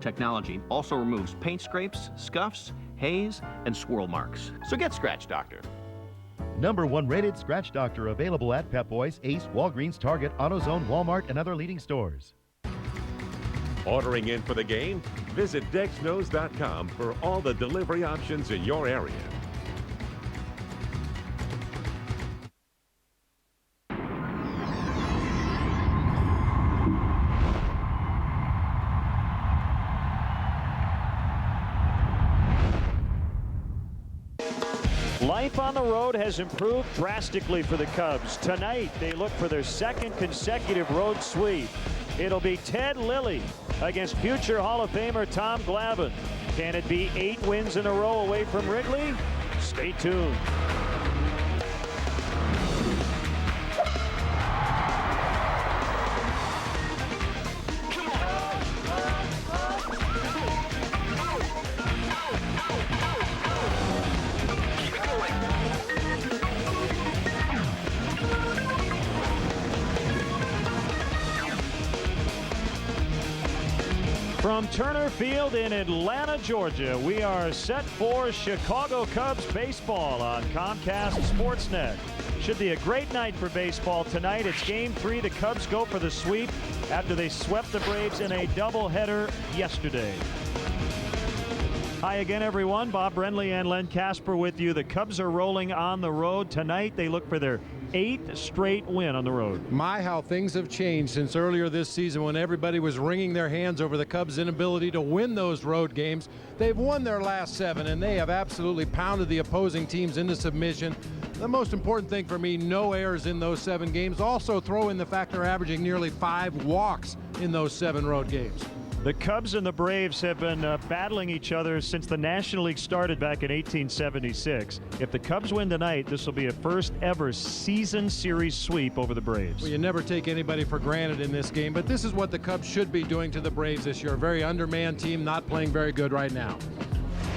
Technology also removes paint scrapes, scuffs, haze, and swirl marks. So get Scratch Doctor. #1 rated Scratch Doctor, available at Pep Boys, Ace, Walgreens, Target, AutoZone, Walmart, and other leading stores. Ordering in for the game? Visit DexKnows.com for all the delivery options in your area. Life on the road has improved drastically for the Cubs. Tonight, they look for their second consecutive road sweep. It'll be Ted Lilly against future Hall of Famer Tom Glavine. Can it be 8 wins in a row away from Wrigley? Stay tuned. From Turner Field in Atlanta, Georgia, we are set for Chicago Cubs baseball on Comcast Sportsnet. Should be a great night for baseball tonight. It's Game 3. The Cubs go for the sweep after they swept the Braves in a doubleheader yesterday. Hi again, everyone. Bob Brenly and Len Casper with you. The Cubs are rolling on the road tonight. They look for their 8th straight win on the road. My, how things have changed since earlier this season when everybody was wringing their hands over the Cubs' inability to win those road games. They've won their last 7, and they have absolutely pounded the opposing teams into submission. The most important thing for me, no errors in those 7 games. Also throw in the fact they're averaging nearly 5 walks in those 7 road games. The Cubs and the Braves have been battling each other since the National League started back in 1876. If the Cubs win tonight, this will be a first ever season series sweep over the Braves. Well, you never take anybody for granted in this game, but this is what the Cubs should be doing to the Braves this year. A very undermanned team, not playing very good right now.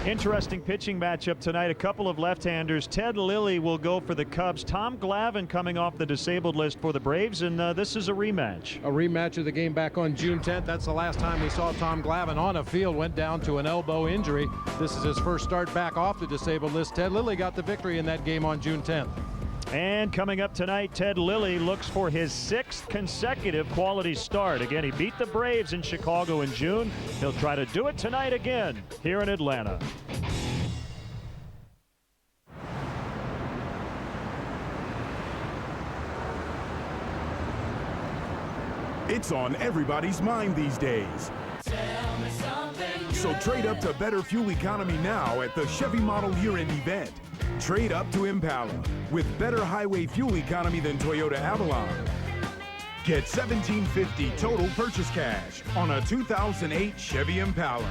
Interesting pitching matchup tonight. A couple of left-handers. Ted Lilly will go for the Cubs. Tom Glavine coming off the disabled list for the Braves, and this is a rematch. A rematch of the game back on June 10th. That's the last time we saw Tom Glavine on a field. Went down to an elbow injury. This is his first start back off the disabled list. Ted Lilly got the victory in that game on June 10th. And coming up tonight, Ted Lilly looks for his 6th consecutive quality start. Again, he beat the Braves in Chicago in June. He'll try to do it tonight again here in Atlanta. It's on everybody's mind these days. So trade up to better fuel economy now at the Chevy Model Year-End event. Trade up to Impala with better highway fuel economy than Toyota Avalon. Get $1,750 total purchase cash on a 2008 Chevy Impala.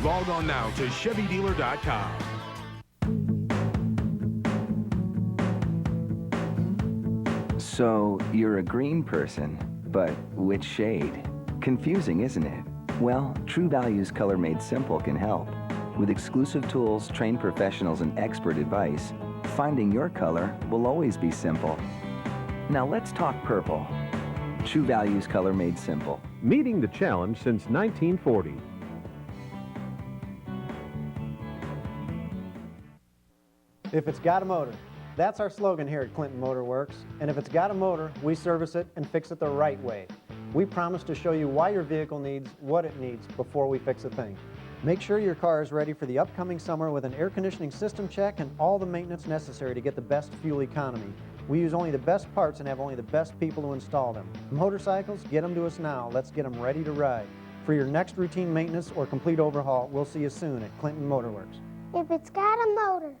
Log on now to ChevyDealer.com. So, you're a green person, but which shade? Confusing, isn't it? Well, True Value's Color Made Simple can help. With exclusive tools, trained professionals, and expert advice, finding your color will always be simple. Now let's talk purple. True Value's Color Made Simple. Meeting the challenge since 1940. If it's got a motor, that's our slogan here at Clinton Motor Works. And if it's got a motor, we service it and fix it the right way. We promise to show you why your vehicle needs what it needs before we fix a thing. Make sure your car is ready for the upcoming summer with an air conditioning system check and all the maintenance necessary to get the best fuel economy. We use only the best parts and have only the best people to install them. Motorcycles, get them to us now. Let's get them ready to ride. For your next routine maintenance or complete overhaul, we'll see you soon at Clinton Motor Works. If it's got a motor.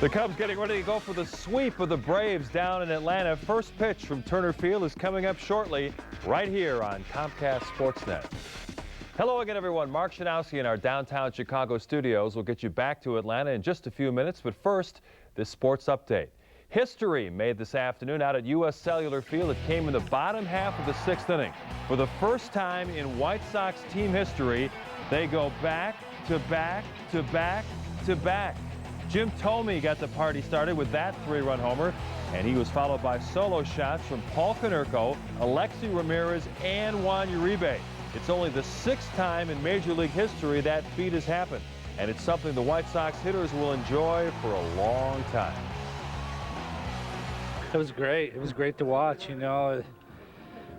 The Cubs getting ready to go for the sweep of the Braves down in Atlanta. First pitch from Turner Field is coming up shortly right here on Comcast Sportsnet. Hello again, everyone. Mark Shanowski in our downtown Chicago studios will get you back to Atlanta in just a few minutes. But first, this sports update. History made this afternoon out at U.S. Cellular Field. It came in the bottom half of the 6th inning. For the first time in White Sox team history, they go back to back to back to back. Jim Thome got the party started with that 3-run homer, and he was followed by solo shots from Paul Konerko, Alexi Ramirez, and Juan Uribe. It's only the 6th time in Major League history that feat has happened, and it's something the White Sox hitters will enjoy for a long time. It was great. It was great to watch. You know,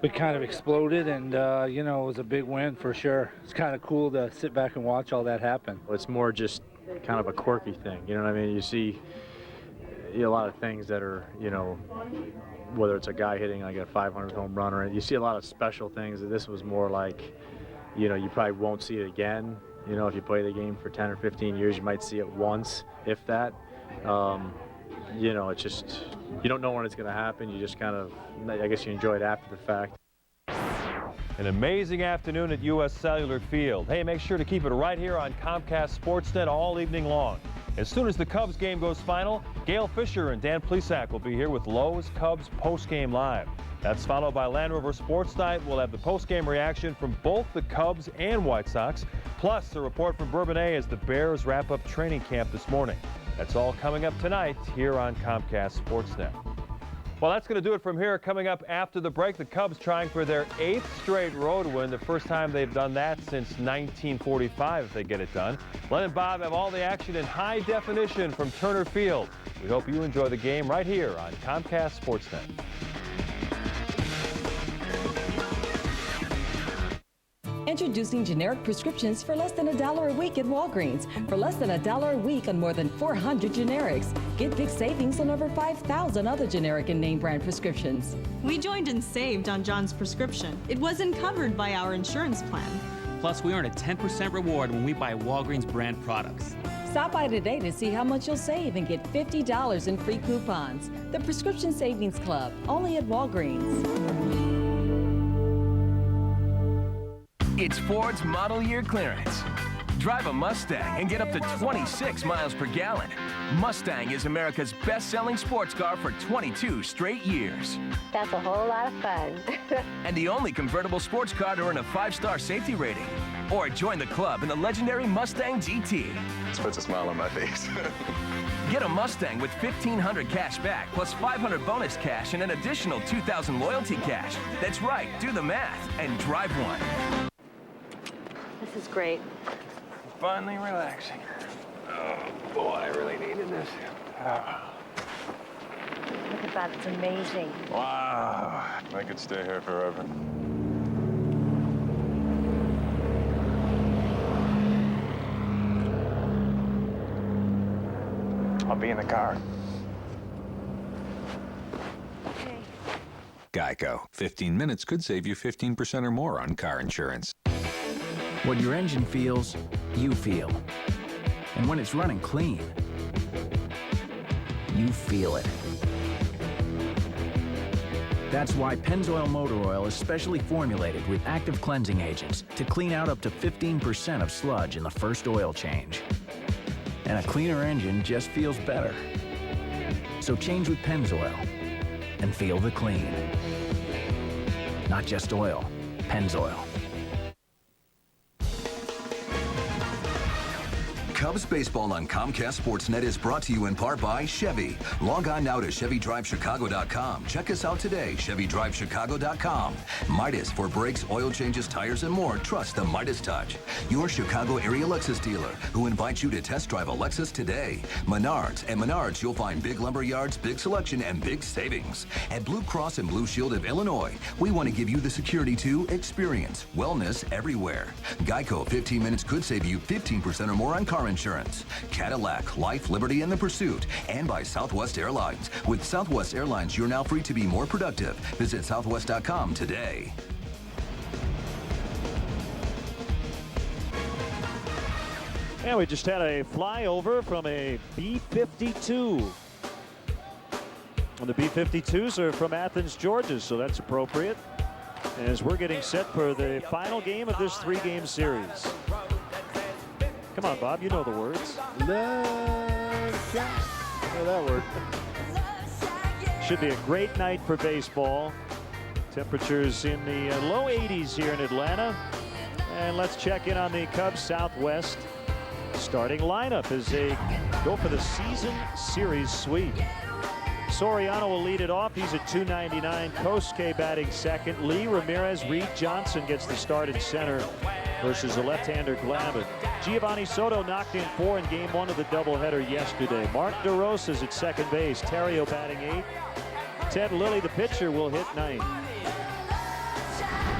we kind of exploded, and you know, it was a big win for sure. It's kind of cool to sit back and watch all that happen. It's more just kind of a quirky thing. You know what I mean? You see a lot of things that are, you know, whether it's a guy hitting like a 500 home run, or you see a lot of special things. This was more like, you know, you probably won't see it again. You know, if you play the game for 10 or 15 years, you might see it once, if that. You know, it's just, you don't know when it's going to happen. You just kind of, I guess you enjoy it after the fact. An amazing afternoon at U.S. Cellular Field. Hey, make sure to keep it right here on Comcast Sportsnet all evening long. As soon as the Cubs game goes final, Gail Fisher and Dan Plesac will be here with Lowe's Cubs postgame live. That's followed by Land Rover Sports Night. We'll have the postgame reaction from both the Cubs and White Sox, plus a report from Bourbonnais as the Bears wrap up training camp this morning. That's all coming up tonight here on Comcast Sportsnet. Well, that's going to do it from here. Coming up after the break, the Cubs trying for their 8th straight road win, the first time they've done that since 1945 if they get it done. Len and Bob have all the action in high definition from Turner Field. We hope you enjoy the game right here on Comcast Sportsnet. Introducing generic prescriptions for less than $1 a week at Walgreens. For less than $1 a week on more than 400 generics. Get big savings on over 5,000 other generic and name brand prescriptions. We joined and saved on John's prescription. It wasn't covered by our insurance plan. Plus, we earn a 10% reward when we buy Walgreens brand products. Stop by today to see how much you'll save and get $50 in free coupons. The Prescription Savings Club, only at Walgreens. It's Ford's model year clearance. Drive a Mustang and get up to 26 miles per gallon. Mustang is America's best-selling sports car for 22 straight years. That's a whole lot of fun. And the only convertible sports car to earn a 5-star safety rating. Or join the club in the legendary Mustang GT. This puts a smile on my face. Get a Mustang with $1,500 cash back, plus $500 bonus cash and an additional $2,000 loyalty cash. That's right, do the math and drive one. This is great. Finally relaxing. Oh, boy, I really needed this. Oh. Look at that, it's amazing. Wow, I could stay here forever. I'll be in the car. Okay. Geico. 15 minutes could save you 15% or more on car insurance. What your engine feels, you feel. And when it's running clean, you feel it. That's why Pennzoil Motor Oil is specially formulated with active cleansing agents to clean out up to 15% of sludge in the first oil change. And a cleaner engine just feels better. So change with Pennzoil and feel the clean. Not just oil, Pennzoil. Cubs baseball on Comcast Sportsnet is brought to you in part by Chevy. Log on now to ChevyDriveChicago.com. Check us out today, ChevyDriveChicago.com. Midas, for brakes, oil changes, tires, and more. Trust the Midas touch. Your Chicago area Lexus dealer, who invites you to test drive a Lexus today. Menards. At Menards, you'll find big lumber yards, big selection, and big savings. At Blue Cross and Blue Shield of Illinois, we want to give you the security to experience wellness everywhere. Geico, 15 minutes could save you 15% or more on car insurance. Cadillac, Life, Liberty, and the Pursuit. And by Southwest Airlines. With Southwest Airlines, you're now free to be more productive. Visit southwest.com today. And we just had a flyover from a B-52. And the B-52s are from Athens, Georgia, so that's appropriate as we're getting set for the final game of this 3-game series. Come on, Bob, you know the words. Love shot. Know that word. Should be a great night for baseball. Temperatures in the low 80s here in Atlanta. And let's check in on the Cubs Southwest starting lineup as they go for the season series sweep. Soriano will lead it off. He's at .299. Kosuke batting second. Lee, Ramirez, Reed Johnson gets the start in center versus the left-hander Glavin. Giovanni Soto knocked in 4 in game 1 of the doubleheader yesterday. Mark DeRosa's at second base. Terrio batting 8th. Ted Lilly, the pitcher, will hit 9th.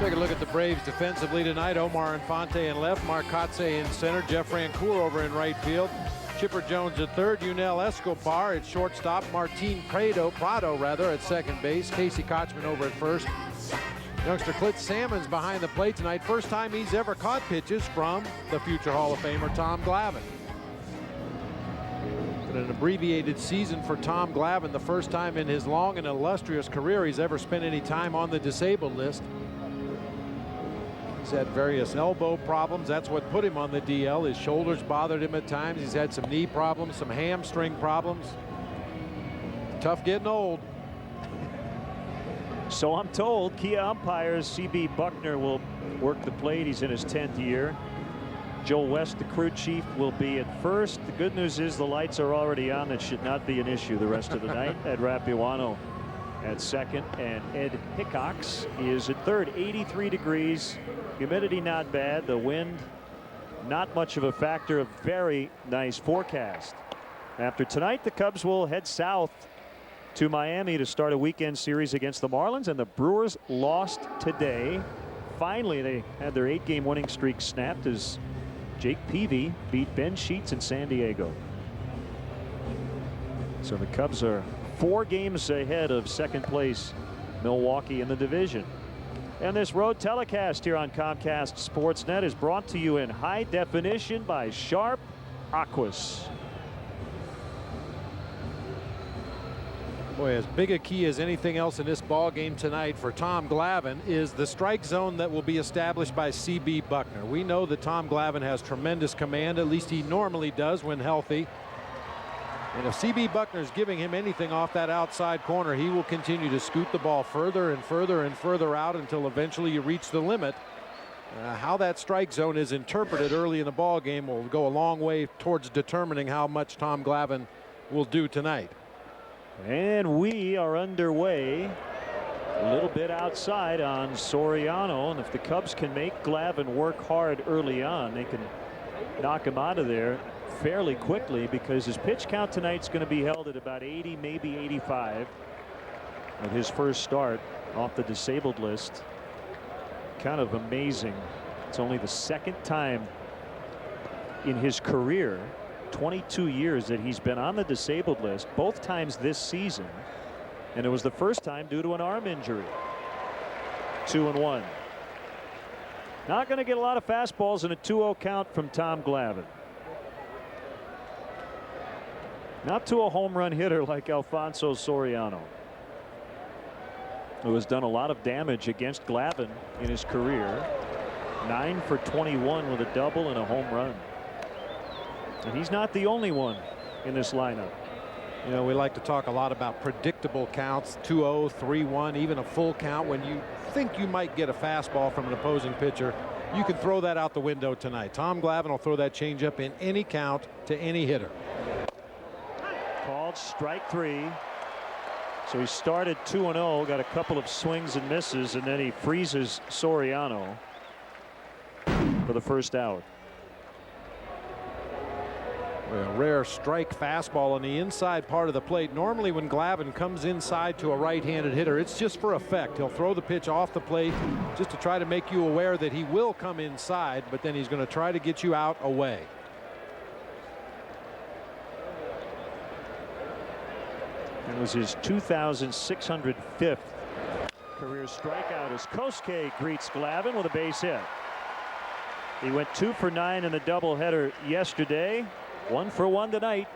Take a look at the Braves defensively tonight. Omar Infante in left, Mark Kotze in center, Jeff Francoeur over in right field. Chipper Jones at third, Yunel Escobar at shortstop, Martin Prado at second base, Casey Kochman over at first. Youngster Clint Salmon's behind the plate tonight. First time he's ever caught pitches from the future Hall of Famer Tom Glavine. An abbreviated season for Tom Glavine, the first time in his long and illustrious career he's ever spent any time on the disabled list. He's had various elbow problems. That's what put him on the DL. His shoulders bothered him at times. He's had some knee problems, some hamstring problems. Tough getting old. So I'm told. Kia umpires CB Buckner will work the plate. He's in his 10th year. Joel West, the crew chief, will be at first. The good news is the lights are already on. That should not be an issue the rest of the night. Ed Rapuano at second, and Ed Hickox is at third. 83 degrees. Humidity not bad. The wind not much of a factor. A very nice forecast. After tonight, the Cubs will head south to Miami to start a weekend series against the Marlins, and the Brewers lost today. Finally, they had their 8-game winning streak snapped as Jake Peavy beat Ben Sheets in San Diego. So the Cubs are 4 games ahead of second place Milwaukee in the division. And this road telecast here on Comcast Sportsnet is brought to you in high definition by Sharp Aquas. Boy, as big a key as anything else in this ball game tonight for Tom Glavine is the strike zone that will be established by CB Buckner. We know that Tom Glavine has tremendous command, at least he normally does when healthy. And if CB Buckner is giving him anything off that outside corner, he will continue to scoot the ball further and further and further out until eventually you reach the limit. How that strike zone is interpreted early in the ball game will go a long way towards determining how much Tom Glavine will do tonight. And we are underway. A little bit outside on Soriano, and if the Cubs can make Glavine work hard early on, they can knock him out of there fairly quickly, because his pitch count tonight's going to be held at about 80, maybe 85. With his first start off the disabled list. Kind of amazing. It's only the second time in his career, 22 years, that he's been on the disabled list, both times this season, and it was the first time due to an arm injury. 2-1. Not going to get a lot of fastballs in a 2-0 count from Tom Glavine. Not to a home run hitter like Alfonso Soriano, who has done a lot of damage against Glavine in his career. 9 for 21 with a double and a home run. And he's not the only one in this lineup. You know, we like to talk a lot about predictable counts, 2-0, 3-1, even a full count. When you think you might get a fastball from an opposing pitcher, you can throw that out the window tonight. Tom Glavine will throw that changeup in any count to any hitter. Called strike 3. So he started 2-0, got a couple of swings and misses, and then he freezes Soriano for the first out. A rare strike fastball on the inside part of the plate. Normally when Glavine comes inside to a right-handed hitter, it's just for effect. He'll throw the pitch off the plate just to try to make you aware that he will come inside, but then he's going to try to get you out away. It was his 2,605th career strikeout as Kosuke greets Glavine with a base hit. He went 2 for 9 in the doubleheader yesterday. 1 for 1 tonight.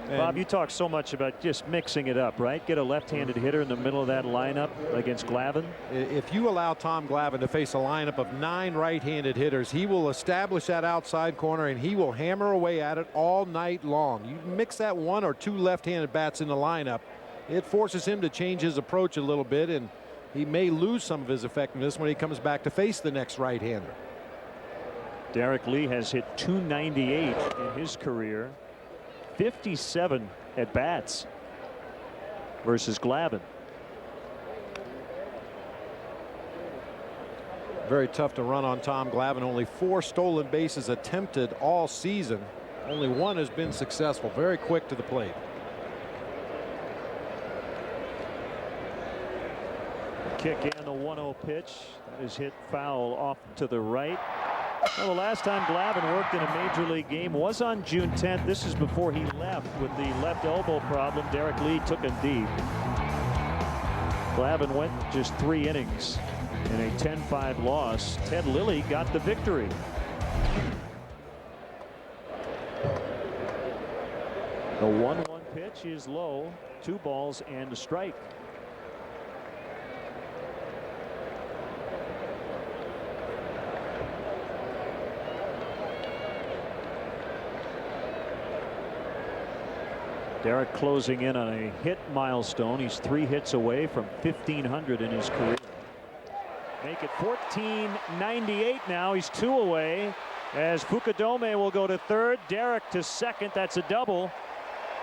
And Bob, you talk so much about just mixing it up, right? Get a left-handed hitter in the middle of that lineup against Glavine. If you allow Tom Glavine to face a lineup of 9 right-handed hitters, he will establish that outside corner and he will hammer away at it all night long. You mix that 1 or 2 left-handed bats in the lineup, it forces him to change his approach a little bit, and he may lose some of his effectiveness when he comes back to face the next right-hander. Derek Lee has hit 298 in his career. 57 at bats versus Glavine. Very tough to run on Tom Glavine. Only 4 stolen bases attempted all season. Only 1 has been successful. Very quick to the plate. Kick in the 1-0 pitch. That is hit foul off to the right. Well, the last time Glavine worked in a major league game was on June 10th. This is before he left with the left elbow problem. Derek Lee took him deep. Glavine went just 3 innings in a 10-5 loss. Ted Lilly got the victory. The 1-1 pitch is low. 2 balls and a strike. Derek closing in on a hit milestone. He's 3 hits away from 1,500 in his career. Make it 1498 now. He's 2 away as Fukudome will go to third. Derek to second. That's a double.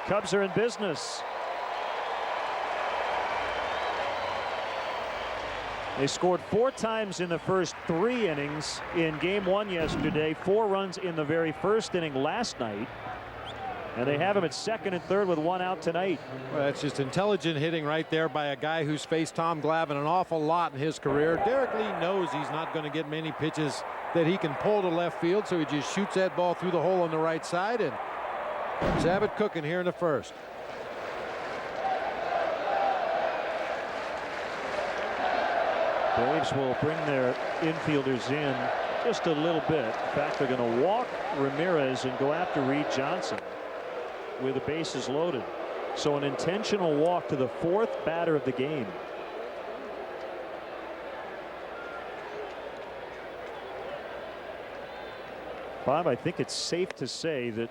Cubs are in business. They scored 4 times in the first 3 innings in game 1 yesterday. 4 runs in the very first inning last night. And they have him at second and third with 1 out tonight. Well, that's just intelligent hitting right there by a guy who's faced Tom Glavine an awful lot in his career. Derek Lee knows he's not going to get many pitches that he can pull to left field, so he just shoots that ball through the hole on the right side and Zabit cooking here in the first. Braves will bring their infielders in just a little bit. In fact, they're going to walk Ramirez and go after Reed Johnson with the bases loaded. So an intentional walk to the 4th batter of the game. Bob, I think it's safe to say that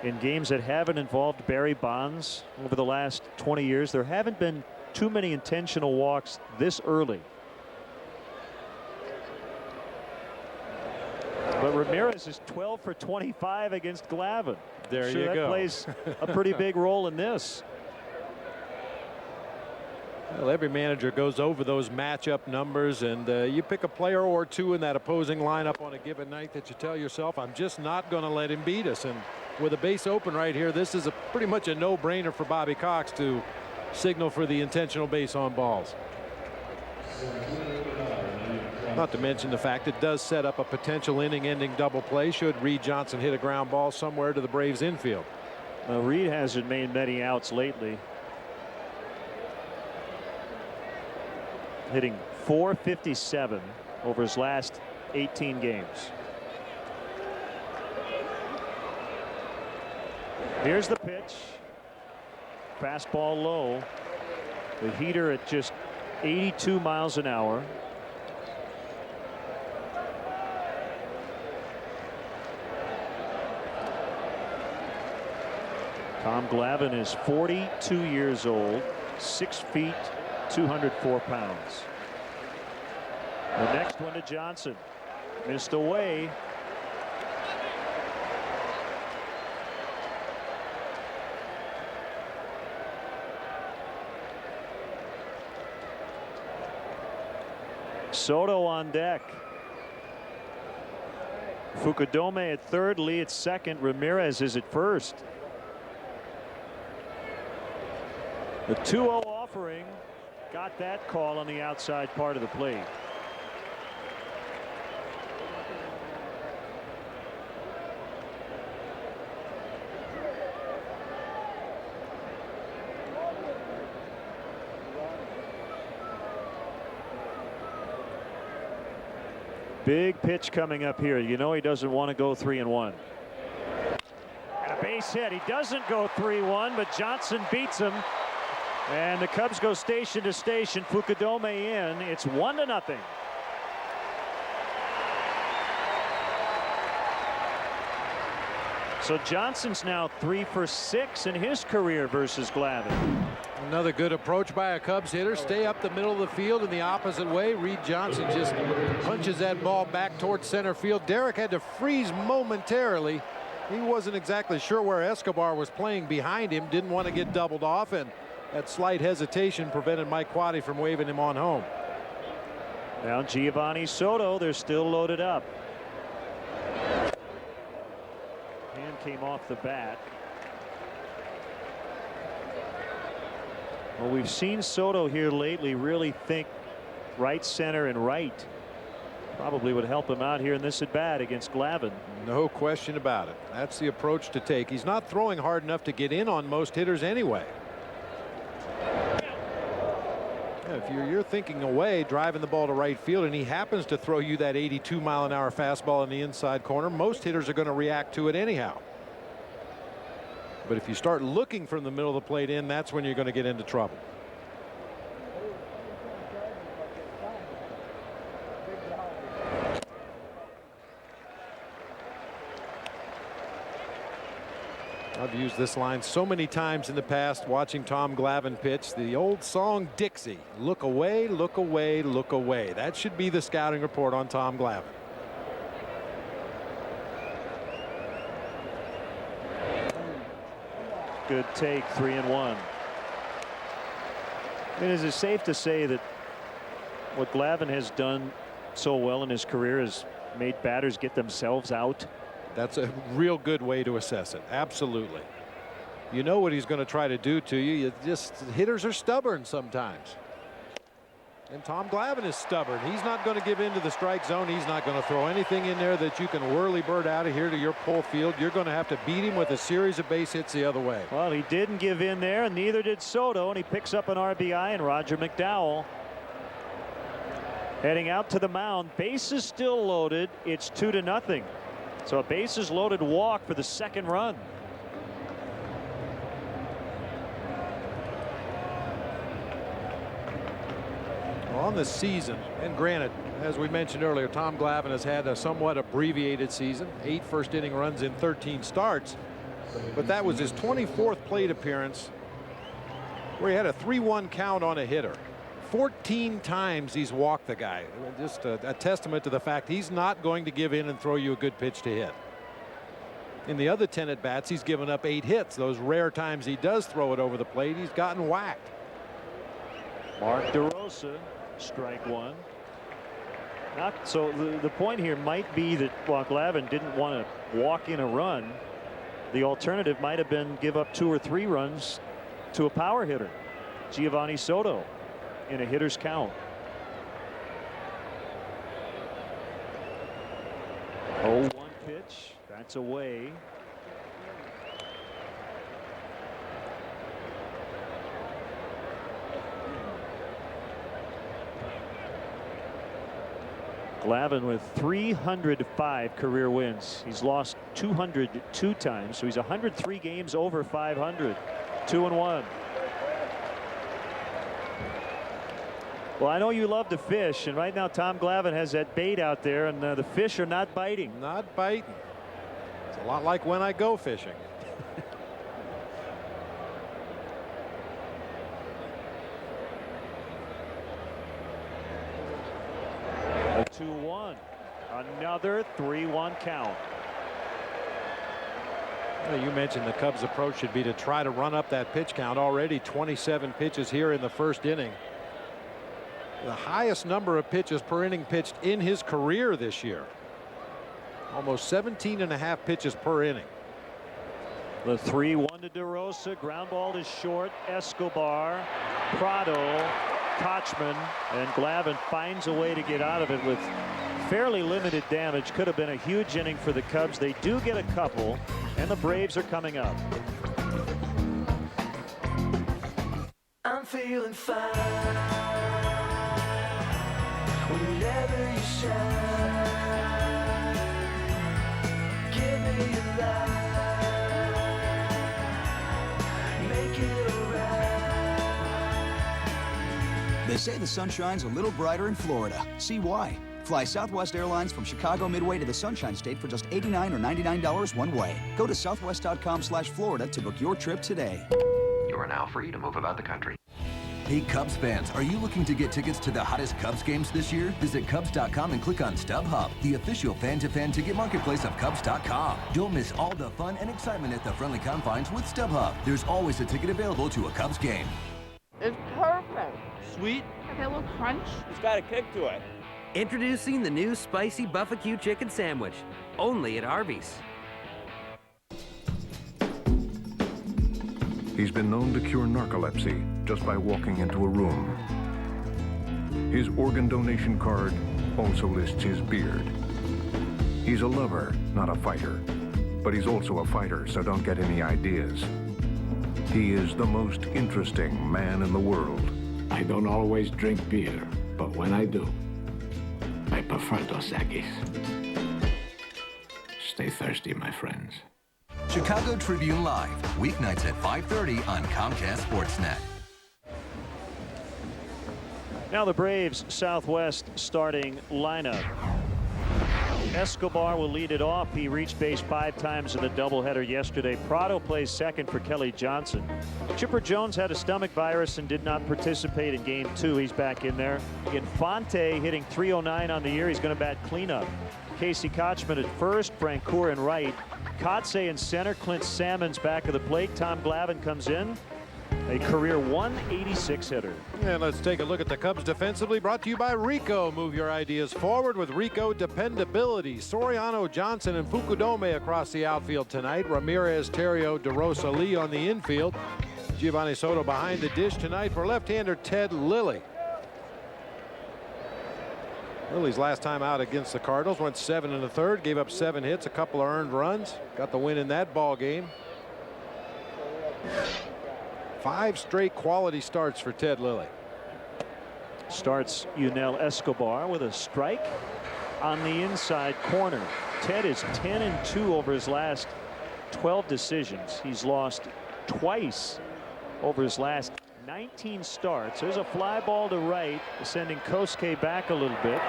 in games that haven't involved Barry Bonds over the last 20 years, there haven't been too many intentional walks this early. But Ramirez is 12 for 25 against Glavine. There you go. That plays a pretty big role in this. Well, every manager goes over those matchup numbers, and you pick a player or 2 in that opposing lineup on a given night that you tell yourself, I'm just not going to let him beat us. And with a base open right here, this is pretty much a no-brainer for Bobby Cox to signal for the intentional base on balls. Not to mention the fact it does set up a potential inning-ending double play should Reed Johnson hit a ground ball somewhere to the Braves infield. Well, Reed hasn't made many outs lately. Hitting .457 over his last 18 games. Here's the pitch. Fastball low. The heater at just 82 miles an hour. Tom Glavine is 42 years old, 6 feet, 204 pounds. The next one to Johnson. Missed away. Soto on deck. Fukudome at third, Lee at second, Ramirez is at first. The 2-0 offering got that call on the outside part of the plate. Big pitch coming up here. You know he doesn't want to go 3-1. And a base hit. He doesn't go 3-1, but Johnson beats him. And the Cubs go station to station. Fukudome in. It's 1-0. So Johnson's now 3 for 6 in his career versus Glavine. Another good approach by a Cubs hitter. Stay up the middle of the field in the opposite way. Reed Johnson just punches that ball back towards center field. Derek had to freeze momentarily He wasn't exactly sure where Escobar was playing behind him, didn't want to get doubled off, and that slight hesitation prevented Mike Quade from waving him on home. Now Giovanni Soto, they're still loaded up. Hand came off the bat. Well, we've seen Soto here lately really think right, center, and right. Probably would help him out here in this at bat against Glavine. No question about it. That's the approach to take. He's not throwing hard enough to get in on most hitters anyway. Yeah, if you're thinking away, driving the ball to right field, and he happens to throw you that 82-mile-an-hour fastball in the inside corner, most hitters are going to react to it anyhow. But if you start looking from the middle of the plate in, that's when you're going to get into trouble. I've used this line so many times in the past watching Tom Glavine pitch. The old song Dixie, look away, look away, look away. That should be the scouting report on Tom Glavine. Good take, 3-1. I mean, is it safe to say that what Glavine has done so well in his career is made batters get themselves out? That's a real good way to assess it. Absolutely. You know what he's going to try to do to you. Hitters are stubborn sometimes. And Tom Glavine is stubborn. He's not going to give in to the strike zone. He's not going to throw anything in there that you can whirly bird out of here to your pull field. You're going to have to beat him with a series of base hits the other way. Well, he didn't give in there, and neither did Soto, and he picks up an RBI, and Roger McDowell heading out to the mound. Bases still loaded. It's 2-0. So a bases loaded walk for the second run. On the season, and granted, as we mentioned earlier, Tom Glavine has had a somewhat abbreviated season, 8 first-inning runs in 13 starts, but that was his 24th plate appearance where he had a 3-1 count on a hitter. 14 times he's walked the guy. Just a testament to the fact he's not going to give in and throw you a good pitch to hit. In the other 10 at bats, he's given up 8 hits. Those rare times he does throw it over the plate, he's gotten whacked. Mark DeRosa, strike one. So the point here might be that while Glavine didn't want to walk in a run, the alternative might have been give up 2 or 3 runs to a power hitter, Giovanni Soto, in a hitter's count. 0-1 pitch. That's away. Glavine with 305 career wins. He's lost 202 times, so he's 103 games over 500. 2-1. Well, I know you love to fish, and right now Tom Glavine has that bait out there, and the fish are not biting. Not biting. It's a lot like when I go fishing. A 2-1. Another 3-1 count. Well, you mentioned the Cubs' approach should be to try to run up that pitch count. Already 27 pitches here in the first inning. The highest number of pitches per inning pitched in his career this year. Almost 17.5 pitches per inning. The 3-1 to DeRosa. Ground ball to short. Escobar, Prado, Kochman, and Glavine finds a way to get out of it with fairly limited damage. Could have been a huge inning for the Cubs. They do get a couple, and the Braves are coming up. I'm feeling fine whenever you shine. Give me your light, make it alright. They say the sun shines a little brighter in Florida. See why. Fly Southwest Airlines from Chicago Midway to the Sunshine State for just $89 or $99 one way. Go to southwest.com/Florida to book your trip today. You are now free to move about the country. Hey Cubs fans, are you looking to get tickets to the hottest Cubs games this year? Visit Cubs.com and click on StubHub, the official fan-to-fan ticket marketplace of Cubs.com. Don't miss all the fun and excitement at the friendly confines with StubHub. There's always a ticket available to a Cubs game. It's perfect. Sweet. Got that little crunch. It's got a kick to it. Introducing the new spicy Buffa-Q chicken sandwich, only at Arby's. He's been known to cure narcolepsy just by walking into a room. His organ donation card also lists his beard. He's a lover, not a fighter. But he's also a fighter, so don't get any ideas. He is the most interesting man in the world. I don't always drink beer, but when I do, I prefer Dos Equis. Stay thirsty, my friends. Chicago Tribune Live, weeknights at 5:30 on Comcast Sportsnet. Now the Braves Southwest starting lineup. Escobar will lead it off. He reached base 5 times in the doubleheader yesterday. Prado plays second for Kelly Johnson. Chipper Jones had a stomach virus and did not participate in game 2. He's back in there. Infante hitting .309 on the year. He's going to bat cleanup. Casey Kochman at first, Francoeur in right. Kotze in center, Clint Salmon's back of the plate. Tom Glavine comes in, a career 186 hitter. And let's take a look at the Cubs defensively, brought to you by Rico. Move your ideas forward with Rico dependability. Soriano, Johnson, and Fukudome across the outfield tonight. Ramirez, Terrio, DeRosa, Lee on the infield. Giovanni Soto behind the dish tonight for left-hander Ted Lilly. Lilly's last time out against the Cardinals went 7 1/3, gave up 7 hits, a couple of earned runs, got the win in that ball game. 5 straight quality starts for Ted Lilly. Starts Yunel Escobar with a strike on the inside corner. Ted is 10-2 over his last 12 decisions. He's lost twice over his last 19 starts. There's a fly ball to right, sending Kosuke back a little bit.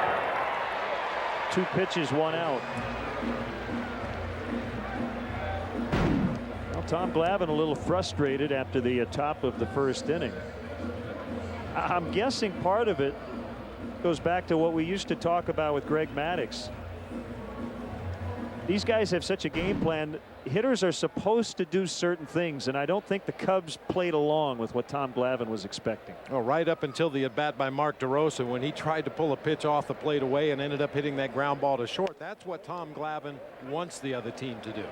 2 pitches, 1 out. Well, Tom Glavine a little frustrated after the top of the first inning. I'm guessing part of it goes back to what we used to talk about with Greg Maddux. These guys have such a game plan. Hitters are supposed to do certain things, and I don't think the Cubs played along with what Tom Glavine was expecting. Oh, right up until the at-bat by Mark DeRosa when he tried to pull a pitch off the plate away and ended up hitting that ground ball to short. That's what Tom Glavine wants the other team to do.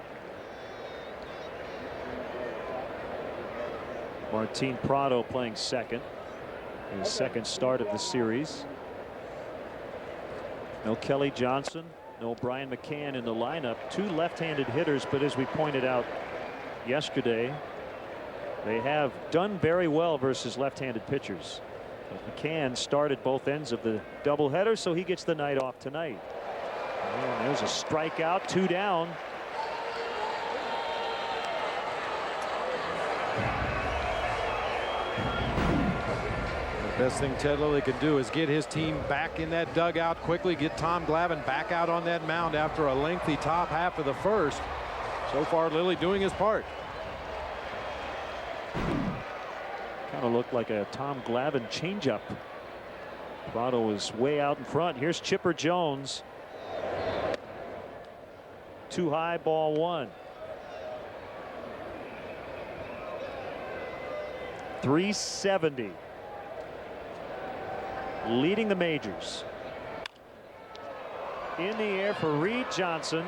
Martin Prado playing second. His second start of the series. No Kelly Johnson. No Brian McCann in the lineup. 2 left-handed hitters, but as we pointed out yesterday, they have done very well versus left-handed pitchers. But McCann started both ends of the doubleheader, so he gets the night off tonight. And there's a strikeout, 2 down. Best thing Ted Lilly can do is get his team back in that dugout quickly, get Tom Glavine back out on that mound after a lengthy top half of the first. So far, Lilly doing his part. Kind of looked like a Tom Glavine changeup. Prado was way out in front. Here's Chipper Jones. Too high, ball 1. 370. Leading the majors. In the air for Reed Johnson,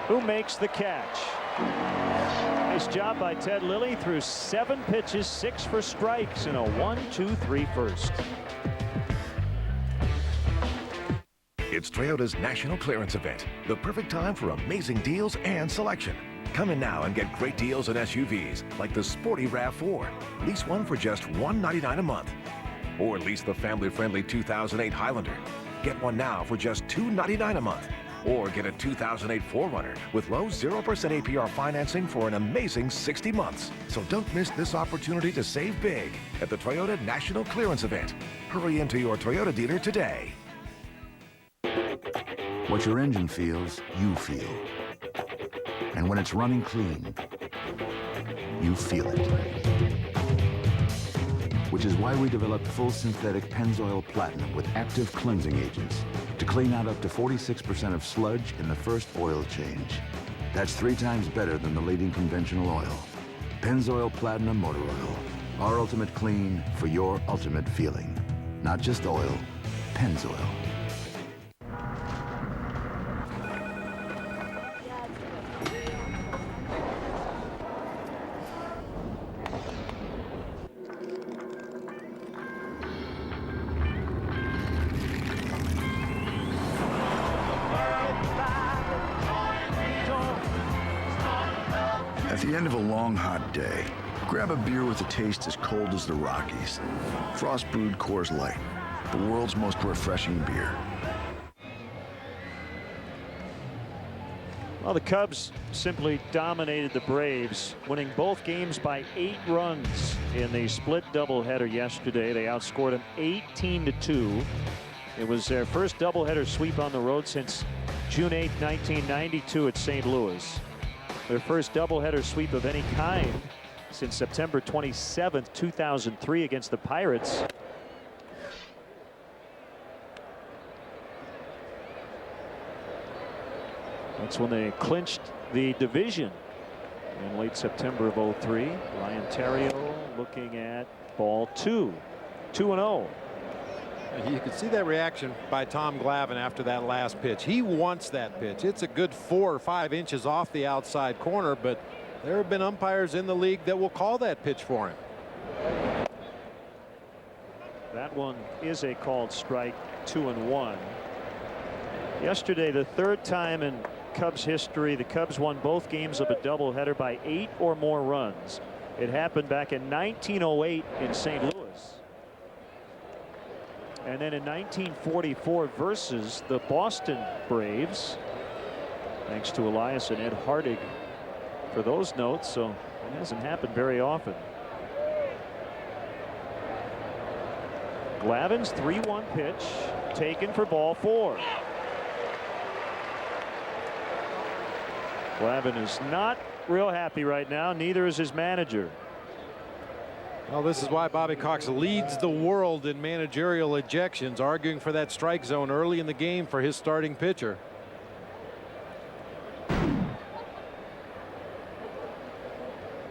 who makes the catch. Nice job by Ted Lilly. Threw 7 pitches, 6 for strikes in a 1-2-3 first. It's Toyota's National Clearance Event, the perfect time for amazing deals and selection. Come in now and get great deals on SUVs like the sporty RAV4. Lease one for just $199 a month. Or lease the family-friendly 2008 Highlander. Get one now for just $299 a month. Or get a 2008 4Runner with low 0% APR financing for an amazing 60 months. So don't miss this opportunity to save big at the Toyota National Clearance Event. Hurry into your Toyota dealer today. What your engine feels, you feel. And when it's running clean, you feel it. which is why we developed full synthetic Pennzoil Platinum with active cleansing agents to clean out up to 46% of sludge in the first oil change. That's 3 times better than the leading conventional oil. Pennzoil Platinum Motor Oil. Our ultimate clean for your ultimate feeling. Not just oil, Pennzoil. At the end of a long, hot day, grab a beer with a taste as cold as the Rockies. Frost brewed Coors Light, the world's most refreshing beer. Well, the Cubs simply dominated the Braves, winning both games by 8 runs in the split doubleheader yesterday. They outscored them 18-2. It was their first doubleheader sweep on the road since June 8, 1992 at St. Louis. Their first doubleheader sweep of any kind since September 27, 2003 against the Pirates. That's when they clinched the division in late September of '03. Ryan Theriot looking at ball 2, 2-0. You could see that reaction by Tom Glavine after that last pitch. He wants that pitch. It's a good 4 or 5 inches off the outside corner, but there have been umpires in the league that will call that pitch for him. That one is a called strike, 2-1. Yesterday, the 3rd time in Cubs history, the Cubs won both games of a doubleheader by 8 or more runs. It happened back in 1908 in St. Louis. And then in 1944 versus the Boston Braves. Thanks to Elias and Ed Hardig for those notes, so it hasn't happened very often. Glavine's 3-1 pitch taken for ball 4. Glavine is not real happy right now. Neither is his manager. Well, this is why Bobby Cox leads the world in managerial ejections, arguing for that strike zone early in the game for his starting pitcher.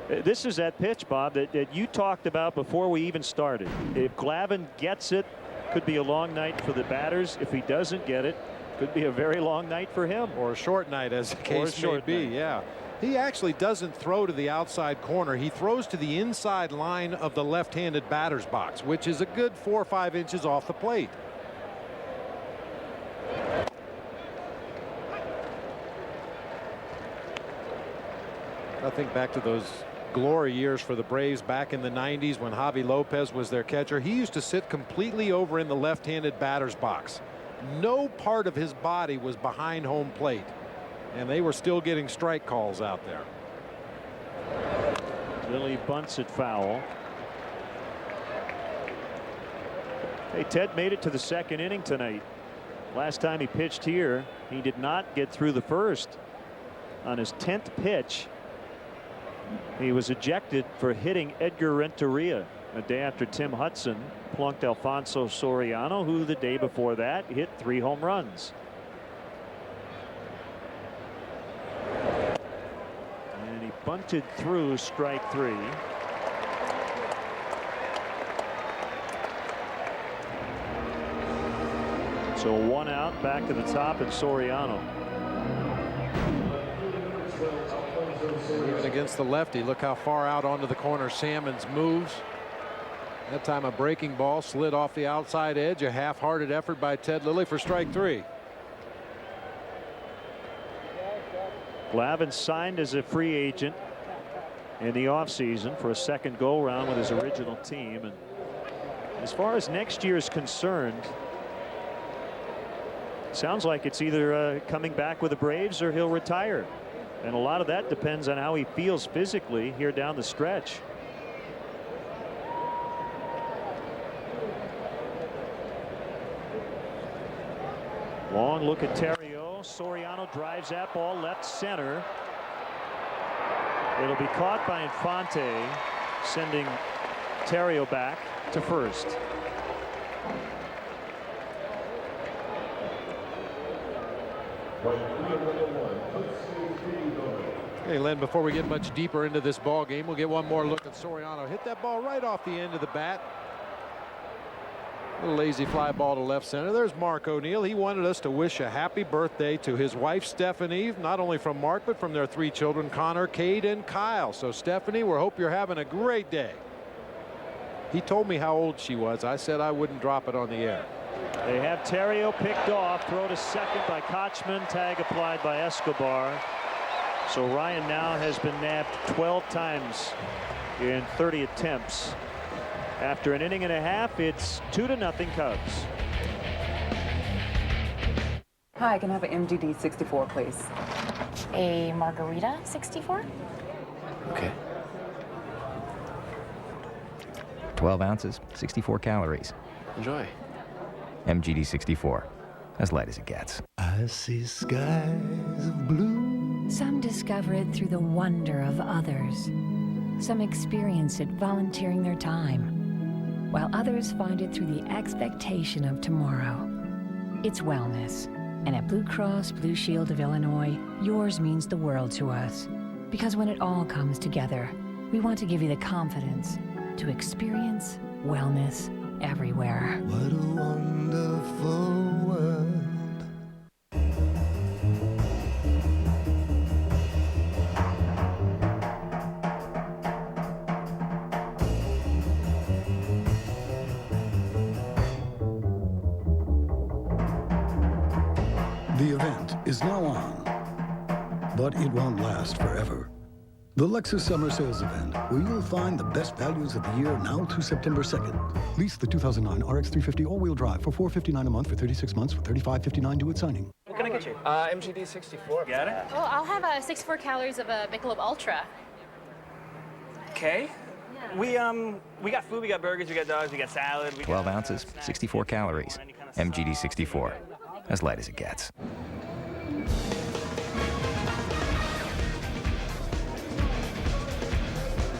This is that pitch, Bob, that you talked about before we even started. If Glavine gets it, could be a long night for the batters. If he doesn't get it, could be a very long night for him. Or a short night, as the case may be. Yeah. He actually doesn't throw to the outside corner. He throws to the inside line of the left-handed batter's box, which is a good 4 or 5 inches off the plate. I think back to those glory years for the Braves back in the 90s when Javi Lopez was their catcher. He used to sit completely over in the left-handed batter's box. No part of his body was behind home plate, and they were still getting strike calls out there. Lilly bunts it foul. Hey, Ted made it to the 2nd inning tonight. Last time he pitched here, he did not get through the 1st. On his 10th pitch, he was ejected for hitting Edgar Renteria a day after Tim Hudson plunked Alfonso Soriano, who the day before that hit 3 home runs. And he bunted through strike 3. So 1 out, back to the top, and Soriano. Even against the lefty, look how far out onto the corner Salmons moves. That time a breaking ball slid off the outside edge. A half-hearted effort by Ted Lilly for strike 3. Glavine signed as a free agent in the offseason for a second go-round with his original team. And as far as next year is concerned, sounds like it's either coming back with the Braves or he'll retire. And a lot of that depends on how he feels physically here down the stretch. Long look at Theriot. Soriano drives that ball left center. It'll be caught by Infante, sending Theriot back. to first. Hey, Len, before we get much deeper into this ball game, we'll get one more look at Soriano. Hit that ball right off the end of the bat. A little lazy fly ball to left center. There's Mark O'Neill. He wanted us to wish a happy birthday to his wife, Stephanie, not only from Mark, but from their 3 children, Connor, Cade, and Kyle. So, Stephanie, we hope you're having a great day. He told me how old she was. I said I wouldn't drop it on the air. They have Terrio picked off. Throw to second by Kochman. Tag applied by Escobar. So Ryan now has been nabbed 12 times in 30 attempts. After an inning and a half, it's 2-0 Cubs. Hi, can I have an MGD 64, please? A margarita 64? Okay. 12 ounces, 64 calories. Enjoy. MGD 64, as light as it gets. I see skies of blue. Some discover it through the wonder of others. Some experience it volunteering their time, while others find it through the expectation of tomorrow. It's wellness, and at Blue Cross Blue Shield of Illinois, yours means the world to us. Because when it all comes together, we want to give you the confidence to experience wellness everywhere. What a wonderful world. The event is now on, but it won't last forever. The Lexus Summer Sales Event, where you'll find the best values of the year now through September 2nd. Lease the 2009 RX 350 all-wheel drive for $459 a month for 36 months with $35.59 due at signing. What can I get you? MGD 64. Got it? Oh, I'll have 64 calories of a Michelob Ultra. Okay. We got food, we got burgers, we got dogs, we got salad. 12 ounces, 64 calories. MGD 64, as light as it gets.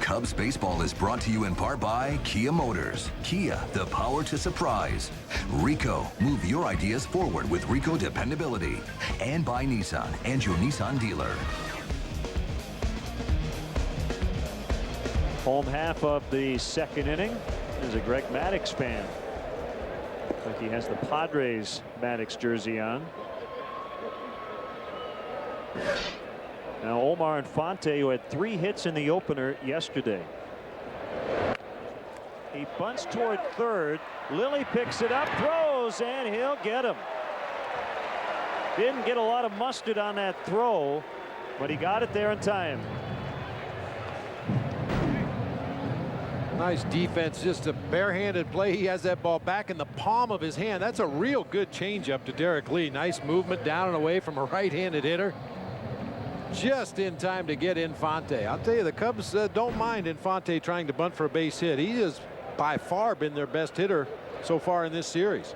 Cubs baseball is brought to you in part by Kia Motors. Kia, the power to surprise. Rico, move your ideas forward with Rico dependability. And by Nissan and your Nissan dealer. Home half of the second inning is a Greg Maddux fan. Looks like he has the Padres Maddux jersey on. Now Omar Infante, who had 3 hits in the opener yesterday. He bunts toward third. Lilly picks it up, throws, and he'll get him. Didn't get a lot of mustard on that throw, but he got it there in time. Nice defense, just a barehanded play. He has that ball back in the palm of his hand. That's a real good changeup to Derek Lee. Nice movement down and away from a right-handed hitter. Just in time to get Infante. I'll tell you, the Cubs don't mind Infante trying to bunt for a base hit. He has by far been their best hitter so far in this series.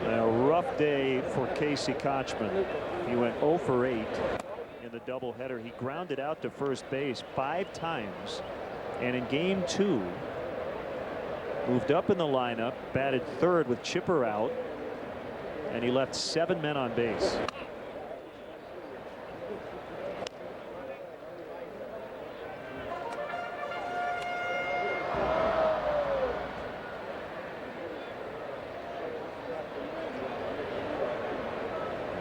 A rough day for Casey Kochman. He went 0 for 8 in the doubleheader. He grounded out to first base 5 times, and in game 2 moved up in the lineup, batted third with Chipper out, and he left 7 men on base.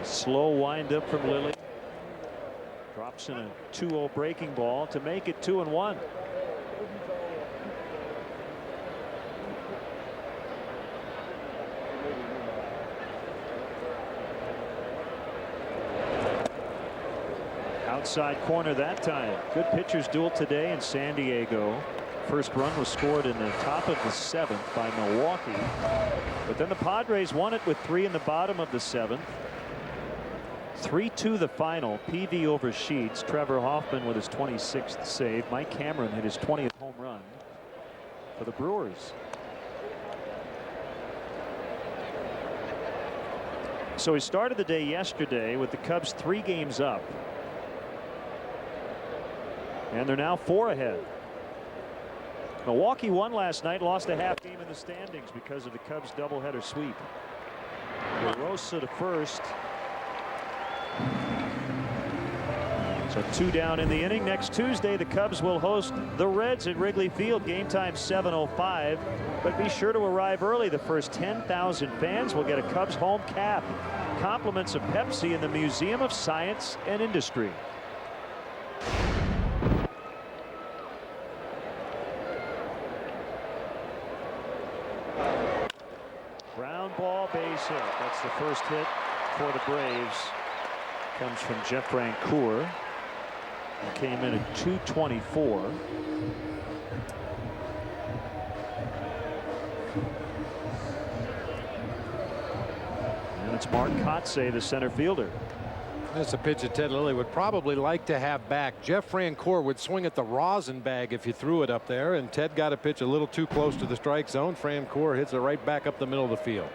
Slow windup from Lilly. Drops in a 2-0 breaking ball to make it 2-1. Outside corner that time. Good pitcher's duel today in San Diego. First run was scored in the top of the 7th by Milwaukee. But then the Padres won it with 3 in the bottom of the 7th. 3-2 the final. PV over Sheets. Trevor Hoffman with his 26th save. Mike Cameron hit his 20th home run for the Brewers. So he started the day yesterday with the Cubs 3 games up. And they're now 4 ahead. Milwaukee won last night, lost a half game in the standings because of the Cubs doubleheader sweep. LaRosa to first. So 2 down in the inning. Next Tuesday, the Cubs will host the Reds at Wrigley Field. Game time 7:05. But be sure to arrive early. The first 10,000 fans will get a Cubs home cap. Compliments of Pepsi in the Museum of Science and Industry. Ground ball, base hit. That's the first hit for the Braves. Comes from Jeff Francoeur. He came in at 224. And it's Mark Kotsay, the center fielder. That's a pitch that Ted Lilly would probably like to have back. Jeff Francoeur would swing at the rosin bag if you threw it up there, and Ted got a pitch a little too close to the strike zone. Francoeur hits it right back up the middle of the field.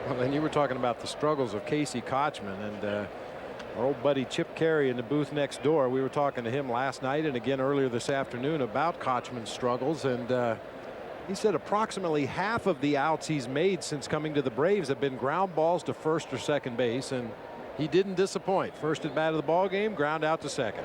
Well, then you were talking about the struggles of Casey Kochman, and our old buddy Chip Carey in the booth next door. We were talking to him last night and again earlier this afternoon about Kochman's struggles, and he said approximately half of the outs he's made since coming to the Braves have been ground balls to first or second base, and he didn't disappoint. First at bat of the ball game, ground out to second.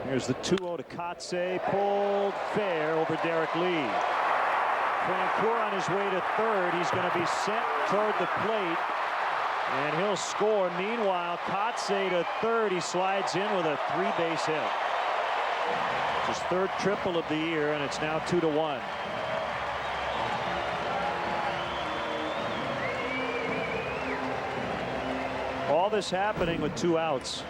Here's the 2-0 to Kotsay, pulled fair over Derek Lee. Francoeur on his way to third. He's going to be sent toward the plate, and he'll score. Meanwhile, Kotsay to third. He slides in with a 3-base hit. It's his third triple of the year, and it's now 2-1. All this happening with 2 outs.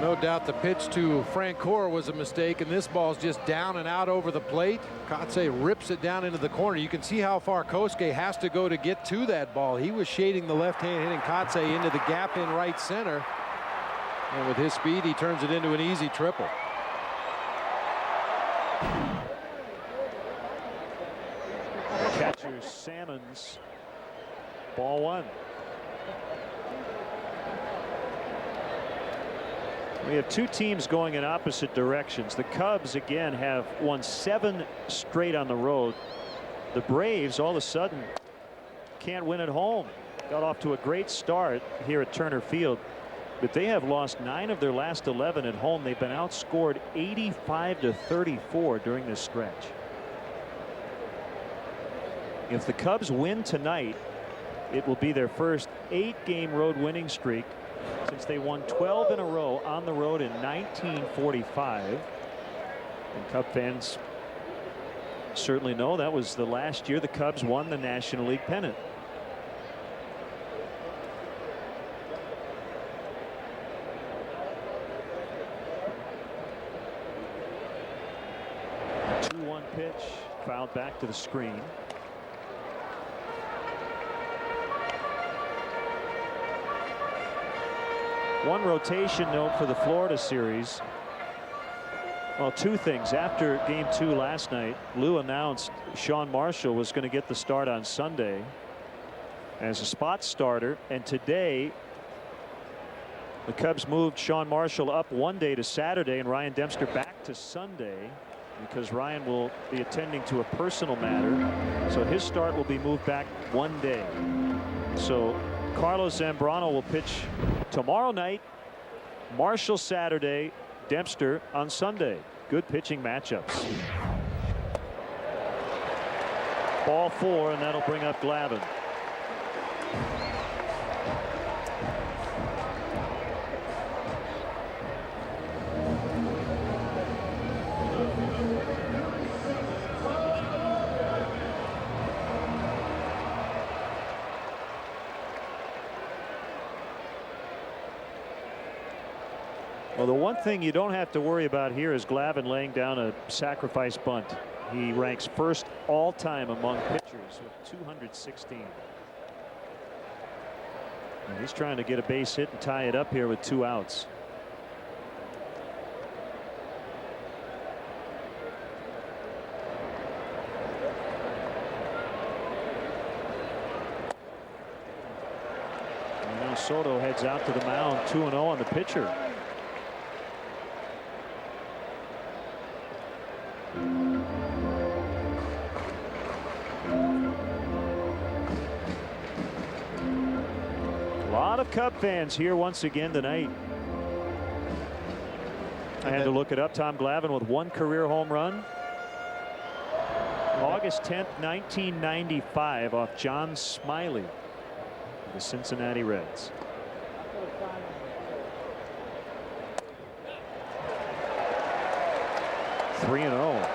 No doubt the pitch to Francoeur was a mistake, and this ball's just down and out over the plate. Kotsay rips it down into the corner. You can see how far Kosuke has to go to get to that ball. He was shading the left hand, hitting Kotsay into the gap in right center. And with his speed, he turns it into an easy triple. Catcher Salmons, ball 1. We have 2 teams going in opposite directions. The Cubs again have won 7 straight on the road. The Braves all of a sudden can't win at home. Got off to a great start here at Turner Field, but they have lost 9 of their last 11 at home. They've been outscored 85-34 during this stretch. If the Cubs win tonight, it will be their first 8-game road winning streak since they won 12 in a row on the road in 1945. And Cub fans certainly know that was the last year the Cubs won the National League pennant. A 2-1 pitch, fouled back to the screen. One rotation note for the Florida series. Well, 2 things. After game 2 last night, Lou announced Sean Marshall was going to get the start on Sunday as a spot starter, and today the Cubs moved Sean Marshall up 1 day to Saturday and Ryan Dempster back to Sunday because Ryan will be attending to a personal matter, so his start will be moved back 1 day. So Carlos Zambrano will pitch tomorrow night, Marshall Saturday, Dempster on Sunday. Good pitching matchups. Ball 4, and that'll bring up Glavine. Well, the one thing you don't have to worry about here is Glavine laying down a sacrifice bunt. He ranks first all-time among pitchers with 216. And he's trying to get a base hit and tie it up here with 2 outs. And now Soto heads out to the mound, 2-0 on the pitcher. A lot of Cub fans here once again tonight. I had to look it up. Tom Glavine with 1 career home run. August 10th, 1995 off John Smiley, the Cincinnati Reds. Three and 0.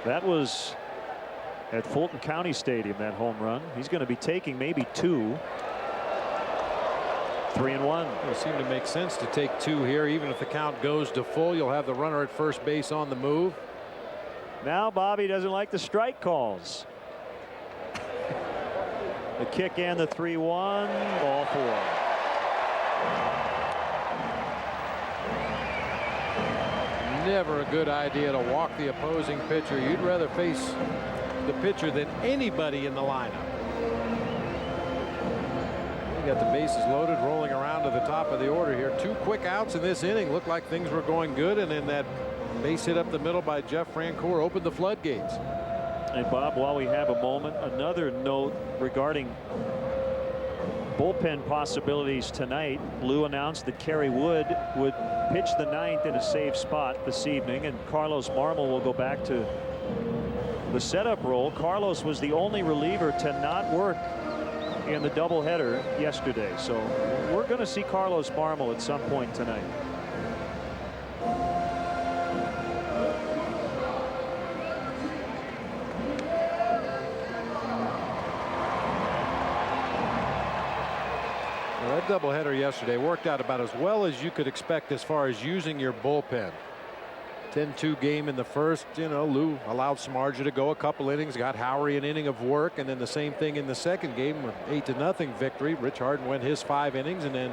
That was at Fulton County Stadium, that home run. He's going to be taking maybe 2. 3 and 1. It'll seem to make sense to take 2 here. Even if the count goes to full, you'll have the runner at first base on the move. Now Bobby doesn't like the strike calls. The kick and the 3-1, ball 4. Never a good idea to walk the opposing pitcher. You'd rather face the pitcher than anybody in the lineup. We got the bases loaded, rolling around to the top of the order here. 2 quick outs in this inning. Looked like things were going good, and then that base hit up the middle by Jeff Francoeur opened the floodgates. And Bob, while we have a moment, another note regarding bullpen possibilities tonight. Lou announced that Kerry Wood would pitch the 9th in a safe spot this evening, and Carlos Marmol will go back to the setup role. Carlos was the only reliever to not work in the doubleheader yesterday, so we're going to see Carlos Marmol at some point tonight. That doubleheader yesterday worked out about as well as you could expect as far as using your bullpen. 10-2 game in the first. You know, Lou allowed Samardzija to go a couple innings, got Howery an inning of work, and then the same thing in the second game with 8-0 victory. Rich Harden went his 5 innings, and then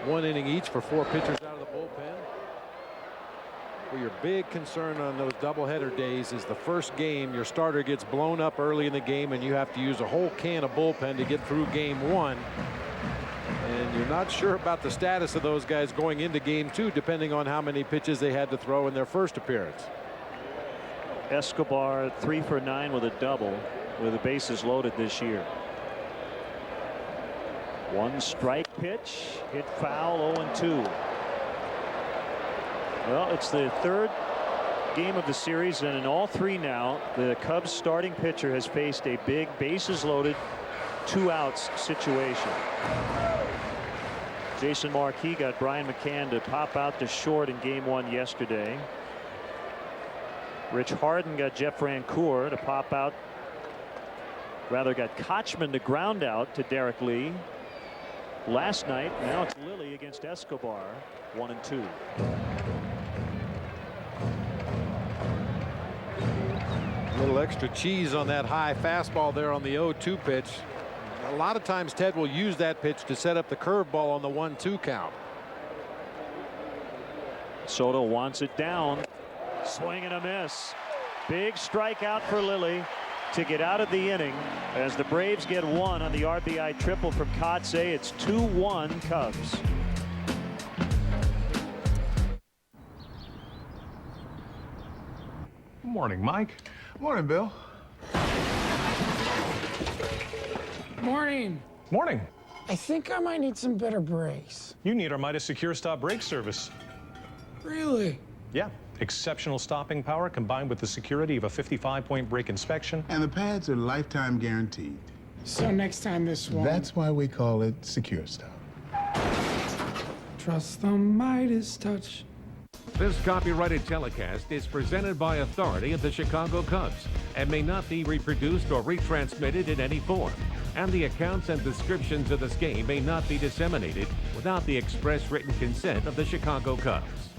1 inning each for 4 pitchers out of the bullpen. Well, your big concern on those doubleheader days is the first game your starter gets blown up early in the game, and you have to use a whole can of bullpen to get through game 1. And you're not sure about the status of those guys going into game 2, depending on how many pitches they had to throw in their first appearance. Escobar 3 for 9 with a double, with the bases loaded this year. 1 strike pitch, hit foul, 0-2. Well, it's the 3rd game of the series, and in all 3 now, the Cubs starting pitcher has faced a big bases loaded 2 outs situation. Jason Marquis got Brian McCann to pop out to short in game 1 yesterday. Rich Harden got Jeff Francoeur to pop out, rather got Kochman to ground out to Derek Lee last night. Now it's Lilly against Escobar, 1-2. A little extra cheese on that high fastball there on the 0-2 pitch. A lot of times Ted will use that pitch to set up the curveball on the 1-2 count. Soto wants it down. Swing and a miss. Big strikeout for Lilly to get out of the inning as the Braves get 1 on the RBI triple from Kotze. It's 2-1 Cubs. Morning, Mike. Morning, Bill. Morning. Morning. I think I might need some better brakes. You need our Midas Secure Stop brake service. Really? Yeah. Exceptional stopping power combined with the security of a 55-point brake inspection. And the pads are lifetime guaranteed. So next time this one. That's why we call it Secure Stop. Trust the Midas touch. This copyrighted telecast is presented by authority of the Chicago Cubs and may not be reproduced or retransmitted in any form. and the accounts and descriptions of this game may not be disseminated without the express written consent of the Chicago Cubs.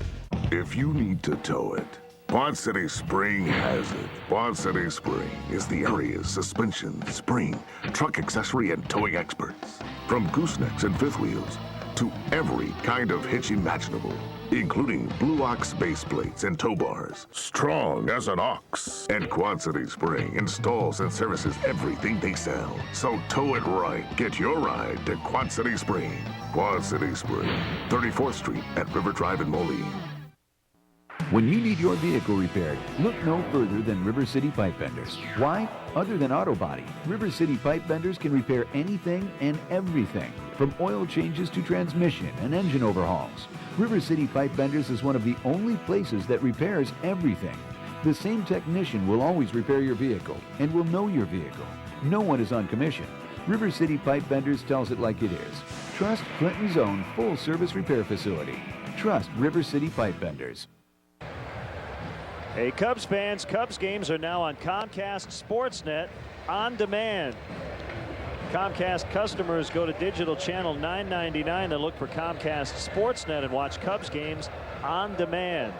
If you need to tow it, Quad City Spring has it. Quad City Spring is the area's suspension, spring, truck accessory, and towing experts. From goosenecks and fifth wheels to every kind of hitch imaginable, including Blue Ox base plates and tow bars, strong as an ox. And Quad City Spring installs and services everything they sell. So tow it right. Get your ride to Quad City Spring. Quad City Spring, 34th Street at River Drive in Moline. When you need your vehicle repaired, look no further than River City Pipe Benders. Why? Other than auto body, River City Pipe Benders can repair anything and everything, from oil changes to transmission and engine overhauls. River City Pipe Benders is one of the only places that repairs everything. The same technician will always repair your vehicle and will know your vehicle. No one is on commission. River City Pipe Benders tells it like it is. Trust Clinton's own full-service repair facility. Trust River City Pipe Benders. Hey, Cubs fans, Cubs games are now on Comcast Sportsnet on demand. Comcast customers go to digital channel 999 and look for Comcast Sportsnet and watch Cubs games on demand.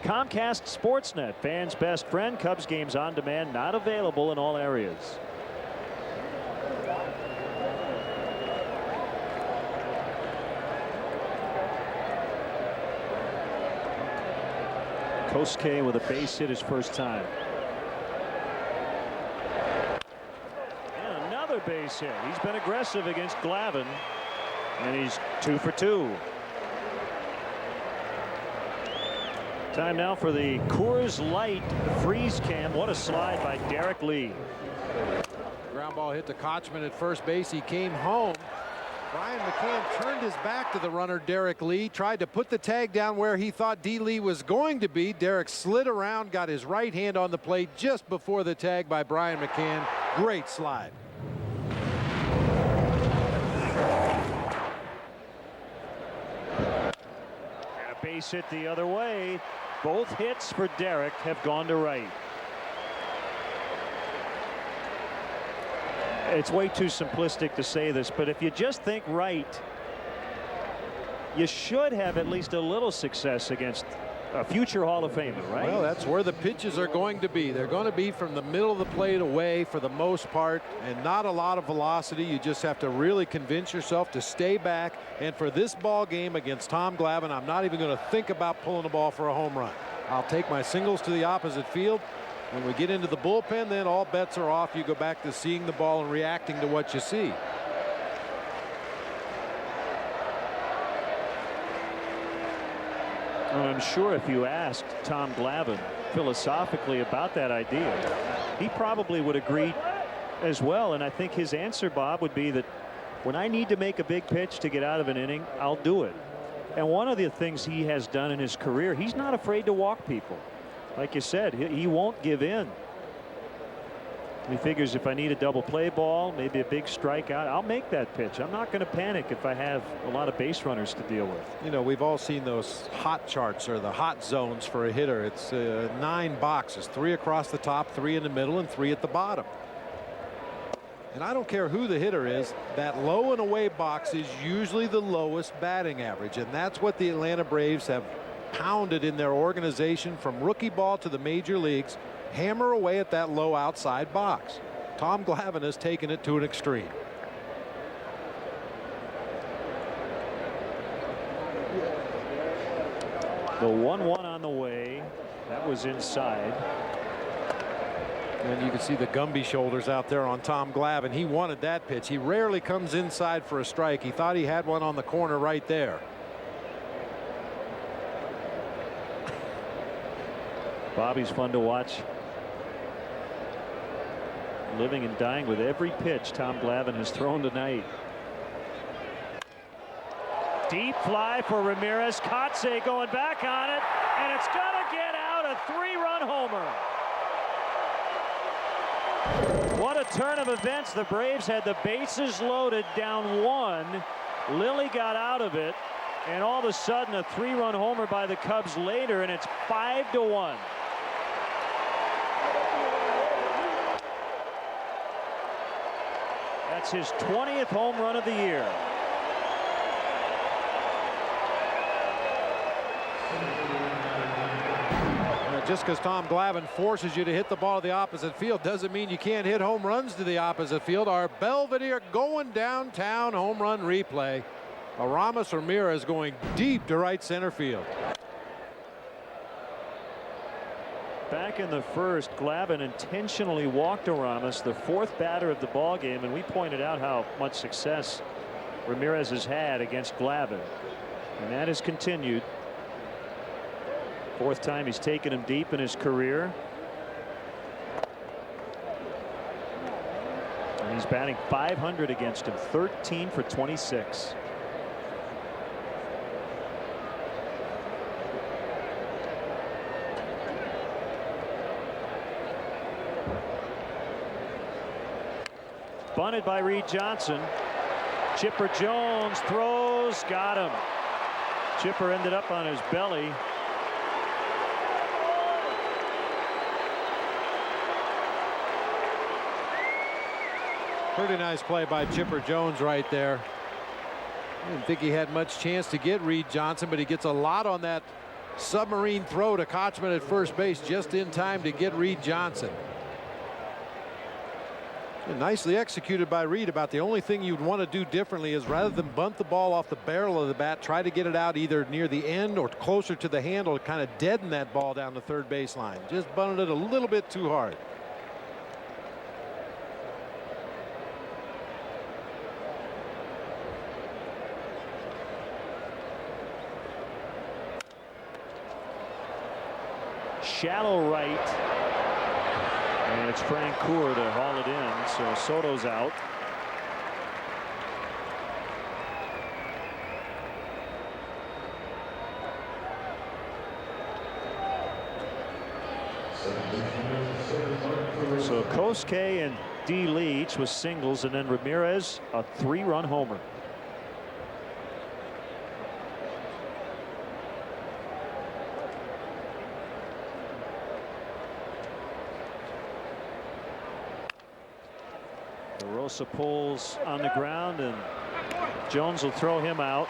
Comcast Sportsnet, fans' best friend. Cubs games on demand, not available in all areas. Kosuke with a base hit his first time. And another base hit. He's been aggressive against Glavine, and he's 2 for 2. Time now for the Coors Light freeze cam. What a slide by Derek Lee. Ground ball hit to Kochman at first base. He came home. Brian McCann turned his back to the runner, Derek Lee, tried to put the tag down where he thought D. Lee was going to be. Derek slid around, got his right hand on the plate just before the tag by Brian McCann. Great slide. And a base hit the other way. Both hits for Derek have gone to right. It's way too simplistic to say this, but if you just think right, you should have at least a little success against a future Hall of Famer, right? Well, that's where the pitches are going to be. They're going to be from the middle of the plate away for the most part, and not a lot of velocity. You just have to really convince yourself to stay back. And for this ball game against Tom Glavine, I'm not even going to think about pulling the ball for a home run. I'll take my singles to the opposite field. When we get into the bullpen, then all bets are off. You go back to seeing the ball and reacting to what you see. And I'm sure if you asked Tom Glavine philosophically about that idea, he probably would agree as well. And I think his answer, Bob, would be that when I need to make a big pitch to get out of an inning, I'll do it. And one of the things he has done in his career, he's not afraid to walk people. Like you said, he won't give in. He figures if I need a double play ball, maybe a big strikeout, I'll make that pitch. I'm not going to panic if I have a lot of base runners to deal with. You know, we've all seen those hot charts or the hot zones for a hitter. It's 9 boxes, 3 across the top, 3 in the middle, and 3 at the bottom. And I don't care who the hitter is, that low and away box is usually the lowest batting average. And that's what the Atlanta Braves have pounded in their organization from rookie ball to the major leagues. Hammer away at that low outside box. Tom Glavine has taken it to an extreme. The 1-1 on the way. That was inside. And you can see the Gumby shoulders out there on Tom Glavine. He wanted that pitch. He rarely comes inside for a strike. He thought he had one on the corner right there. Bobby's fun to watch. Living and dying with every pitch Tom Glavine has thrown tonight. Deep fly for Ramirez. Kotze going back on it, and it's gonna get out. A 3-run homer. What a turn of events. The Braves had the bases loaded, down 1. Lilly got out of it, and all of a sudden a 3-run homer by the Cubs later, and it's 5-1. That's his 20th home run of the year. Just because Tom Glavine forces you to hit the ball to the opposite field doesn't mean you can't hit home runs to the opposite field. Our Belvedere going downtown home run replay. Aramis Ramirez going deep to right center field. Back in the first, Glavine intentionally walked Aramis, the 4th batter of the ball game, and we pointed out how much success Ramirez has had against Glavine, and that has continued. 4th time he's taken him deep in his career. And he's batting .500 against him, 13 for 26. Bunted by Reed Johnson. Chipper Jones throws, got him. Chipper ended up on his belly. Pretty nice play by Chipper Jones right there. I didn't think he had much chance to get Reed Johnson, but he gets a lot on that submarine throw to Kochman at first base just in time to get Reed Johnson. And nicely executed by Reed. About the only thing you'd want to do differently is, rather than bunt the ball off the barrel of the bat, try to get it out either near the end or closer to the handle to kind of deaden that ball down the third baseline. Just bunted it a little bit too hard. Shallow right, and it's Frank Coeur to haul it in, so Soto's out. So Kosuke and D. Lee each with singles, and then Ramirez a 3-run homer. Rosa pulls on the ground, and Jones will throw him out.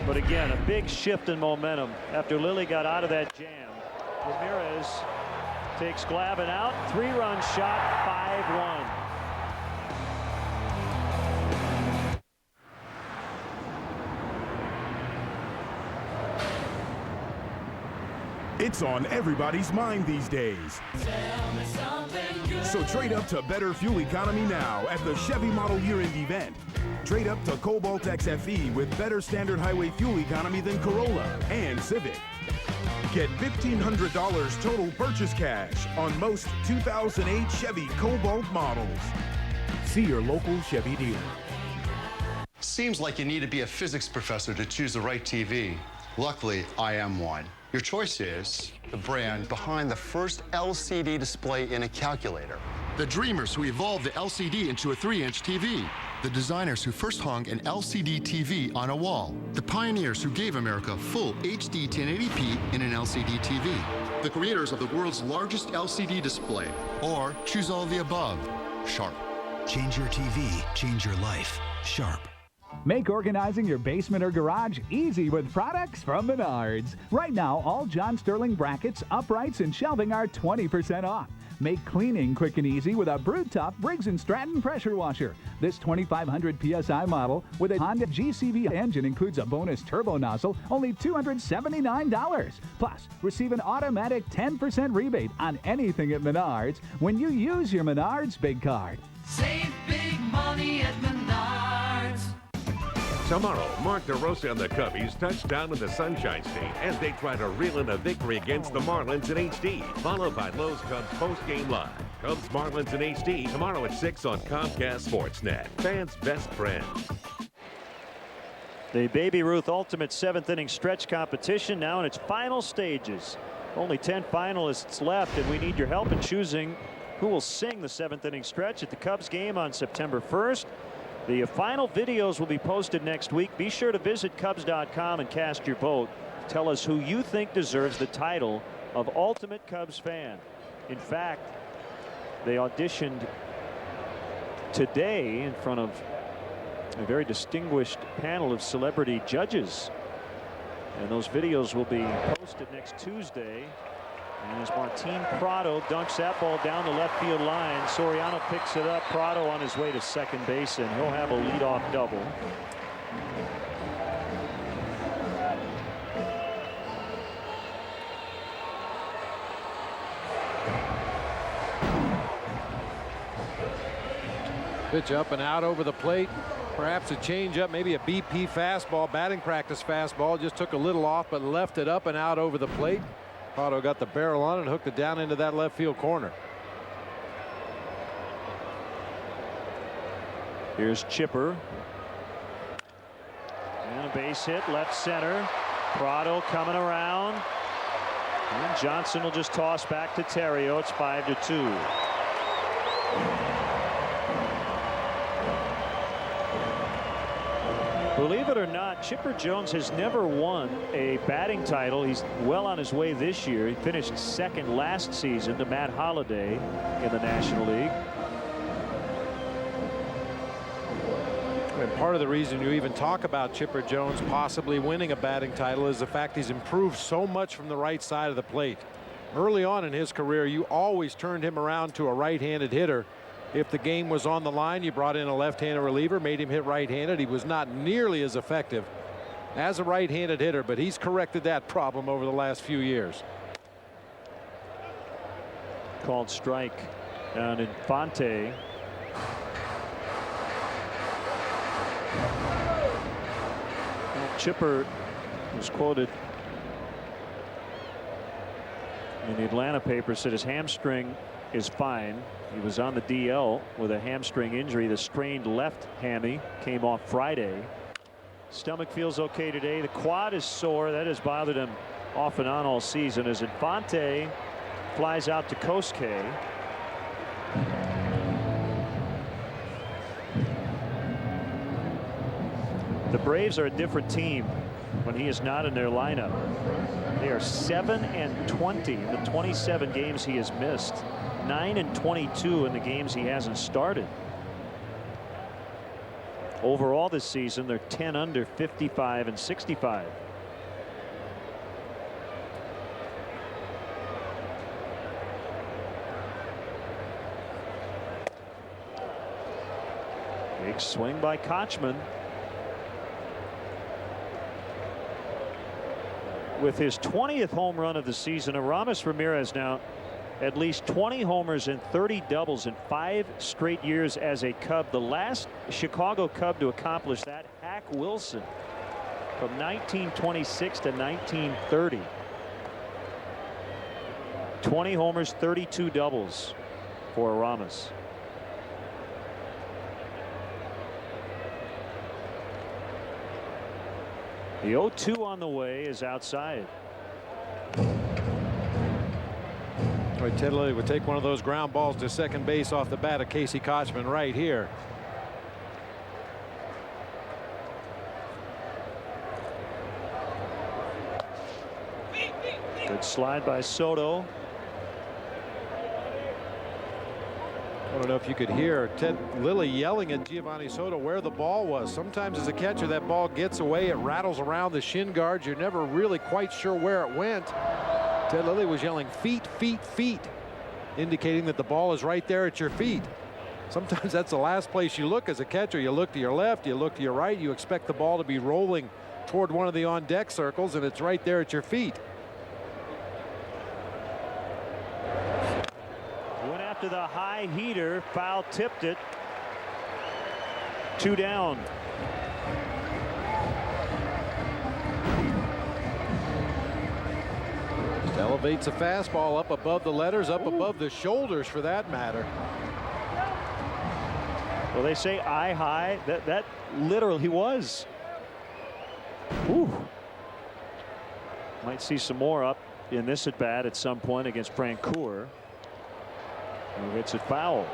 But again, a big shift in momentum after Lilly got out of that jam. Ramirez takes Glavine out. 3-run shot, 5-1. It's on everybody's mind these days. So trade up to better fuel economy now at the Chevy Model Year-End event. Trade up to Cobalt XFE with better standard highway fuel economy than Corolla and Civic. Get $1,500 total purchase cash on most 2008 Chevy Cobalt models. See your local Chevy dealer. Seems like you need to be a physics professor to choose the right TV. Luckily, I am one. Your choice is the brand behind the first LCD display in a calculator. The dreamers who evolved the LCD into a 3-inch TV. The designers who first hung an LCD TV on a wall. The pioneers who gave America full HD 1080p in an LCD TV. The creators of the world's largest LCD display. Or choose all of the above. Sharp. Change your TV, change your life. Sharp. Make organizing your basement or garage easy with products from Menards. Right now, all John Sterling brackets, uprights, and shelving are 20% off. Make cleaning quick and easy with a Brood Top Briggs & Stratton pressure washer. This 2,500 PSI model with a Honda GCV engine includes a bonus turbo nozzle, only $279. Plus, receive an automatic 10% rebate on anything at Menards when you use your Menards Big Card. Save big money at Menards. Tomorrow, Mark DeRosa and the Cubbies touch down in the Sunshine State as they try to reel in a victory against the Marlins in HD, followed by Lowe's Cubs post-game live. Cubs Marlins in HD tomorrow at 6 on Comcast Sportsnet. Fans' best friend. The Baby Ruth Ultimate 7th inning stretch competition now in its final stages. Only 10 finalists left, and we need your help in choosing who will sing the 7th inning stretch at the Cubs game on September 1st. The final videos will be posted next week. Be sure to visit Cubs.com and cast your vote. Tell us who you think deserves the title of Ultimate Cubs Fan. In fact, they auditioned today in front of a very distinguished panel of celebrity judges. And those videos will be posted next Tuesday. And as Martin Prado dunks that ball down the left field line, Soriano picks it up. Prado on his way to second base, and he'll have a leadoff double. Pitch up and out over the plate. Perhaps a changeup, maybe a BP fastball, batting practice fastball. Just took a little off, but left it up and out over the plate. Prado got the barrel on it and hooked it down into that left field corner. Here's Chipper. And a base hit left center. Prado coming around. And Johnson will just toss back to Terrio. It's 5-2. Believe it or not, Chipper Jones has never won a batting title. He's well on his way this year. He finished second last season to Matt Holliday in the National League. And part of the reason you even talk about Chipper Jones possibly winning a batting title is the fact he's improved so much from the right side of the plate. Early on in his career, you always turned him around to a right-handed hitter. If the game was on the line, you brought in a left-handed reliever, made him hit right-handed. He was not nearly as effective as a right-handed hitter, but he's corrected that problem over the last few years. Called strike on Infante. Well, Chipper was quoted in the Atlanta paper, said his hamstring is fine. He was on the DL with a hamstring injury. The strained left hammy came off Friday. Stomach feels okay today. The quad is sore. That has bothered him off and on all season as Infante flies out to Kosuke. The Braves are a different team when he is not in their lineup. They are 7-20 in the 27 games he has missed. 9-22 in the games he hasn't started. Overall this season, they're 10 under 55 and 65. Big swing by Kochman. With his 20th home run of the season, Aramis Ramirez now at least 20 homers and 30 doubles in 5 straight years as a Cub. The last Chicago Cub to accomplish that, Hack Wilson, from 1926 to 1930. 20 homers, 32 doubles for Aramis. The 0-2 on the way is outside. Ted Lilly would take one of those ground balls to second base off the bat of Casey Kochman right here. Good slide by Soto. I don't know if you could hear Ted Lilly yelling at Giovanni Soto where the ball was. Sometimes as a catcher that ball gets away, it rattles around the shin guards. You're never really quite sure where it went. Ted Lilly was yelling feet, feet, feet, indicating that the ball is right there at your feet. Sometimes that's the last place you look as a catcher. You look to your left, you look to your right, you expect the ball to be rolling toward one of the on deck circles, and it's right there at your feet. Went after the high heater, foul tipped it. 2 down. Elevates a fastball up above the letters, up above the shoulders for that matter. Well, they say eye high. That literally was. Whew. Might see some more up in this at bat at some point against Francoeur. Who hits it foul.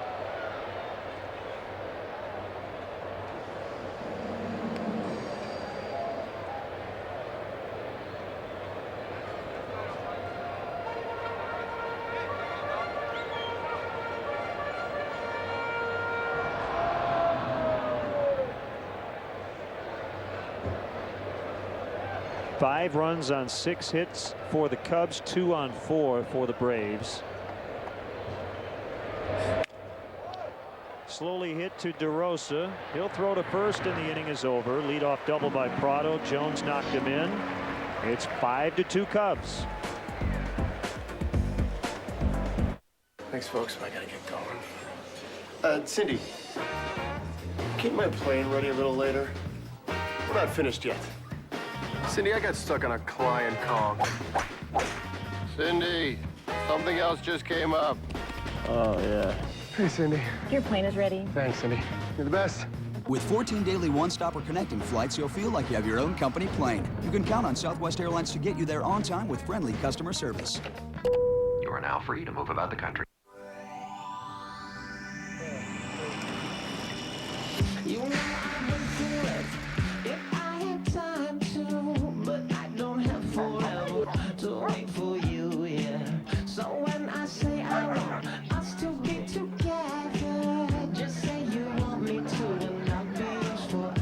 5 runs on 6 hits for the Cubs, 2 on 4 for the Braves. Slowly hit to DeRosa. He'll throw to first and the inning is over. Leadoff double by Prado. Jones knocked him in. It's 5-2 Cubs. Thanks, folks. I gotta get going. Cindy, keep my plane ready a little later. We're not finished yet. Cindy, I got stuck on a client call. Cindy, something else just came up. Oh, yeah. Hey, Cindy. Your plane is ready. Thanks, Cindy. You're the best. With 14 daily one-stop or connecting flights, you'll feel like you have your own company plane. You can count on Southwest Airlines to get you there on time with friendly customer service. You are now free to move about the country. You know I would do it if I had time to, but I don't have forever to wait for you, yeah. So when I say I want us to be together, just say you want me to, and I'll be yours forever.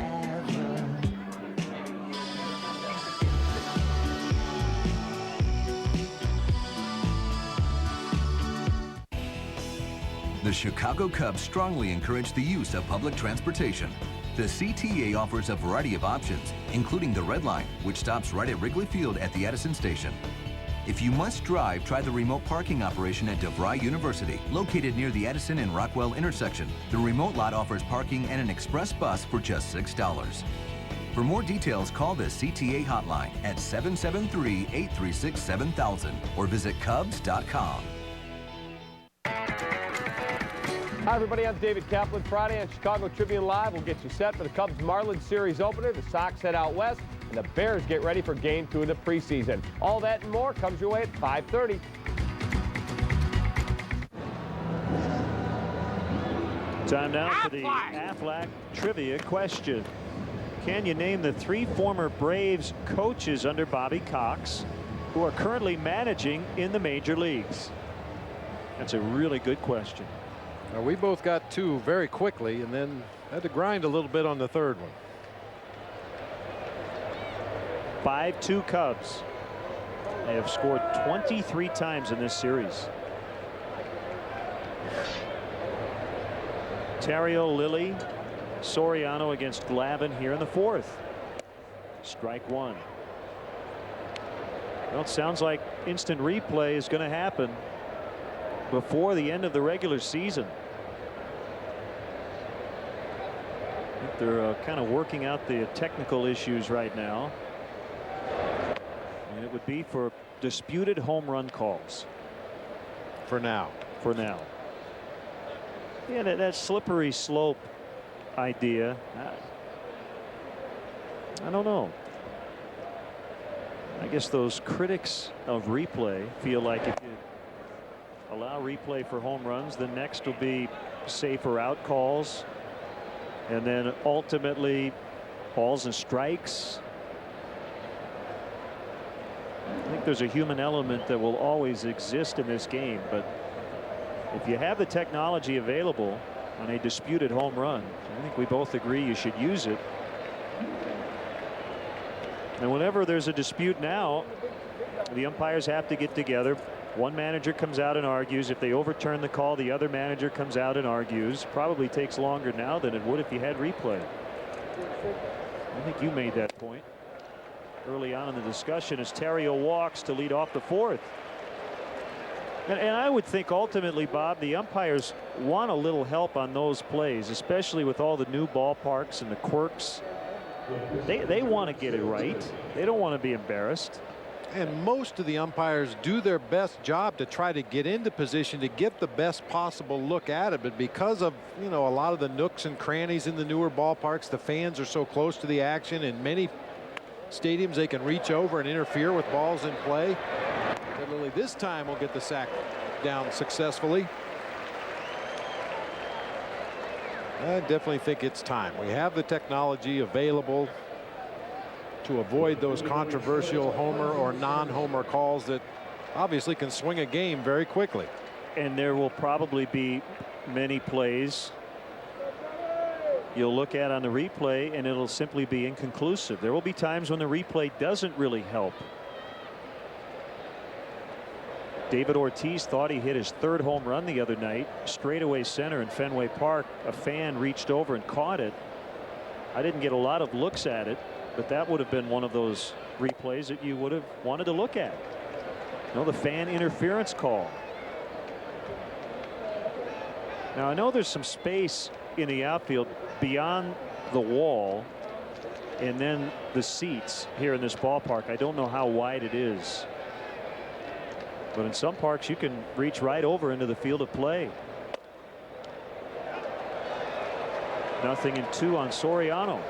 The Chicago Cubs strongly encourage the use of public transportation. The CTA offers a variety of options, including the Red Line, which stops right at Wrigley Field at the Addison Station. If you must drive, try the remote parking operation at DeVry University, located near the Addison and Rockwell intersection. The remote lot offers parking and an express bus for just $6. For more details, call the CTA hotline at 773-836-7000 or visit Cubs.com. Hi, everybody. I'm David Kaplan. Friday on Chicago Tribune Live, we'll get you set for the Cubs-Marlins series opener. The Sox head out west, and the Bears get ready for Game 2 of the preseason. All that and more comes your way at 5:30. Time now for the Aflac trivia question. Can you name the 3 former Braves coaches under Bobby Cox who are currently managing in the major leagues? That's a really good question. We both got 2 very quickly and then had to grind a little bit on the third one. 5-2 Cubs. They have scored 23 times in this series. Terrio, Lilly, Soriano against Glavine here in the 4th. Strike 1. Well, it sounds like instant replay is going to happen before the end of the regular season. I think they're kind of working out the technical issues right now. And it would be for disputed home run calls. For now. For now. Yeah, that slippery slope idea. I don't know. I guess those critics of replay feel like if you allow replay for home runs, the next will be safer out calls, and then ultimately balls and strikes. I think there's a human element that will always exist in this game, but if you have the technology available on a disputed home run, I think we both agree you should use it. And whenever there's a dispute now, the umpires have to get together. One manager comes out and argues. If they overturn the call, the other manager comes out and argues. Probably takes longer now than it would if you had replay. I think you made that point early on in the discussion as Terrio walks to lead off the 4th. And I would think ultimately, Bob, the umpires want a little help on those plays, especially with all the new ballparks and the quirks. They want to get it right. They don't want to be embarrassed. And most of the umpires do their best job to try to get into position to get the best possible look at it. But because of, a lot of the nooks and crannies in the newer ballparks, the fans are so close to the action. In many stadiums, they can reach over and interfere with balls in play. Literally this time will get the sack down successfully. I definitely think it's time. We have the technology available to avoid those controversial homer or non-homer calls that obviously can swing a game very quickly. And there will probably be many plays you'll look at on the replay and it'll simply be inconclusive. There will be times when the replay doesn't really help. David Ortiz thought he hit his third home run the other night, straightaway center in Fenway Park. A fan reached over and caught it. I didn't get a lot of looks at it, but that would have been one of those replays that you would have wanted to look at. The fan interference call. Now I know there's some space in the outfield beyond the wall and then the seats here in this ballpark. I don't know how wide it is, but in some parks you can reach right over into the field of play. 0-2 on Soriano.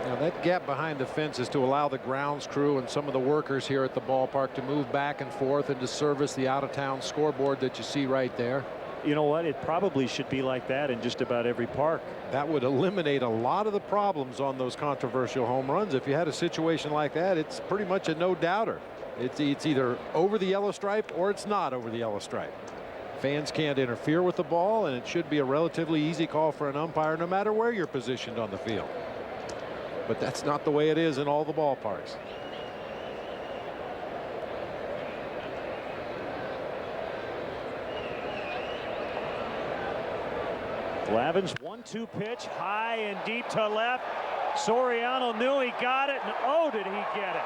Now that gap behind the fence is to allow the grounds crew and some of the workers here at the ballpark to move back and forth and to service the out-of-town scoreboard that you see right there. You know what? It probably should be like that in just about every park. That would eliminate a lot of the problems on those controversial home runs. If you had a situation like that, it's pretty much a no-doubter. It's either over the yellow stripe or it's not over the yellow stripe. Fans can't interfere with the ball, and it should be a relatively easy call for an umpire no matter where you're positioned on the field. But that's not the way it is in all the ballparks. Glavin's 1-2 pitch, high and deep to left. Soriano knew he got it, and oh, did he get it.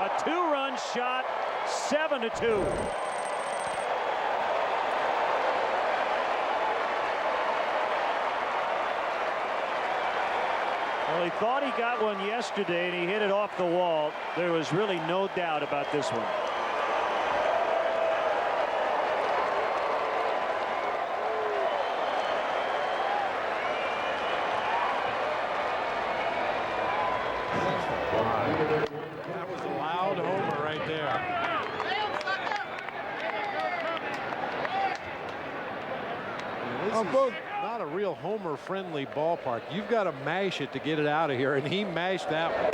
A 2-run shot, 7-2. Well, he thought he got one yesterday and he hit it off the wall. There was really no doubt about this one. That was a loud homer right there. This is not a real homer-friendly ballpark. You've got to mash it to get it out of here, and he mashed that one.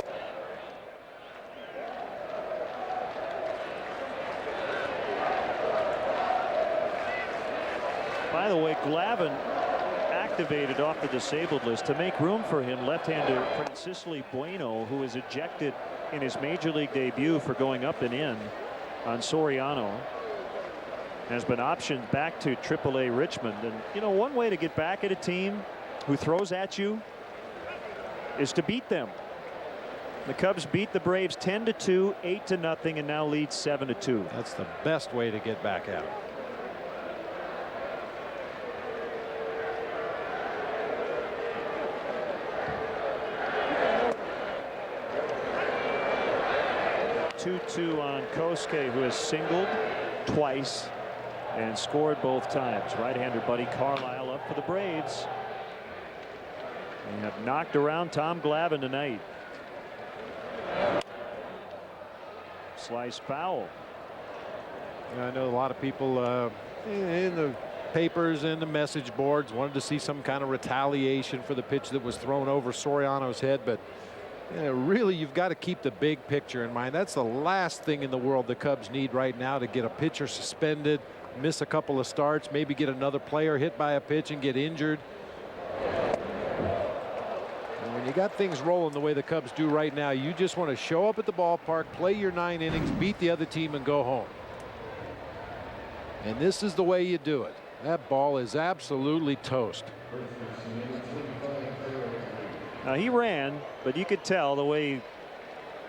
By the way, Glavin activated off the disabled list to make room for him. Left-hander Francisco Bueno, who was ejected in his major league debut for going up and in on Soriano, has been optioned back to AAA Richmond. And you know, one way to get back at a team who throws at you is to beat them. The Cubs beat the Braves 10-2, 8-0, and now lead 7-2. That's the best way to get back at them. Two on Kosuke, who has singled twice and scored both times. Right-hander Buddy Carlisle up for the Braves. They have knocked around Tom Glavin tonight. Slice foul. I know a lot of people in the papers and the message boards wanted to see some kind of retaliation for the pitch that was thrown over Soriano's head, but really, you've got to keep the big picture in mind. That's the last thing in the world the Cubs need right now, to get a pitcher suspended, miss a couple of starts, maybe get another player hit by a pitch and get injured. And when you got things rolling the way the Cubs do right now, you just want to show up at the ballpark, play your 9 innings, beat the other team, and go home. And this is the way you do it. That ball is absolutely toast. Now he ran, but you could tell the way he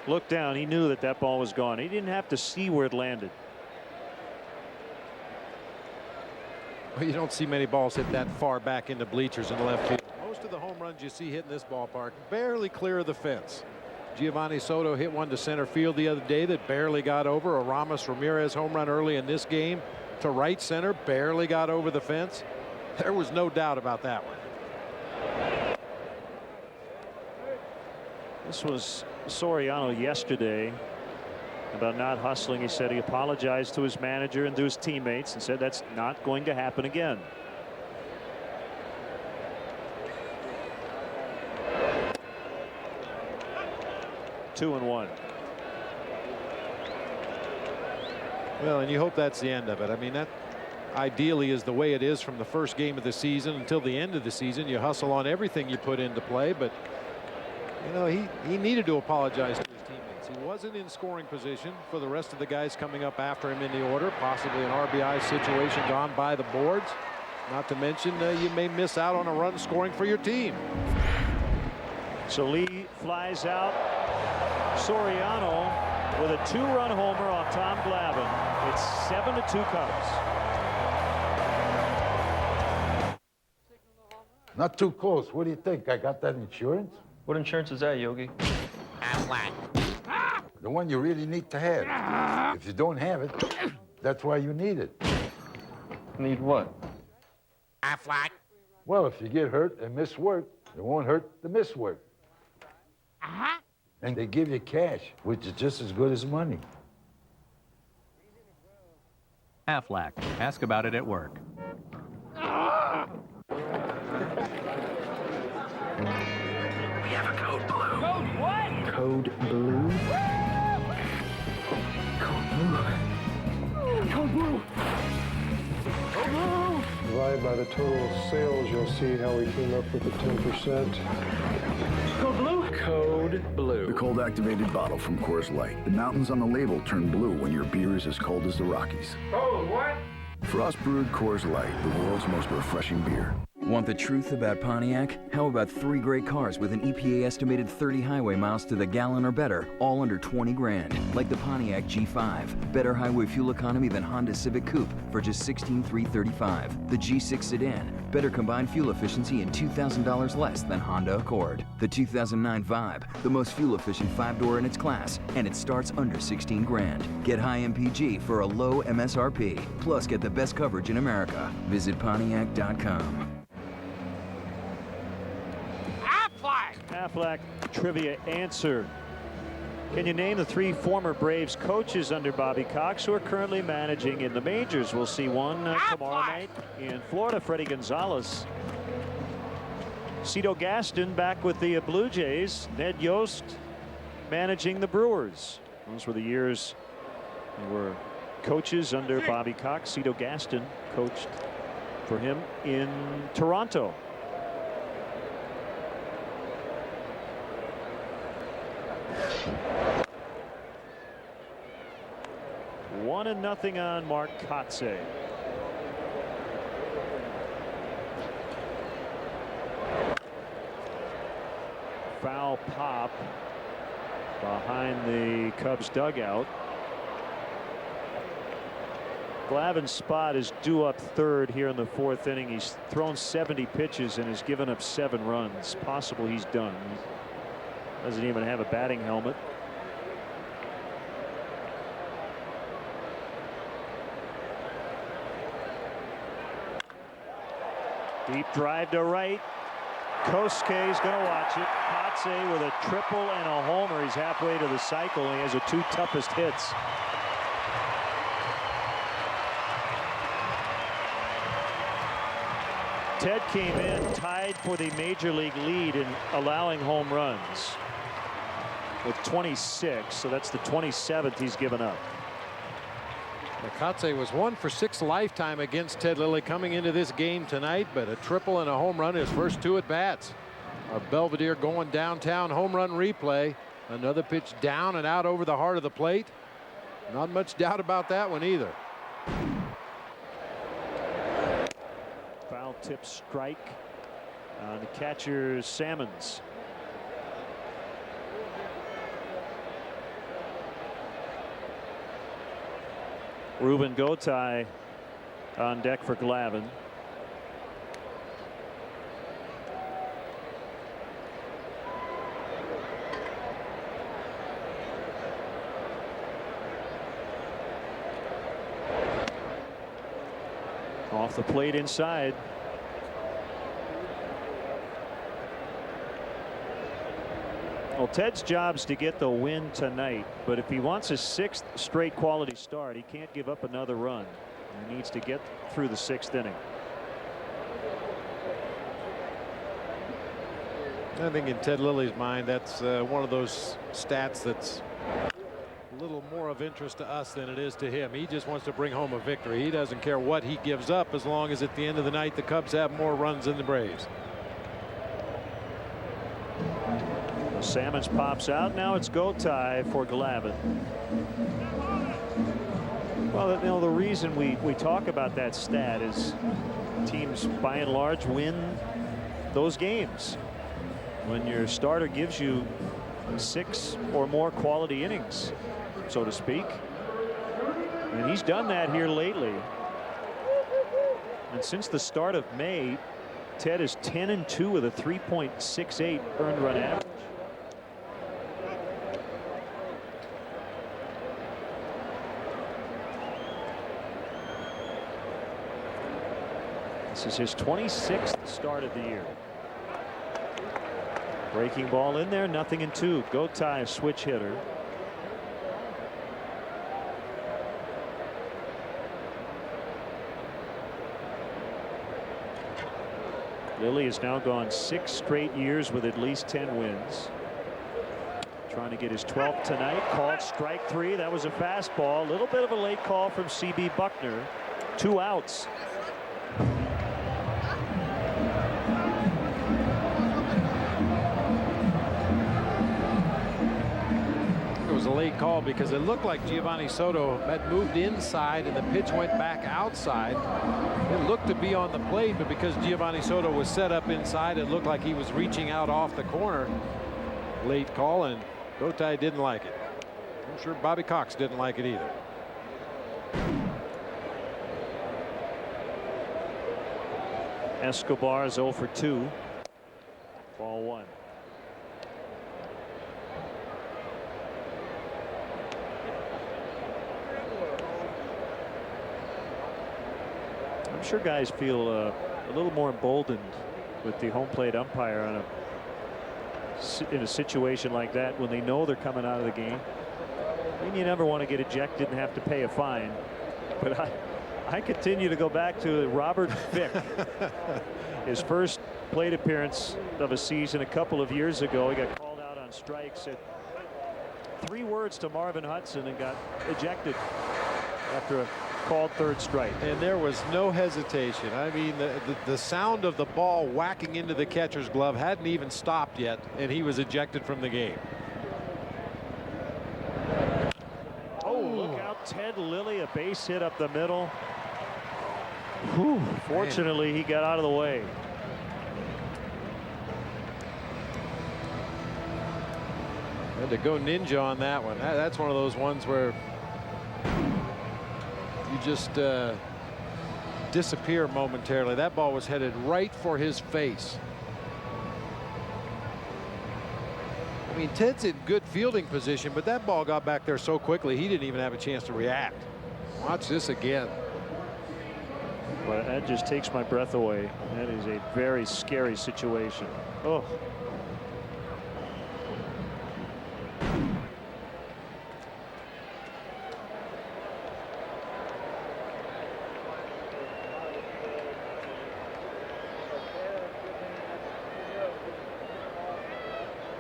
looked down, he knew that that ball was gone. He didn't have to see where it landed. Well, you don't see many balls hit that far back into bleachers in left field. Most of the home runs you see hitting this ballpark barely clear of the fence. Giovanni Soto hit one to center field the other day that barely got over. A Ramos Ramirez home run early in this game to right center, barely got over the fence. There was no doubt about that one. This was Soriano yesterday about not hustling. He said he apologized to his manager and to his teammates and said that's not going to happen again. Two and one. Well, and you hope that's the end of it. I mean, ideally is the way it is from the first game of the season until the end of the season. You hustle on everything you put into play, but you know, he needed to apologize to his teammates. He wasn't in scoring position for the rest of the guys coming up after him in the order. Possibly an RBI situation gone by the boards. Not to mention you may miss out on a run scoring for your team. So Lee flies out. Soriano with a 2-run homer off Tom Glavine. It's 7-2 Cubs. Not too close. What do you think? I got that insurance? What insurance is that, Yogi? The one you really need to have. If you don't have it, that's why you need it. Need what? Well, if you get hurt and miss work, it won't hurt to miss work. And they give you cash, which is just as good as money. Aflac. Ask about it at work. We have a code blue. Code what? Code blue? Code blue. Code blue. Code blue. Divide by the total sales, you'll see how we came up with the 10%. Code blue. Code blue. The cold activated bottle from Coors Light. The mountains on the label turn blue when your beer is as cold as the Rockies. Code what? Frost brewed Coors Light, the world's most refreshing beer. Want the truth about Pontiac? How about 3 great cars with an EPA estimated 30 highway miles to the gallon or better, all under 20 grand? Like the Pontiac G5, better highway fuel economy than Honda Civic Coupe for just $16,335. The G6 sedan, better combined fuel efficiency and $2,000 less than Honda Accord. The 2009 Vibe, the most fuel efficient 5-door in its class, and it starts under 16 grand. Get high MPG for a low MSRP, plus get the best coverage in America. Visit Pontiac.com. Aflac trivia answer. Can you name the 3 former Braves coaches under Bobby Cox who are currently managing in the majors? We'll see one tomorrow night in Florida. Freddie Gonzalez. Cito Gaston back with the Blue Jays. Ned Yost managing the Brewers. Those were the years they were coaches under Bobby Cox. Cito Gaston coached for him in Toronto. 1-0 on Mark Kotze. Foul pop behind the Cubs dugout. Glavine's spot is due up third here in the 4th inning. He's thrown 70 pitches and has given up 7 runs. Possible he's done. Doesn't even have a batting helmet. Deep drive to right. Kosuke's going to watch it. Kotze with a triple and a homer. He's halfway to the cycle. And he has the 2 toughest hits. Ted came in tied for the major league lead in allowing home runs with 26. So that's the 27th he's given up. Kotze was 1 for 6 lifetime against Ted Lilly coming into this game tonight, but a triple and a home run his first 2 at bats. Our Belvedere going downtown home run replay. Another pitch down and out over the heart of the plate. Not much doubt about that one either. Foul tip strike on the catcher Salmons. Ruben Gotay on deck for Glavine. Off the plate inside. Well, Ted's job's to get the win tonight, but if he wants a 6th straight quality start, he can't give up another run. He needs to get through the 6th inning. I think in Ted Lilly's mind, that's one of those stats that's little more of interest to us than it is to him. He just wants to bring home a victory. He doesn't care what he gives up as long as at the end of the night the Cubs have more runs than the Braves. Salmons pops out. Now it's go tie for Glavine. Well, you know, the reason we talk about that stat is teams by and large win those games when your starter gives you 6 or more quality innings, so to speak. And he's done that here lately. And since the start of May, Ted is 10-2 with a 3.68 earned run average. This is his 26th start of the year. Breaking ball in there, 0-2. Go tie, a switch hitter. Lilly has now gone 6 straight years with at least 10 wins. Trying to get his 12th tonight. Called strike 3. That was a fastball. A little bit of a late call from CB Buckner. 2 outs. A late call because it looked like Giovanni Soto had moved inside and the pitch went back outside. It looked to be on the plate, but because Giovanni Soto was set up inside, it looked like he was reaching out off the corner. Late call, and Gotay didn't like it. I'm sure Bobby Cox didn't like it either. Escobar's 0 for 2. Ball 1. I'm sure guys feel a little more emboldened with the home plate umpire on in a situation like that when they know they're coming out of the game. I mean, you never want to get ejected and have to pay a fine, but I continue to go back to Robert Fick. His first plate appearance of a season a couple of years ago. He got called out on strikes, said 3 words to Marvin Hudson and got ejected after a called 3rd strike. And there was no hesitation. I mean, the sound of the ball whacking into the catcher's glove hadn't even stopped yet, and he was ejected from the game. Oh, look out, Ted Lilly, a base hit up the middle. Whew, fortunately, he got out of the way. Had to go ninja on that one. That's one of those ones where you just disappear momentarily. That ball was headed right for his face. I mean, Ted's in good fielding position, but that ball got back there so quickly he didn't even have a chance to react. Watch this again. But that just takes my breath away. That is a very scary situation. Oh.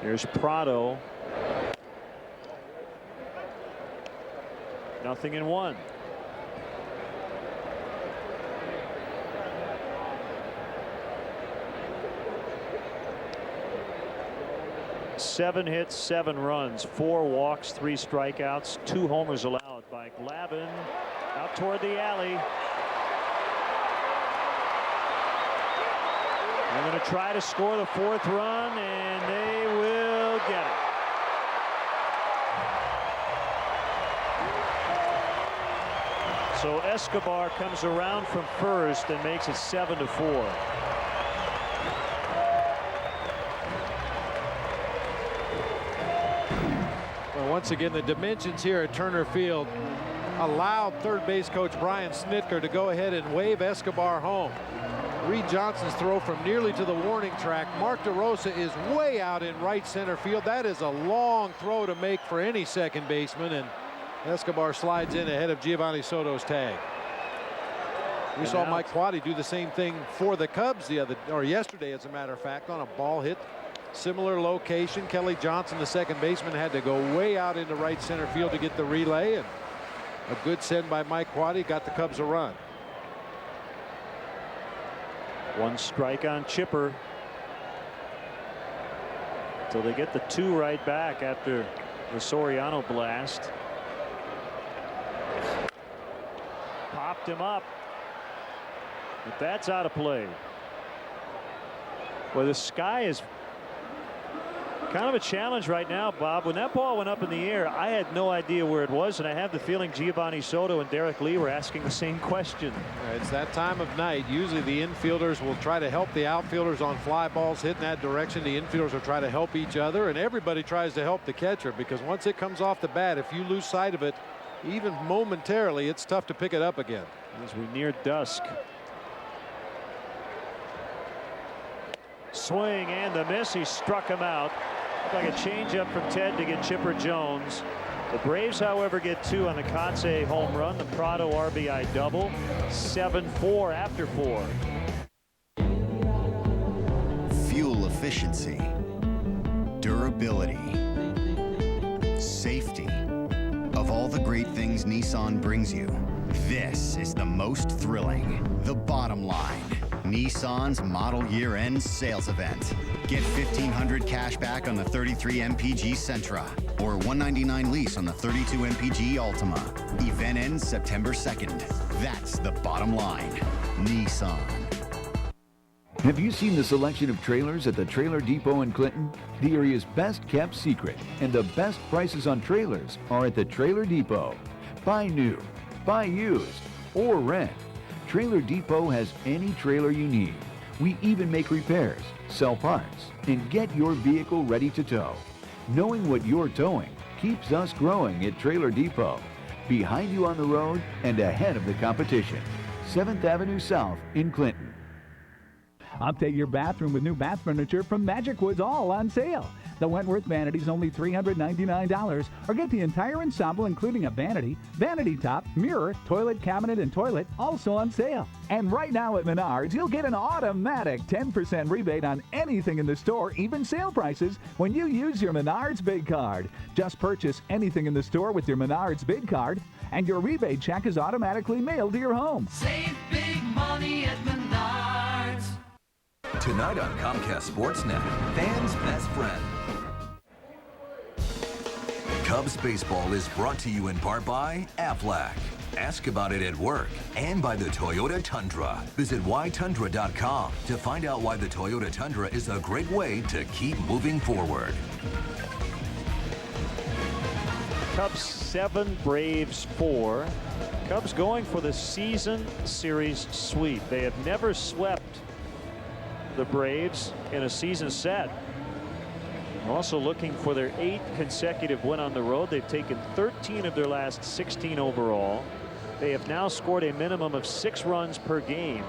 Here's Prado. 0-1. Seven hits, 7 runs, 4 walks, 3 strikeouts, 2 homers allowed by Glavine. Out toward the alley. They're going to try to score the 4th run, and they will get it. So Escobar comes around from first and makes it 7-4. Well, once again, the dimensions here at Turner Field allowed third base coach Brian Snitker to go ahead and wave Escobar home. Reed Johnson's throw from nearly to the warning track. Mark DeRosa is way out in right center field. That is a long throw to make for any second baseman, and Escobar slides in ahead of Giovanni Soto's tag. We saw Mike Quade do the same thing for the Cubs yesterday, as a matter of fact, on a ball hit Similar location. Kelly Johnson, the second baseman, had to go way out into right center field to get the relay, and a good send by Mike Quade got the Cubs a run. One strike on Chipper. So they get the 2 right back after the Soriano blast. Popped him up. But that's out of play. Well, the sky is kind of a challenge right now, Bob. When that ball went up in the air, I had no idea where it was, and I have the feeling Giovanni Soto and Derek Lee were asking the same question. It's that time of night. Usually the infielders will try to help the outfielders on fly balls hitting that direction. The infielders will try to help each other, and everybody tries to help the catcher, because once it comes off the bat, if you lose sight of it even momentarily, it's tough to pick it up again. As we near dusk. Swing and the miss. He struck him out. Looked like a changeup from Ted to get Chipper Jones. The Braves, however, get 2 on the Kotsay home run. The Prado RBI double. 7-4 after 4. Fuel efficiency, durability, safety. Of all the great things Nissan brings you, this is the most thrilling. The bottom line. Nissan's model year-end sales event. Get $1,500 cash back on the 33 MPG Sentra or $199 lease on the 32 MPG Altima. Event ends September 2nd. That's the bottom line. Nissan. Have you seen the selection of trailers at the Trailer Depot in Clinton? The area's best kept secret, and the best prices on trailers are at the Trailer Depot. Buy new, buy used, or rent. Trailer Depot has any trailer you need. We even make repairs, sell parts, and get your vehicle ready to tow. Knowing what you're towing keeps us growing at Trailer Depot. Behind you on the road and ahead of the competition. 7th Avenue South in Clinton. Update your bathroom with new bath furniture from Magic Woods, all on sale. The Wentworth vanity's only $399, or get the entire ensemble including a vanity, vanity top, mirror, toilet cabinet, and toilet, also on sale. And right now at Menards, you'll get an automatic 10% rebate on anything in the store, even sale prices, when you use your Menards Big Card. Just purchase anything in the store with your Menards Big Card, and your rebate check is automatically mailed to your home. Save big money at Menards. Tonight on Comcast Sportsnet, fans' best friend. Cubs baseball is brought to you in part by Aflac. Ask about it at work, and by the Toyota Tundra. Visit whytundra.com to find out why the Toyota Tundra is a great way to keep moving forward. Cubs 7, Braves 4. Cubs going for the season series sweep. They have never swept the Braves in a season set. Also looking for their 8th consecutive win on the road. They've taken 13 of their last 16 overall. They have now scored a minimum of 6 runs per game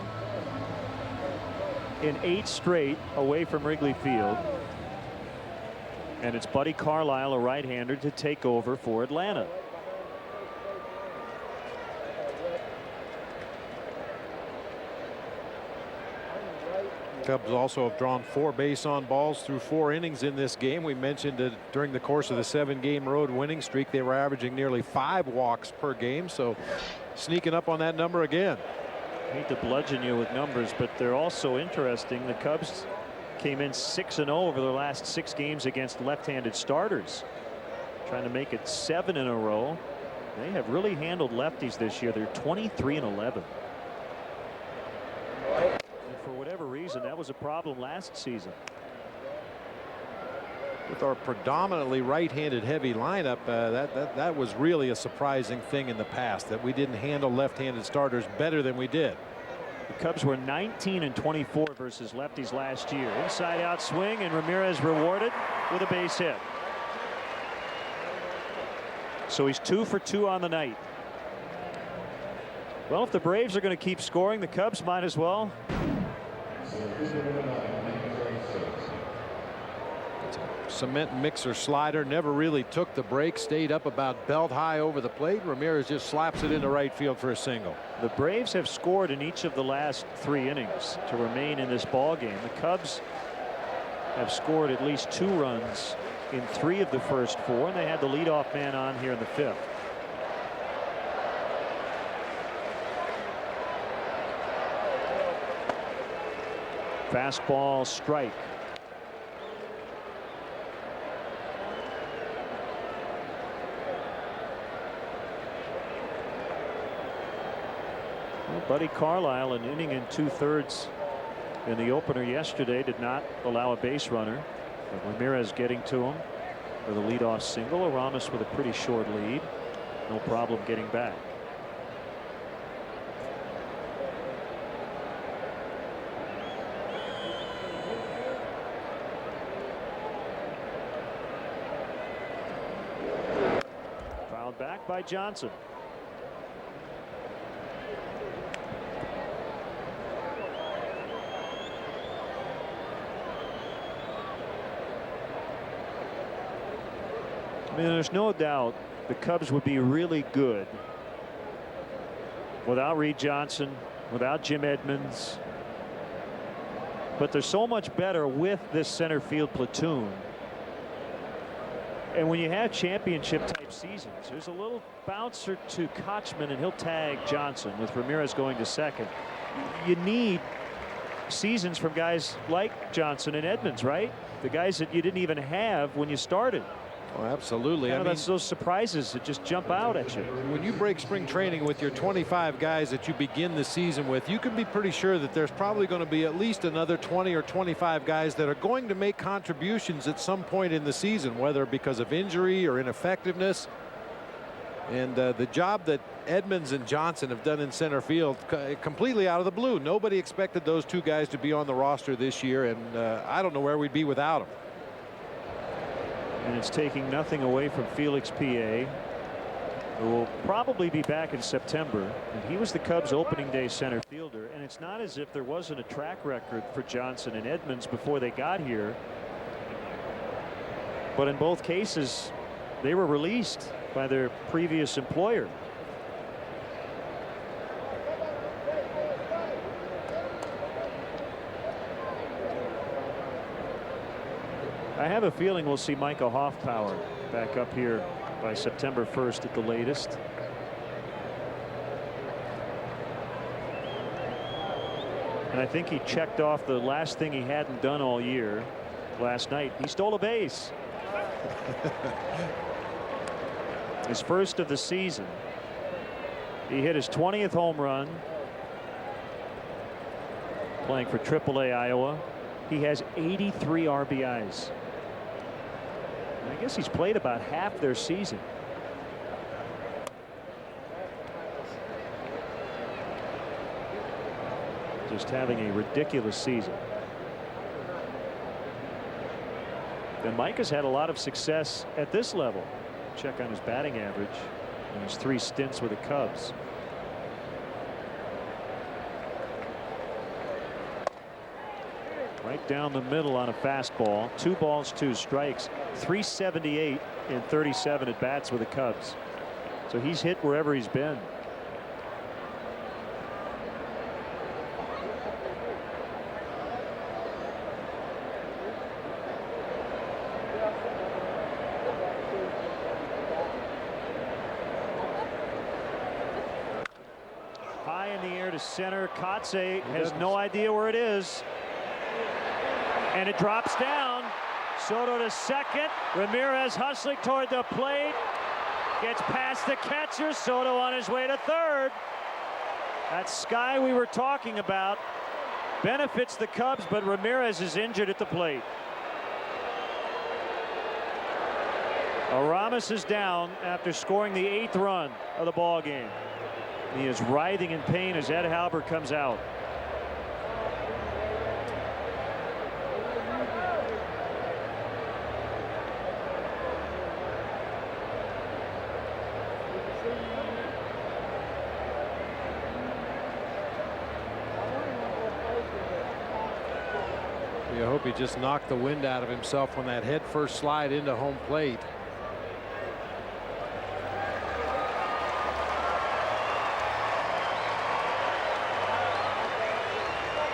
in 8 straight away from Wrigley Field. And it's Buddy Carlisle, a right-hander, to take over for Atlanta. Cubs also have drawn 4 base on balls through 4 innings in this game. We mentioned that during the course of the 7-game road winning streak, they were averaging nearly 5 walks per game. So sneaking up on that number again. I hate to bludgeon you with numbers, but they're also interesting. The Cubs came in 6-0 over their last 6 games against left-handed starters, trying to make it 7 in a row. They have really handled lefties this year. They're 23-11. For whatever reason, that was a problem last season. With our predominantly right-handed heavy lineup, that was really a surprising thing in the past, that we didn't handle left-handed starters better than we did. The Cubs were 19-24 versus lefties last year. Inside out swing, and Ramirez rewarded with a base hit. So he's 2 for 2 on the night. Well, if the Braves are going to keep scoring, the Cubs might as well. Cement mixer slider, never really took the break, stayed up about belt high over the plate. Ramirez just slaps it into right field for a single. The Braves have scored in each of the last 3 innings to remain in this ball game. The Cubs have scored at least 2 runs in 3 of the first 4, and they had the leadoff man on here in the 5th. Fastball strike. Well, Buddy Carlisle, an inning and 2/3 in the opener yesterday, did not allow a base runner. But Ramirez getting to him for the leadoff single. Aramis with a pretty short lead. No problem getting back. Fouled back by Johnson. I mean, there's no doubt the Cubs would be really good without Reed Johnson, without Jim Edmonds. But they're so much better with this center field platoon. And when you have championship type seasons, there's a little bouncer to Kochman and he'll tag Johnson with Ramirez going to second. You need seasons from guys like Johnson and Edmonds, right? The guys that you didn't even have when you started. Oh, absolutely. I mean, that's those surprises that just jump out at you. When you break spring training with your 25 guys that you begin the season with, you can be pretty sure that there's probably going to be at least another 20 or 25 guys that are going to make contributions at some point in the season, whether because of injury or ineffectiveness. And the job that Edmonds and Johnson have done in center field, completely out of the blue. Nobody expected those 2 guys to be on the roster this year, and I don't know where we'd be without them. And it's taking nothing away from Felix P.A., who will probably be back in September. And he was the Cubs opening day center fielder. And it's not as if there wasn't a track record for Johnson and Edmonds before they got here. But in both cases, they were released by their previous employer. I have a feeling we'll see Micah Hoffpower back up here by September 1st at the latest. And I think he checked off the last thing he hadn't done all year last night. He stole a base. His first of the season. He hit his 20th home run playing for AAA Iowa. He has 83 RBIs. I guess he's played about half their season. Just having a ridiculous season. And Mike has had a lot of success at this level. Check on his batting average in his 3 stints with the Cubs. Right down the middle on a fastball. 2 balls, 2 strikes. 378 in 37 at bats with the Cubs. So he's hit wherever he's been. High in the air to center. Kotze has no idea where it is. And it drops down. Soto to second. Ramirez hustling toward the plate. Gets past the catcher. Soto on his way to third. That sky we were talking about benefits the Cubs, but Ramirez is injured at the plate. Aramis is down after scoring the 8th run of the ball game. He is writhing in pain as Ed Halbert comes out. You hope he just knocked the wind out of himself on that head first slide into home plate.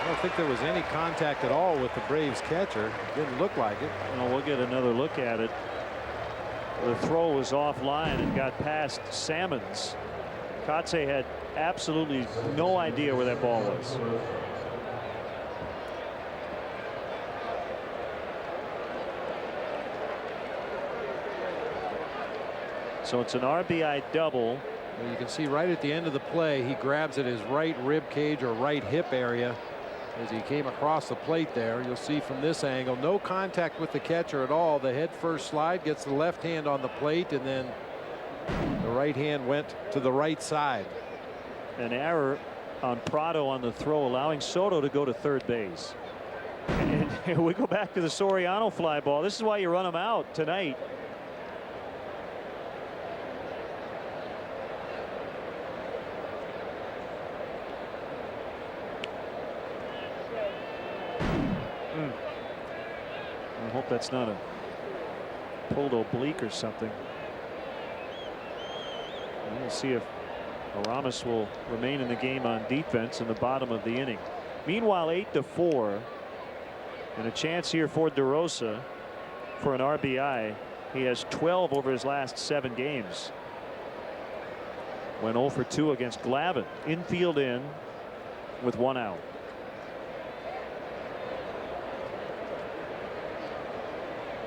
don't think there was any contact at all with the Braves catcher. Didn't look like it. Well, we'll get another look at it. The throw was offline and got past Salmons. Kotze had absolutely no idea where that ball was. So it's an RBI double. You can see right at the end of the play, he grabs at his right rib cage or right hip area as he came across the plate there. You'll see from this angle, no contact with the catcher at all. The head first slide gets the left hand on the plate, and then the right hand went to the right side. An error on Prado on the throw, allowing Soto to go to third base. And we go back to the Soriano fly ball. This is why you run them out tonight. I hope that's not a pulled oblique or something. And we'll see if Aramis will remain in the game on defense in the bottom of the inning. Meanwhile, 8-4, and a chance here for DeRosa for an RBI. He has 12 over his last 7 games. Went 0 for 2 against Glavine. Infield in with 1 out.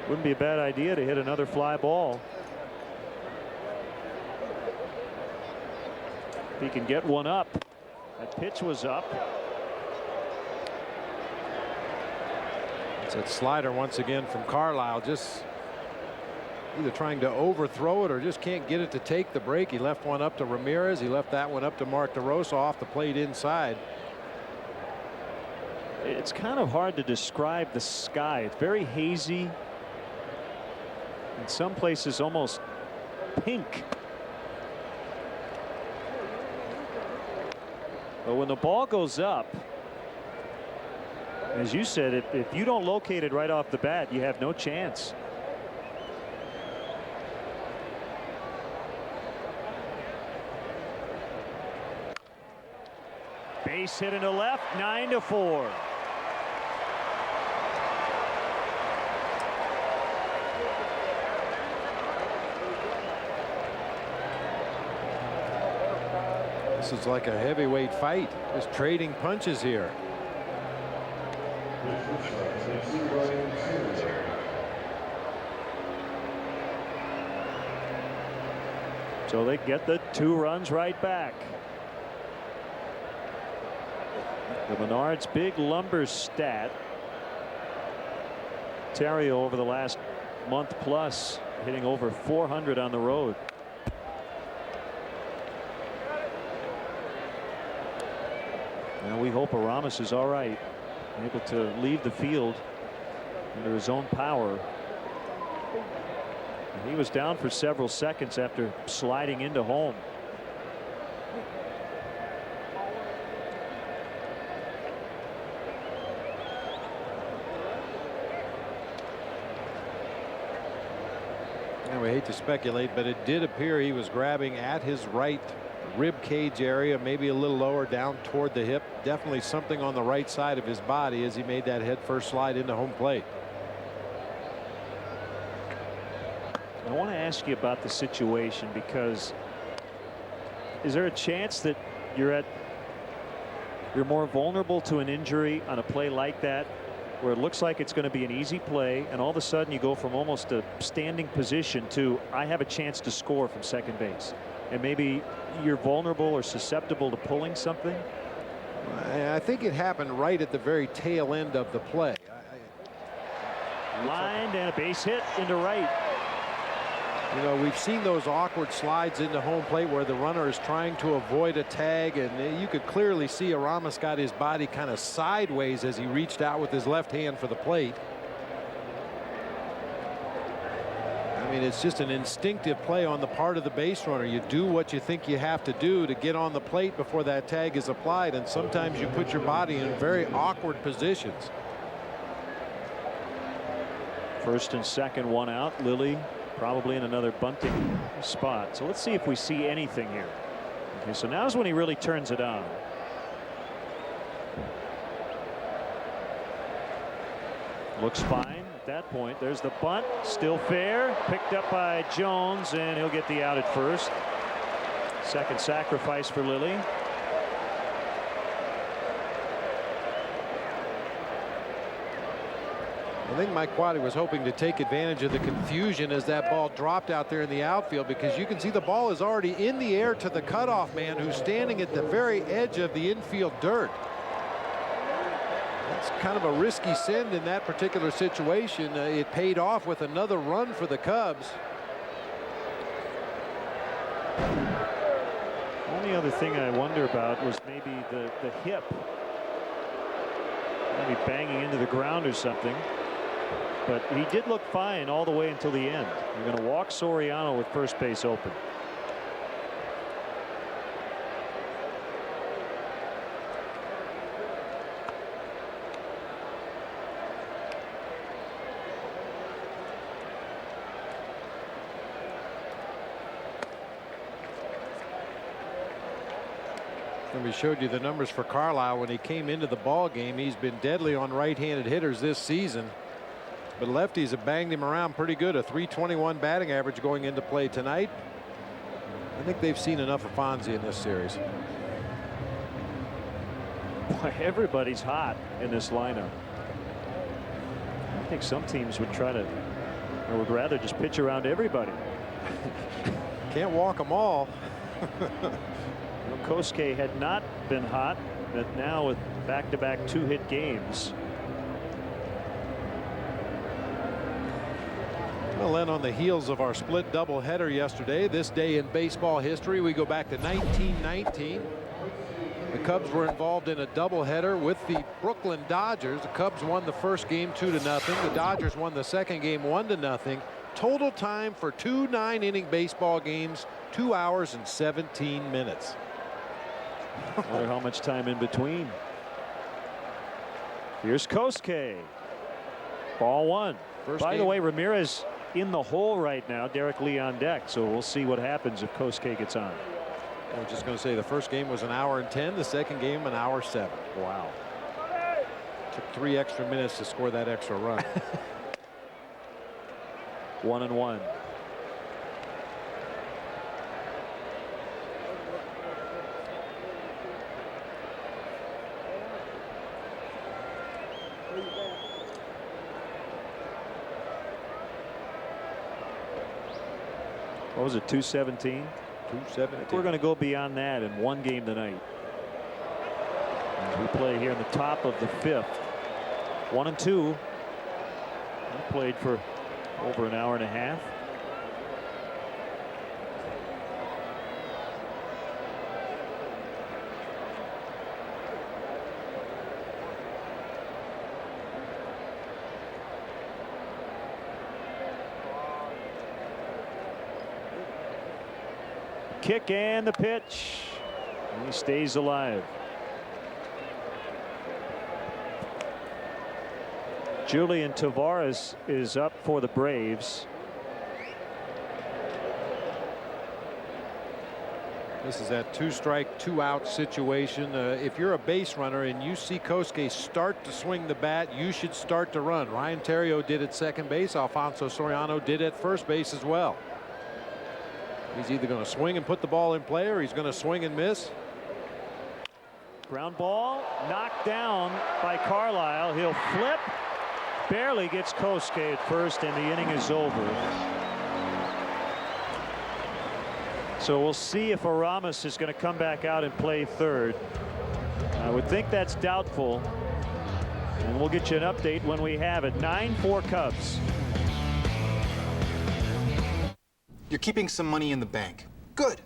Wouldn't be a bad idea to hit another fly ball. If he can get one up. That pitch was up. It's a slider once again from Carlisle, just either trying to overthrow it or just can't get it to take the break. He left one up to Ramirez. He left that one up to Mark DeRosa off the plate inside. It's kind of hard to describe the sky. It's very hazy. In some places almost pink. But when the ball goes up, as you said, if you don't locate it right off the bat, you have no chance. Base hit into left, 9-4. This is like a heavyweight fight, just trading punches here. So they get the 2 runs right back. The Menards' big lumber stat. Terrio over the last month plus hitting over 400 on the road. Now we hope Aramis is all right, able to leave the field under his own power. And he was down for several seconds after sliding into home. And we hate to speculate, but it did appear he was grabbing at his right rib cage area, maybe a little lower down toward the hip. Definitely something on the right side of his body as he made that head first slide into home plate. I want to ask you about the situation, because is there a chance that you're more vulnerable to an injury on a play like that, where it looks like it's going to be an easy play, and all of a sudden you go from almost a standing position to I have a chance to score from second base, and maybe you're vulnerable or susceptible to pulling something? I think it happened right at the very tail end of the play. Lined and a base hit into right. You know, we've seen those awkward slides into home plate where the runner is trying to avoid a tag, and you could clearly see Aramis got his body kind of sideways as he reached out with his left hand for the plate. I mean, it's just an instinctive play on the part of the base runner. You do what you think you have to do to get on the plate before that tag is applied, and sometimes you put your body in very awkward positions. First and second, 1 out. Lilly probably in another bunting spot. So let's see if we see anything here. Okay, so now's when he really turns it on. Looks fine at that point. There's the bunt, still fair, picked up by Jones, and he'll get the out at first. Second sacrifice for Lilly. I think Mike Quaddy was hoping to take advantage of the confusion as that ball dropped out there in the outfield, because you can see the ball is already in the air to the cutoff man who's standing at the very edge of the infield dirt. That's kind of a risky send in that particular situation. It paid off with another run for the Cubs. Only other thing I wonder about was maybe the hip. Maybe banging into the ground or something. But he did look fine all the way until the end. You're going to walk Soriano with first base open. And we showed you the numbers for Carlisle when he came into the ball game. He's been deadly on right-handed hitters this season, but lefties have banged him around pretty good. A .321 batting average going into play tonight. I think they've seen enough of Fonzie in this series. Boy, everybody's hot in this lineup. I think some teams would try to, or would rather just pitch around everybody. Can't walk them all. Kosuke had not been hot, but now with back-to-back 2-hit games. Well, then on the heels of our split doubleheader yesterday, this day in baseball history, we go back to 1919. The Cubs were involved in a doubleheader with the Brooklyn Dodgers. The Cubs won the first game 2-0. The Dodgers won the second game 1-0. Total time for 2 9-inning baseball games, 2 hours and 17 minutes. I wonder how much time in between. Here's Kosuke. Ball one. By the way, Ramirez in the hole right now. Derek Lee on deck. So we'll see what happens if Kosuke gets on. I was just going to say the first game was 1 hour and 10. The second game 1 hour 7. Wow. Took 3 extra minutes to score that extra run. 1-1. What was it, 217? 217. We're going to go beyond that in one game tonight. As we play here in the top of the 5th. 1-2. We played for over an hour and a half. Kick and the pitch. And he stays alive. Julian Tavares is up for the Braves. This is that 2-strike, 2-out situation. If you're a base runner and you see Kosuke start to swing the bat, you should start to run. Ryan Theriot did at second base. Alfonso Soriano did at first base as well. He's either going to swing and put the ball in play, or he's going to swing and miss. Ground ball knocked down by Carlisle. He'll flip. Barely gets Kosuke at first, and the inning is over. So we'll see if Aramis is going to come back out and play third. I would think that's doubtful. And we'll get you an update when we have it. 9-4 Cubs. You're keeping some money in the bank. Good.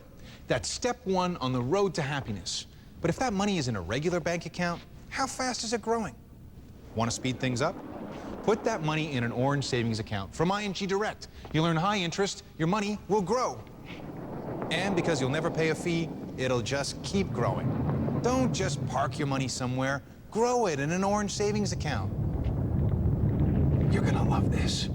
That's step one on the road to happiness. But if that money is in a regular bank account, how fast is it growing? Want to speed things up? Put that money in an Orange savings account from ING Direct. You'll earn high interest, your money will grow. And because you'll never pay a fee, it'll just keep growing. Don't just park your money somewhere. Grow it in an Orange savings account. You're gonna love this.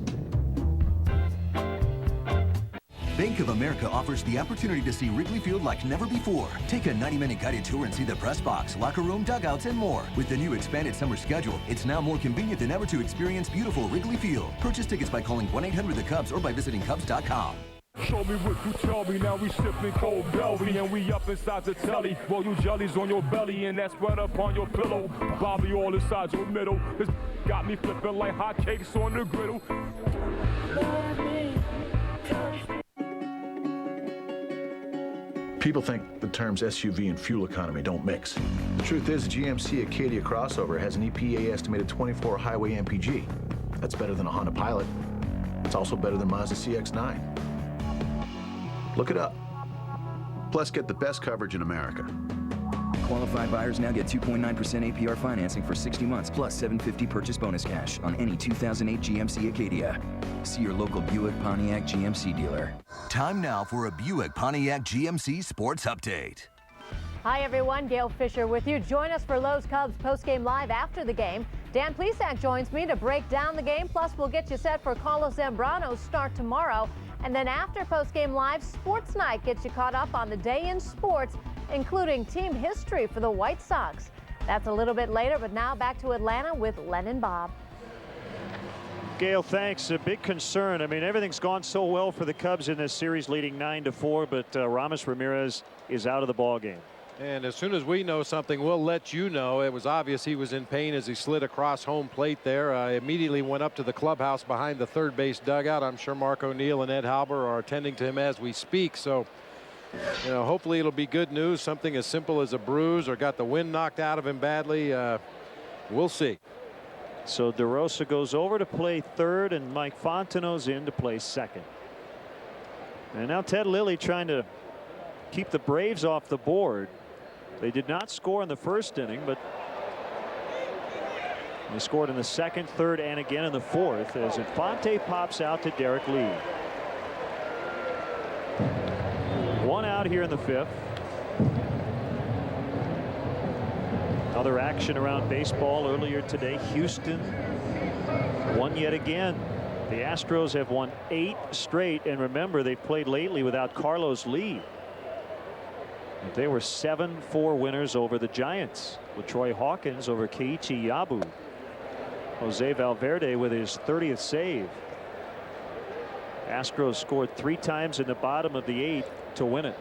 Bank of America offers the opportunity to see Wrigley Field like never before. Take a 90-minute guided tour and see the press box, locker room, dugouts, and more. With the new expanded summer schedule, it's now more convenient than ever to experience beautiful Wrigley Field. Purchase tickets by calling 1-800-THE-CUBS or by visiting Cubs.com. Show me what you tell me, now we sipping cold belly and we up inside the telly. Well, you jellies on your belly and that's spread up on your pillow. Bobby all inside your middle. This got me flipping like hotcakes on the griddle. People think the terms SUV and fuel economy don't mix. The truth is, the GMC Acadia crossover has an EPA estimated 24 highway MPG. That's better than a Honda Pilot. It's also better than Mazda CX-9. Look it up. Plus, get the best coverage in America. Qualified buyers now get 2.9% APR financing for 60 months plus $750 purchase bonus cash on any 2008 GMC Acadia. See your local Buick Pontiac GMC dealer. Time now for a Buick Pontiac GMC Sports Update. Hi, everyone. Gail Fisher with you. Join us for Lowe's Cubs postgame live after the game. Dan Plesac joins me to break down the game. Plus, we'll get you set for Carlos Zambrano's start tomorrow. And then after postgame live, Sports Night gets you caught up on the day in sports, including team history for the White Sox. That's a little bit later, but now back to Atlanta with Len and Bob. Gail, thanks. A big concern. I mean, everything's gone so well for the Cubs in this series, leading 9-4, but Ramos Ramirez is out of the ball game. And as soon as we know something, we'll let you know. It was obvious he was in pain as he slid across home plate there. Immediately went up to the clubhouse behind the third base dugout. I'm sure Mark O'Neill and Ed Halber are attending to him as we speak. So, you know, hopefully it'll be good news. Something as simple as a bruise or got the wind knocked out of him badly. We'll see. So DeRosa goes over to play third and Mike Fontenot's in to play second. And now Ted Lilly trying to keep the Braves off the board. They did not score in the first inning, but they scored in the second, third, and again in the fourth as Infante pops out to Derek Lee. One out here in the fifth. Other action around baseball earlier today. Houston won yet again. The Astros have won 8 straight, and remember, they've played lately without Carlos Lee. They were 7-4 winners over the Giants with Troy Hawkins over Keiichi Yabu. Jose Valverde with his 30th save. Astros scored 3 times in the bottom of the 8th to win it.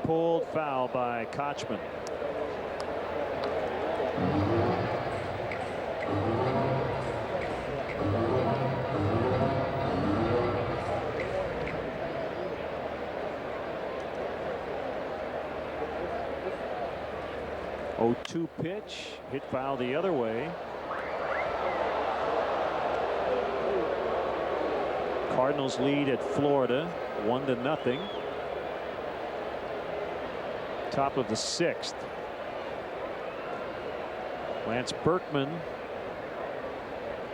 Pulled foul by Kochman. Oh, 2 pitch hit foul the other way. Cardinals lead at Florida 1-0. Top of the 6th. Lance Berkman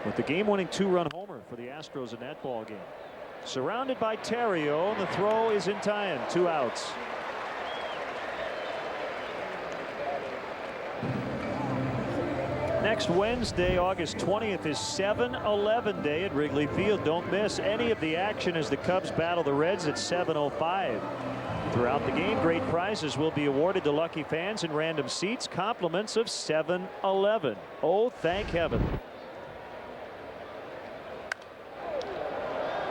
with the game-winning 2-run homer for the Astros in that ball game. Surrounded by Terrio, and the throw is in time. 2 outs. Next Wednesday, August 20th, is 7-11 Day at Wrigley Field. Don't miss any of the action as the Cubs battle the Reds at 7:05. Throughout the game, great prizes will be awarded to lucky fans in random seats. Compliments of 7-11. Oh, thank heaven.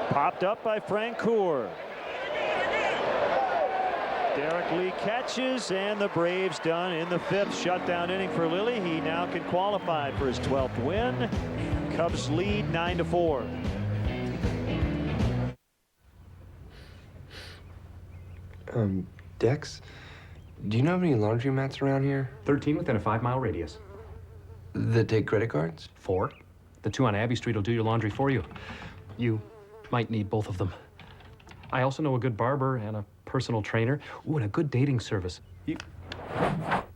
Popped up by Francoeur. Derek Lee catches, and the Braves done in the 5th shutdown inning for Lilly. He now can qualify for his 12th win. Cubs lead 9-4. Dex, do you know of any laundromats around here? 13 within a 5-mile radius. That take credit cards? 4. The 2 on Abbey Street will do your laundry for you. You might need both of them. I also know a good barber and a personal trainer. Ooh, and a good dating service.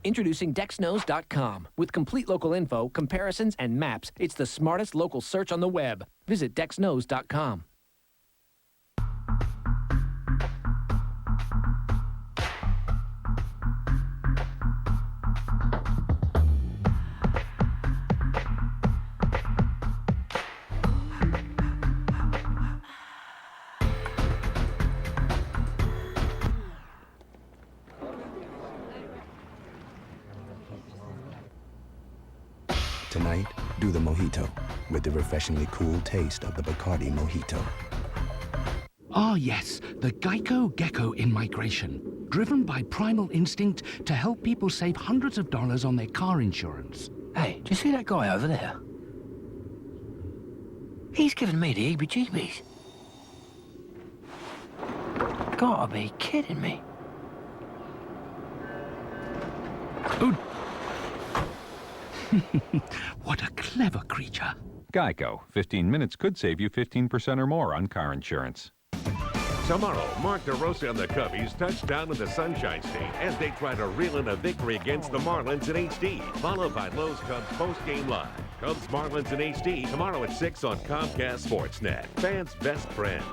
Introducing DexKnows.com. With complete local info, comparisons, and maps, it's the smartest local search on the web. Visit DexKnows.com. tonight, do the mojito with the refreshingly cool taste of the Bacardi Mojito. Ah, yes, the Geico Gecko in migration, driven by primal instinct to help people save hundreds of dollars on their car insurance. Hey, do you see that guy over there? He's giving me the heebie-jeebies. Gotta be kidding me. Oh. What a clever creature. Geico. 15 minutes could save you 15% or more on car insurance. Tomorrow, Mark DeRosa and the Cubbies touch down in the Sunshine State as they try to reel in a victory against the Marlins in HD, followed by Lowe's Cubs post-game live. Cubs Marlins in HD tomorrow at 6 on Comcast Sportsnet. Fans' best friend.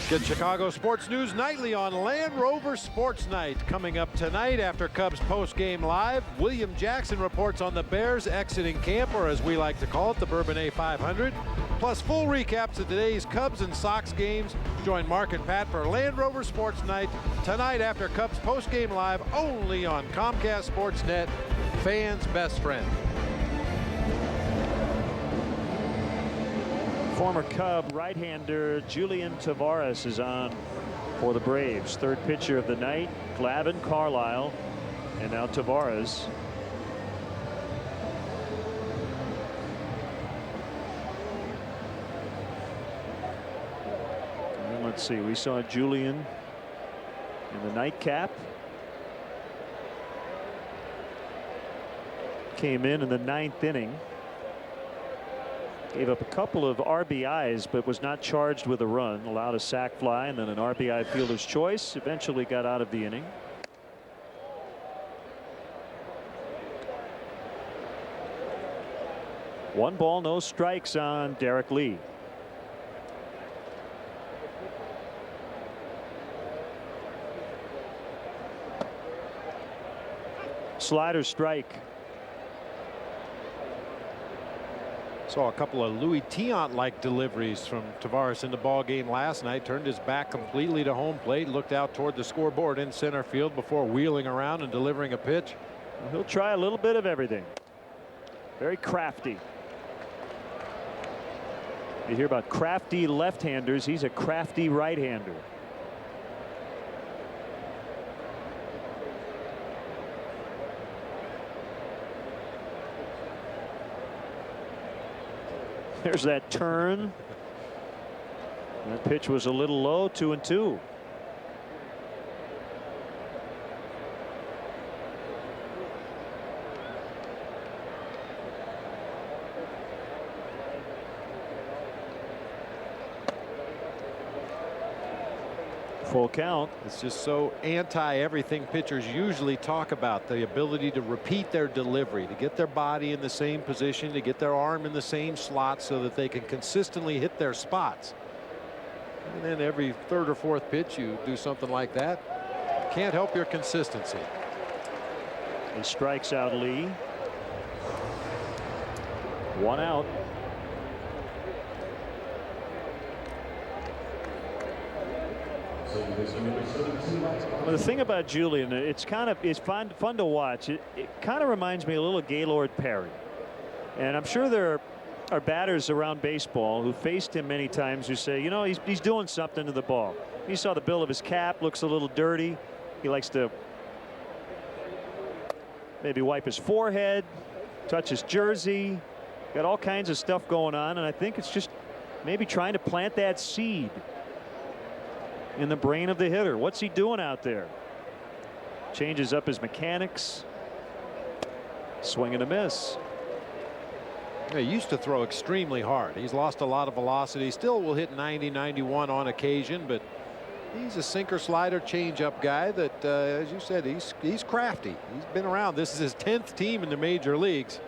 Get Chicago Sports News nightly on Land Rover Sports Night. Coming up tonight after Cubs post-game live, William Jackson reports on the Bears exiting camp, or as we like to call it, the Bourbonnais 500. Plus full recaps of today's Cubs and Sox games. Join Mark and Pat for Land Rover Sports Night tonight after Cubs post-game live, only on Comcast Sportsnet, fans' best friend. Former Cub right-hander Julian Tavares is on for the Braves. Third pitcher of the night, Glavine, Carlisle, and now Tavares. And let's see, we saw Julian in the nightcap. Came in the 9th inning. Gave up a couple of RBIs, but was not charged with a run. Allowed a sac fly and then an RBI fielder's choice. Eventually got out of the inning. One ball, no strikes on Derek Lee. Slider strike. Saw a couple of Louis Tiant-like deliveries from Tavares in the ball game last night. Turned his back completely to home plate, looked out toward the scoreboard in center field before wheeling around and delivering a pitch. Well, he'll try a little bit of everything. Very crafty. You hear about crafty left-handers. He's a crafty right-hander. There's that turn. That pitch was a little low, 2-2. Full count. It's just so anti-everything pitchers usually talk about, the ability to repeat their delivery, to get their body in the same position, to get their arm in the same slot so that they can consistently hit their spots. And then every third or fourth pitch you do something like that. Can't help your consistency. He strikes out Lee. 1 out. Well, the thing about Julian, it's fun to watch. It kind of reminds me a little of Gaylord Perry, and I'm sure there are batters around baseball who faced him many times who say, you know, he's doing something to the ball. You saw the bill of his cap, looks a little dirty. He likes to maybe wipe his forehead, touch his jersey. Got all kinds of stuff going on, and I think it's just maybe trying to plant that seed in the brain of the hitter. What's he doing out there? Changes up his mechanics. Swing and a miss. He used to throw extremely hard. He's lost a lot of velocity. Still will hit 90, 91 on occasion, but he's a sinker slider changeup guy that, as you said, he's crafty. He's been around. This is his 10th team in the major leagues.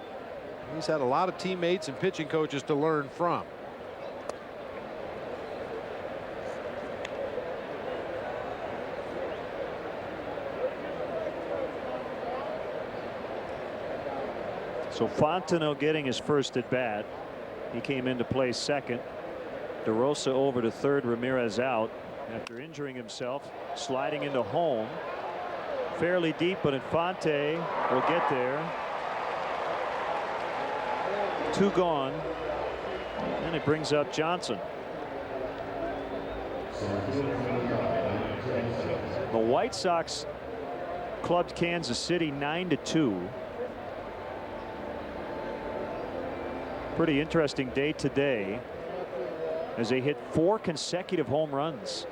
He's had a lot of teammates and pitching coaches to learn from. So Fontenot getting his first at bat. He came into play second. DeRosa over to third. Ramirez out after injuring himself, sliding into home. Fairly deep, but Infante will get there. 2 gone. And it brings up Johnson. The White Sox clubbed Kansas City 9-2. Pretty interesting day today as they hit 4 consecutive home runs.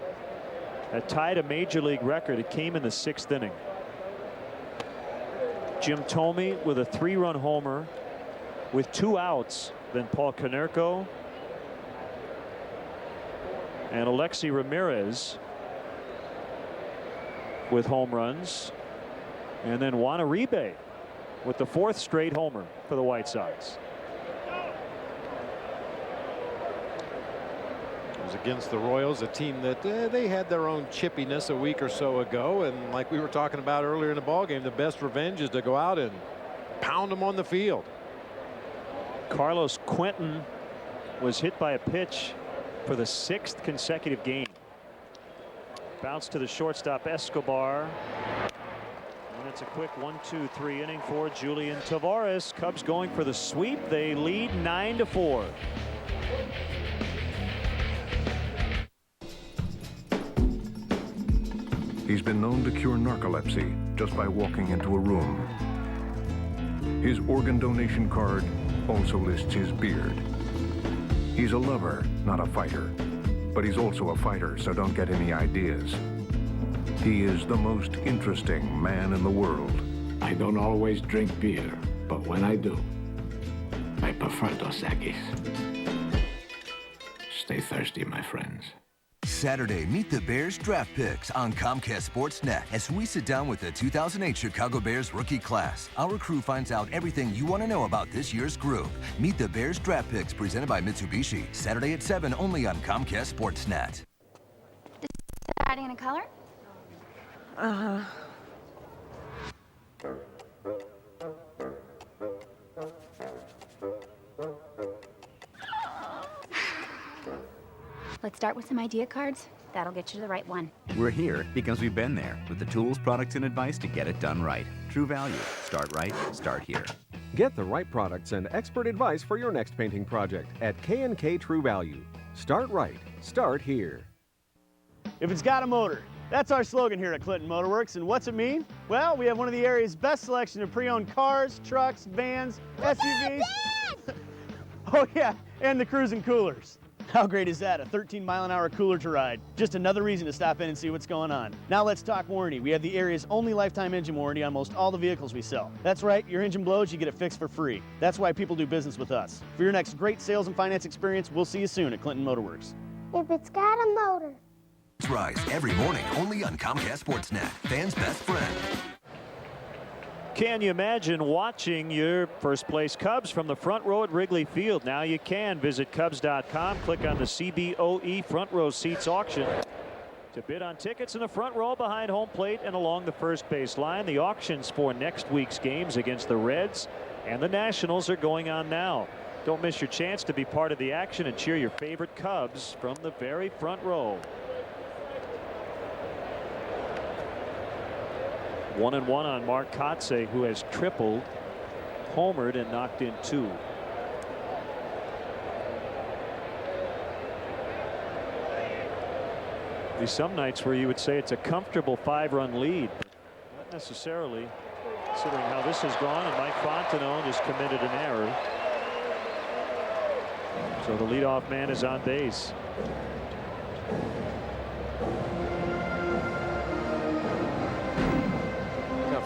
That tied a major league record. It came in the 6th inning. Jim Thome with a 3-run homer with 2 outs. Then Paul Konerko and Alexi Ramirez with home runs. And then Juan Uribe with the 4th straight homer for the White Sox. It was against the Royals, a team that they had their own chippiness a week or so ago. And like we were talking about earlier in the ballgame, the best revenge is to go out and pound them on the field. Carlos Quentin was hit by a pitch for the 6th consecutive game. Bounce to the shortstop Escobar. And it's a quick 1-2-3 inning for Julian Tavares. Cubs going for the sweep. They lead 9-4. He's been known to cure narcolepsy just by walking into a room. His organ donation card also lists his beard. He's a lover, not a fighter. But he's also a fighter, so don't get any ideas. He is the most interesting man in the world. I don't always drink beer, but when I do, I prefer Dos Equis. Stay thirsty, my friends. Saturday, meet the Bears draft picks on Comcast Sportsnet as we sit down with the 2008 Chicago Bears rookie class. Our crew finds out everything you want to know about this year's group. Meet the Bears draft picks presented by Mitsubishi. Saturday at 7 only on Comcast Sportsnet. Deciding on a color? Let's start with some idea cards. That'll get you to the right one. We're here because we've been there with the tools, products, and advice to get it done right. True Value. Start right. Start here. Get the right products and expert advice for your next painting project at K&K True Value. Start right. Start here. If it's got a motor. That's our slogan here at Clinton Motor Works. And what's it mean? Well, we have one of the area's best selection of pre-owned cars, trucks, vans, SUVs. Oh yeah, and the cruising coolers. How great is that? A 13-mile-an-hour cooler to ride. Just another reason to stop in and see what's going on. Now let's talk warranty. We have the area's only lifetime engine warranty on most all the vehicles we sell. That's right, your engine blows, you get it fixed for free. That's why people do business with us. For your next great sales and finance experience, we'll see you soon at Clinton Motor Works. If it's got a motor. Rise every morning only on Comcast Sportsnet. Fans' best friend. Can you imagine watching your first place Cubs from the front row at Wrigley Field? Now you can. Visit Cubs.com, click on the CBOE front row seats auction to bid on tickets in the front row behind home plate and along the first base line. The auctions for next week's games against the Reds and the Nationals are going on now. Don't miss your chance to be part of the action and cheer your favorite Cubs from the very front row. 1-1 on Mark Kotsay, who has tripled, homered, and knocked in 2. There's some nights where you would say it's a comfortable 5-run lead, but not necessarily, considering how this has gone. And Mike Fontenot just committed an error. So the leadoff man is on base.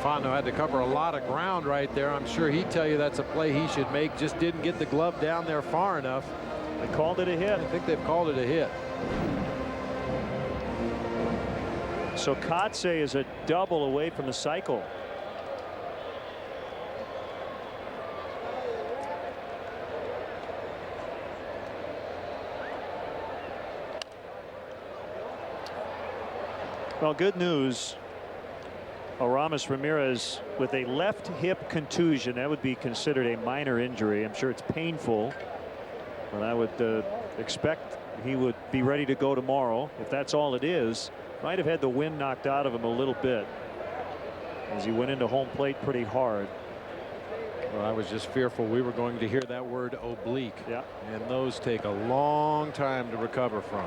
Fontenot had to cover a lot of ground right there. I'm sure he'd tell you that's a play he should make. Just didn't get the glove down there far enough. They called it a hit. I think they've called it a hit. So Kotsay is a double away from the cycle. Well, good news. Aramis Ramirez with a left hip contusion. That would be considered a minor injury. I'm sure it's painful, but I would expect he would be ready to go tomorrow. If that's all it is, might have had the wind knocked out of him a little bit as he went into home plate pretty hard. Well, I was just fearful we were going to hear that word oblique. Yeah. And those take a long time to recover from.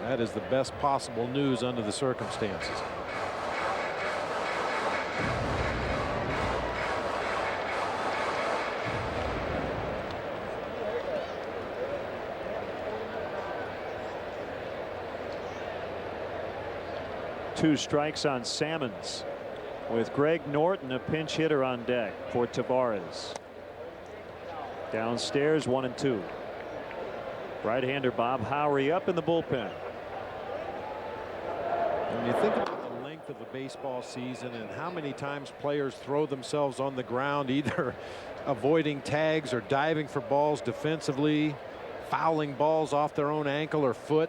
That is the best possible news under the circumstances. Two strikes on Salmons, with Greg Norton a pinch hitter on deck for Tavares. Downstairs 1-2. Right-hander Bob Howery up in the bullpen. When you think about the length of a baseball season and how many times players throw themselves on the ground, either avoiding tags or diving for balls defensively, fouling balls off their own ankle or foot.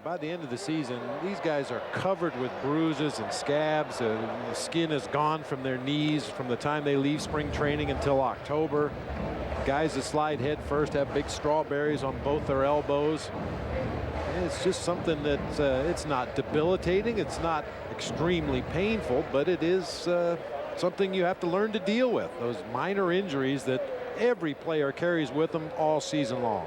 By the end of the season, these guys are covered with bruises and scabs. The skin is gone from their knees from the time they leave spring training until October. Guys that slide head first have big strawberries on both their elbows. And it's just something that it's not debilitating. It's not extremely painful, but it is something you have to learn to deal with. Those minor injuries that every player carries with them all season long.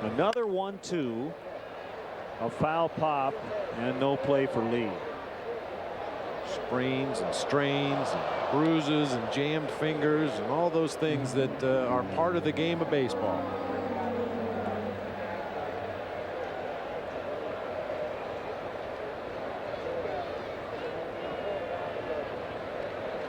Another 1-2, a foul pop, and no play for Lee. Sprains and strains and bruises and jammed fingers and all those things that are part of the game of baseball.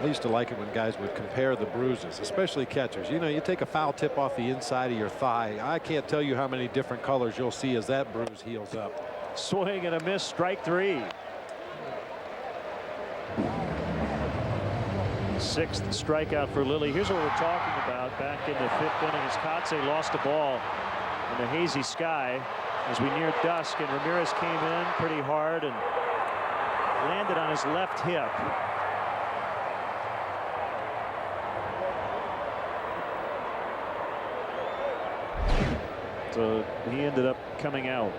I used to like it when guys would compare the bruises, especially catchers. You know, you take a foul tip off the inside of your thigh. I can't tell you how many different colors you'll see as that bruise heals up. Swing and a miss, strike three. Sixth strikeout for Lilly. Here's what we're talking about. Back in the fifth inning as Kotze lost a ball in the hazy sky as we neared dusk, and Ramirez came in pretty hard and landed on his left hip. So he ended up coming out.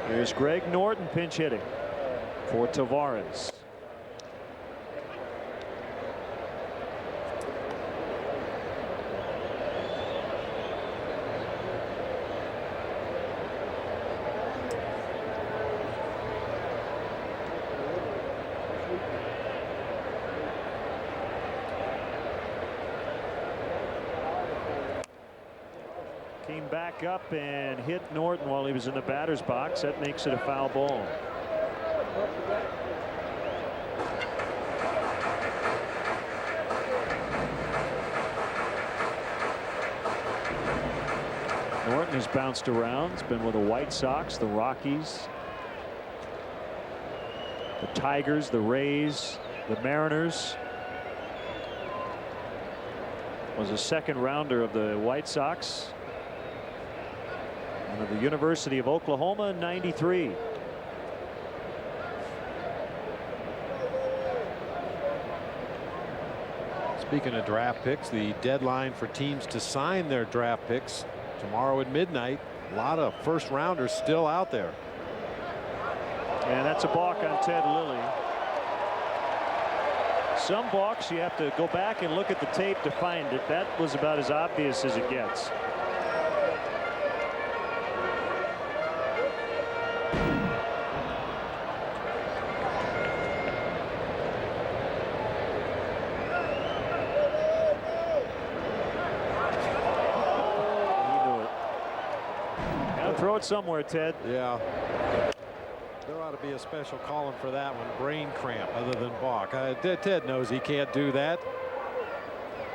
Here's Greg Norton pinch hitting for Tavares. Came back up and hit Norton while he was in the batter's box. That makes it a foul ball. Norton has bounced around. He's been with the White Sox, the Rockies, the Tigers, the Rays, the Mariners. Was a second rounder of the White Sox. And of the University of Oklahoma in '93. Speaking of draft picks, the deadline for teams to sign their draft picks tomorrow at midnight. A lot of first rounders still out there. And that's a balk on Ted Lilly. Some balks you have to go back and look at the tape to find it. That was about as obvious as it gets. Throw it somewhere, Ted. Yeah. There ought to be a special column for that one. Brain cramp other than balk. Ted knows he can't do that.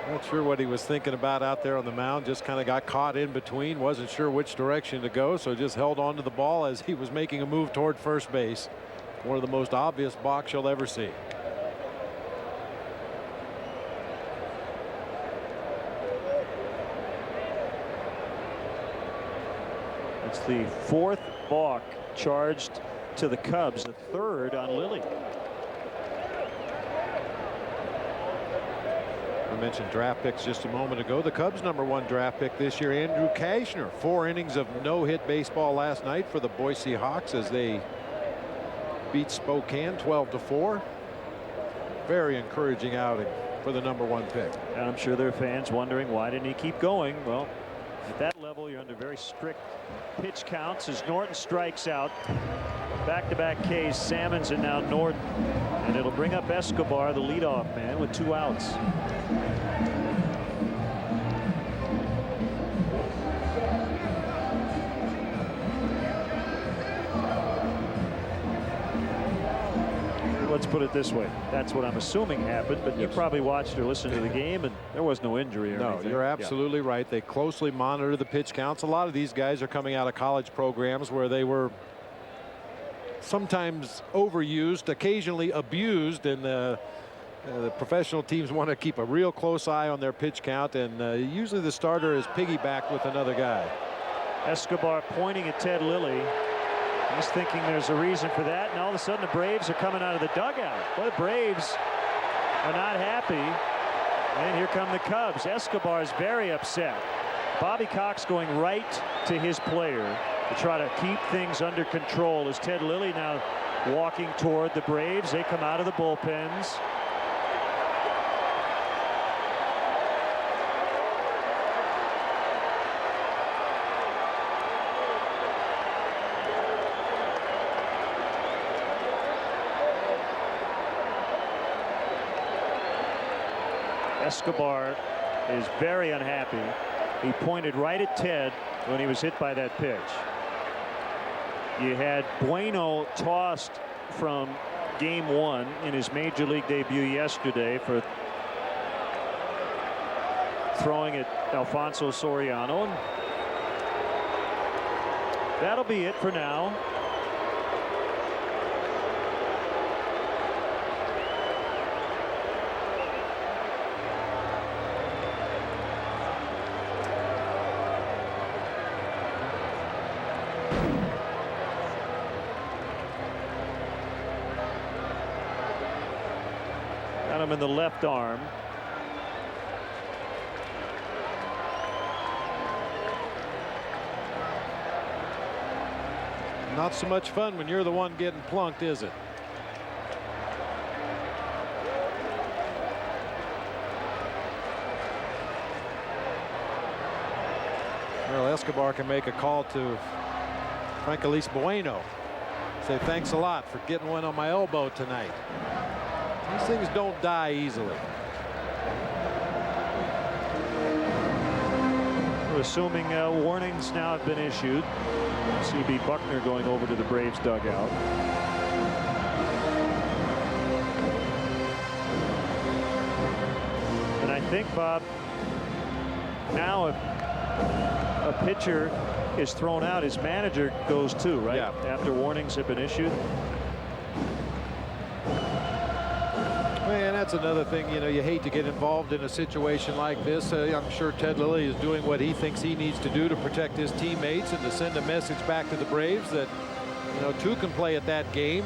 Not sure what he was thinking about out there on the mound. Just kind of got caught in between. Wasn't sure which direction to go. So just held on to the ball as he was making a move toward first base. One of the most obvious balks you'll ever see. It's the fourth balk charged to the Cubs, the third on Lilly. I mentioned draft picks just a moment ago. The Cubs' #1 draft pick this year, Andrew Kashner. 4 innings of no-hit baseball last night for the Boise Hawks as they beat Spokane 12-4. Very encouraging outing for the #1 pick. And I'm sure there are fans wondering, why didn't he keep going? Well, at that level, you're under very strict pitch counts as Norton strikes out. Back-to-back Ks, Salmons and now Norton. And it'll bring up Escobar, the leadoff man, with 2 outs. Let's put it this way. That's what I'm assuming happened, but you probably watched or listened to the game, and there was no injury or anything. No, you're absolutely right. They closely monitor the pitch counts. A lot of these guys are coming out of college programs where they were sometimes overused, occasionally abused, and the professional teams want to keep a real close eye on their pitch count, and usually the starter is piggybacked with another guy. Escobar pointing at Ted Lilly. He's thinking there's a reason for that, and all of a sudden the Braves are coming out of the dugout. Well, the Braves are not happy, and here come the Cubs. Escobar is very upset. Bobby Cox going right to his player to try to keep things under control as Ted Lilly now walking toward the Braves. They come out of the bullpens. Escobar is very unhappy. He pointed right at Ted when he was hit by that pitch. You had Bueno tossed from game 1 in his major league debut yesterday for throwing at Alfonso Soriano. And that'll be it for now. Got him in the left arm. Not so much fun when you're the one getting plunked, is it? Well, Escobar can make a call to Francolis Bueno. Say thanks a lot for getting one on my elbow tonight. These things don't die easily. We're assuming warnings now have been issued. C.B. Buckner going over to the Braves dugout. And I think, Bob, now if a pitcher is thrown out, his manager goes too, right? Yeah. After warnings have been issued. And that's another thing, you know, you hate to get involved in a situation like this. I'm sure Ted Lilly is doing what he thinks he needs to do to protect his teammates and to send a message back to the Braves that, you know, 2 can play at that game.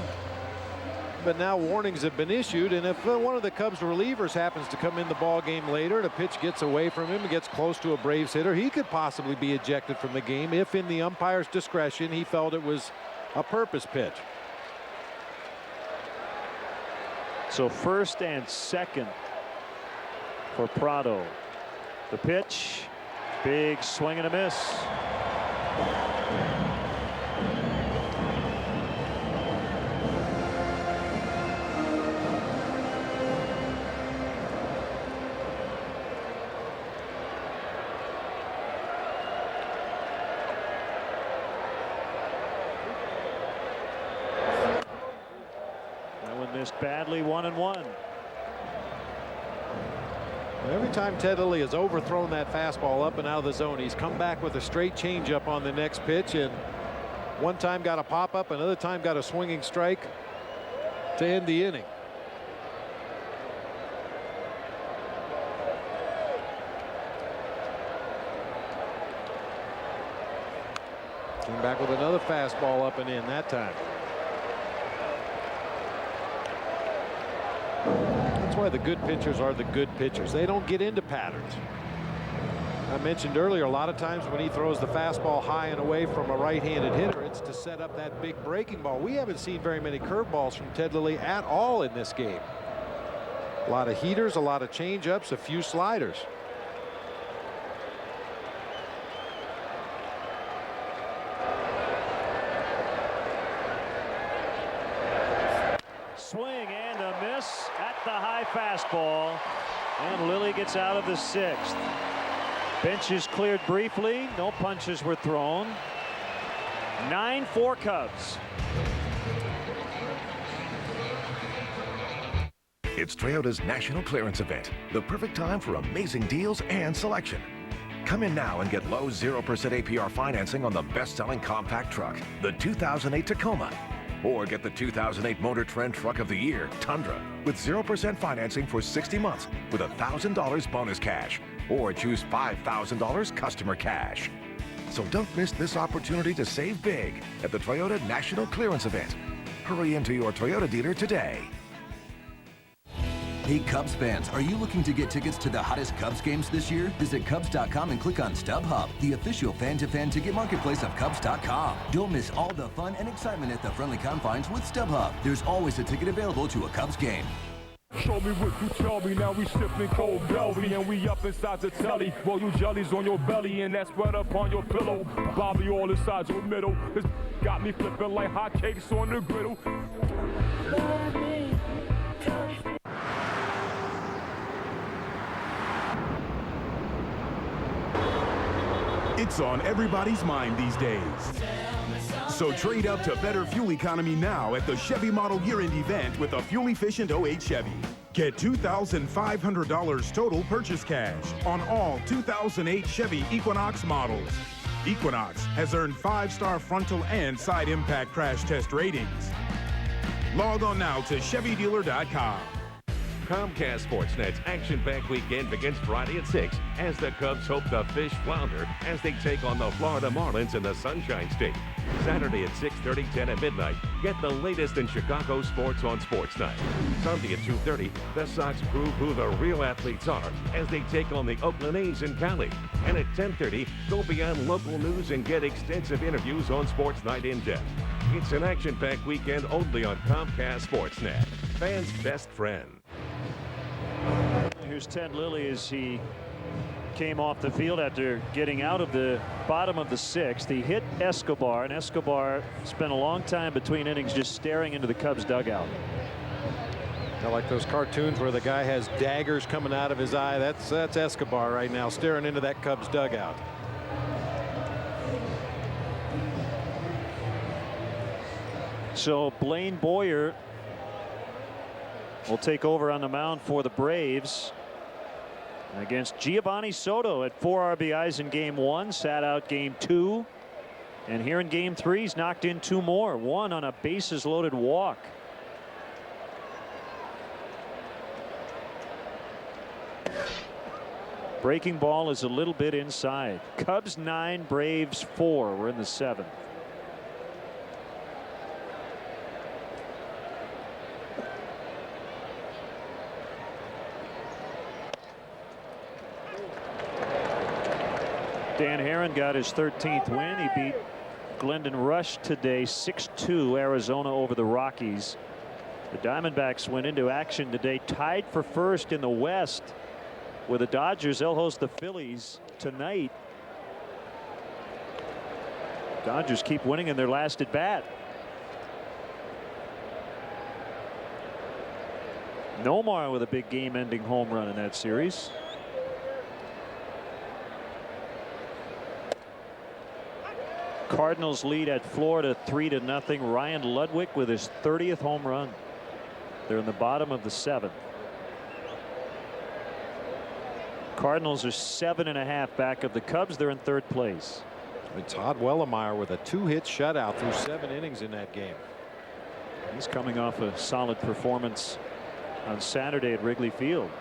But now warnings have been issued, and if one of the Cubs relievers happens to come in the ball game later, the pitch gets away from him and gets close to a Braves hitter, he could possibly be ejected from the game if, in the umpire's discretion, he felt it was a purpose pitch. So first and second for Prado. The pitch, big swing and a miss. Missed badly, 1-1. Every time Ted Lilly has overthrown that fastball up and out of the zone, he's come back with a straight changeup on the next pitch, and one time got a pop-up, another time got a swinging strike to end the inning. Came back with another fastball up and in that time. That's why the good pitchers are the good pitchers. They don't get into patterns. I mentioned earlier, a lot of times when he throws the fastball high and away from a right-handed hitter, It's to set up that big breaking ball. We haven't seen very many curveballs from Ted Lilly at all in this game. A lot of heaters, a lot of change-ups, a few sliders. Swing and a miss at the high fastball. And Lilly gets out of the 6th. Bench is cleared briefly. No punches were thrown. 9-4 Cubs. It's Toyota's National Clearance Event, the perfect time for amazing deals and selection. Come in now and get low 0% APR financing on the best-selling compact truck, the 2008 Tacoma. Or get the 2008 Motor Trend Truck of the Year, Tundra, with 0% financing for 60 months with $1,000 bonus cash. Or choose $5,000 customer cash. So don't miss this opportunity to save big at the Toyota National Clearance Event. Hurry into your Toyota dealer today. Hey Cubs fans, are you looking to get tickets to the hottest Cubs games this year? Visit Cubs.com and click on StubHub, the official fan-to-fan ticket marketplace of Cubs.com. Don't miss all the fun and excitement at the friendly confines with StubHub. There's always a ticket available to a Cubs game. Show me what you tell me, now we sipping cold belly and we up inside the telly. Well, you jellies on your belly and that's spread up on your pillow. Bobby all inside your middle. This got me flipping like hotcakes on the griddle. It's on everybody's mind these days. So trade up to better fuel economy now at the Chevy Model Year-End event with a fuel-efficient 08 Chevy. Get $2,500 total purchase cash on all 2008 Chevy Equinox models. Equinox has earned 5-star frontal and side impact crash test ratings. Log on now to ChevyDealer.com. Comcast Sportsnet's action-packed weekend begins Friday at 6 as the Cubs hope the fish flounder as they take on the Florida Marlins in the Sunshine State. Saturday at 6:30, 10 at midnight. Get the latest in Chicago sports on Sports Night. Sunday at 2:30, the Sox prove who the real athletes are as they take on the Oakland A's in Cali. And at 10:30, go beyond local news and get extensive interviews on Sports Night in depth. It's an action-packed weekend only on Comcast Sportsnet, fans' best friend. Here's Ted Lilly as he came off the field after getting out of the bottom of the 6th. He hit Escobar, and Escobar spent a long time between innings just staring into the Cubs dugout. I like those cartoons where the guy has daggers coming out of his eye. That's Escobar right now, staring into that Cubs dugout. So Blaine Boyer will take over on the mound for the Braves against Giovanni Soto at 4 RBIs in game 1, sat out game 2, and here in game 3 he's knocked in 2 more, 1 on a bases loaded walk. Breaking ball is a little bit inside. Cubs 9, Braves 4. We're in the 7th. Dan Herron got his 13th win. He beat Glendon Rush today 6-2 Arizona over the Rockies. The Diamondbacks went into action today tied for first in the West with the Dodgers. They'll host the Phillies tonight. Dodgers keep winning in their last at bat. Nomar with a big game-ending home run in that series. Cardinals lead at Florida 3-0. Ryan Ludwig with his 30th home run. They're in the bottom of the 7th. Cardinals are 7.5 back of the Cubs. They're in 3rd place. Todd Wellemeyer with a 2-hit shutout through 7 innings in that game. He's coming off a solid performance on Saturday at Wrigley Field.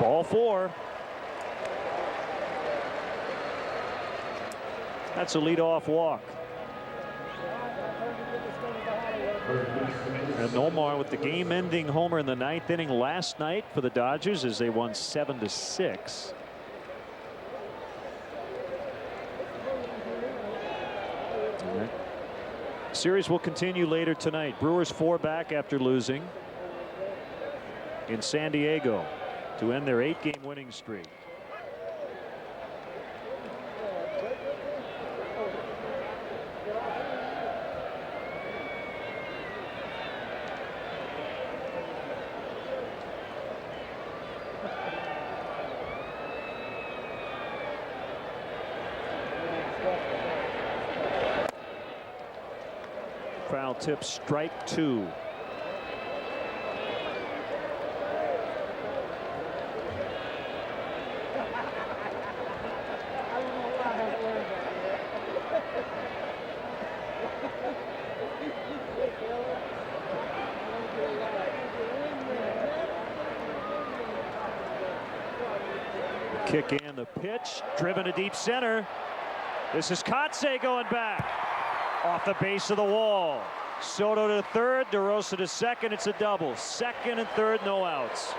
Ball 4. That's a leadoff walk. And Nomar with the game-ending homer in the 9th inning last night for the Dodgers as they won 7-6. Series will continue later tonight. Brewers 4 back after losing in San Diego to end their 8-game winning streak. Foul tip, strike 2. Kick in, the pitch, driven to deep center. This is Kotsay going back off the base of the wall. Soto to third, DeRosa to second. It's a double. Second and third, no outs.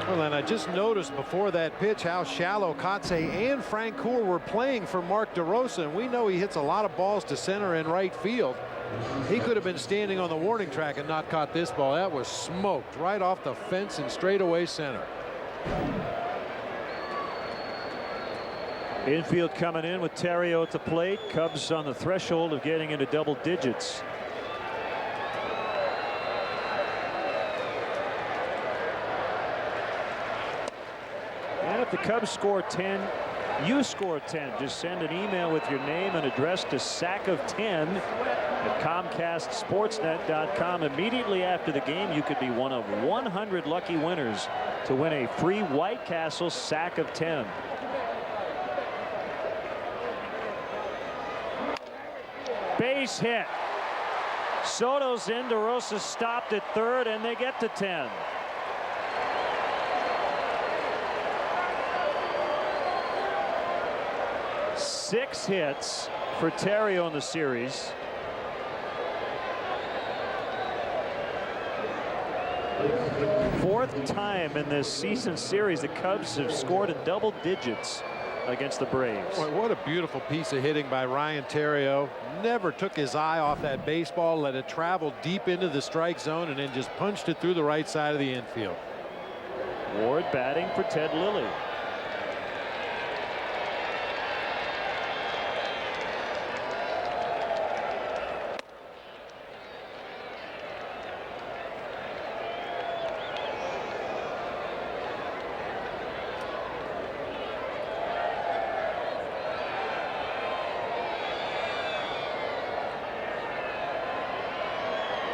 Well, and I just noticed before that pitch how shallow Kotsay and Francoeur were playing for Mark DeRosa, and we know he hits a lot of balls to center and right field. He could have been standing on the warning track and not caught this ball. That was smoked right off the fence and straight away center. Infield coming in with Terrio at the plate. Cubs on the threshold of getting into double digits. And if the Cubs score 10, you score 10. Just send an email with your name and address to sack-of-10 at ComcastSportsnet.com. Immediately after the game, you could be one of 100 lucky winners to win a free White Castle sack of 10. Base hit. Soto's in. DeRosa stopped at third, and they get to 10. Six hits for Terrio in the series. Fourth time in this season series the Cubs have scored in double digits against the Braves. Boy, what a beautiful piece of hitting by Ryan Terrio. Never took his eye off that baseball, let it travel deep into the strike zone, and then just punched it through the right side of the infield. Ward batting for Ted Lilly.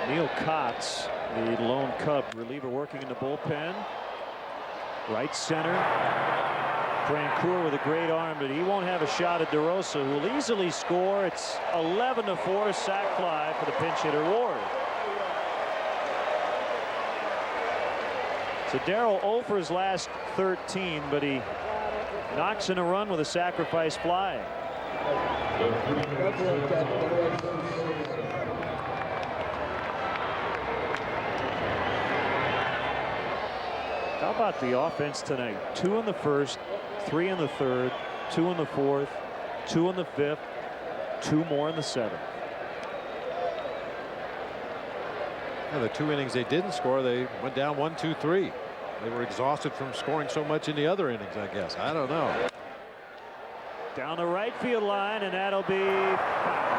Neil Kotz, the lone Cub reliever working in the bullpen. Right center. Francoeur with a great arm, but he won't have a shot at DeRosa, who will easily score. It's 11-4 sac fly for the pinch hitter Ward. So Darrell 0 for his last 13, but he knocks in a run with a sacrifice fly. How about the offense tonight? 2 in the first, 3 in the third, 2 in the fourth, 2 in the fifth, 2 more in the seventh. Yeah, the 2 innings they didn't score, they went down 1-2-3. They were exhausted from scoring so much in the other innings, I guess. I don't know. Down the right field line, and that'll be foul.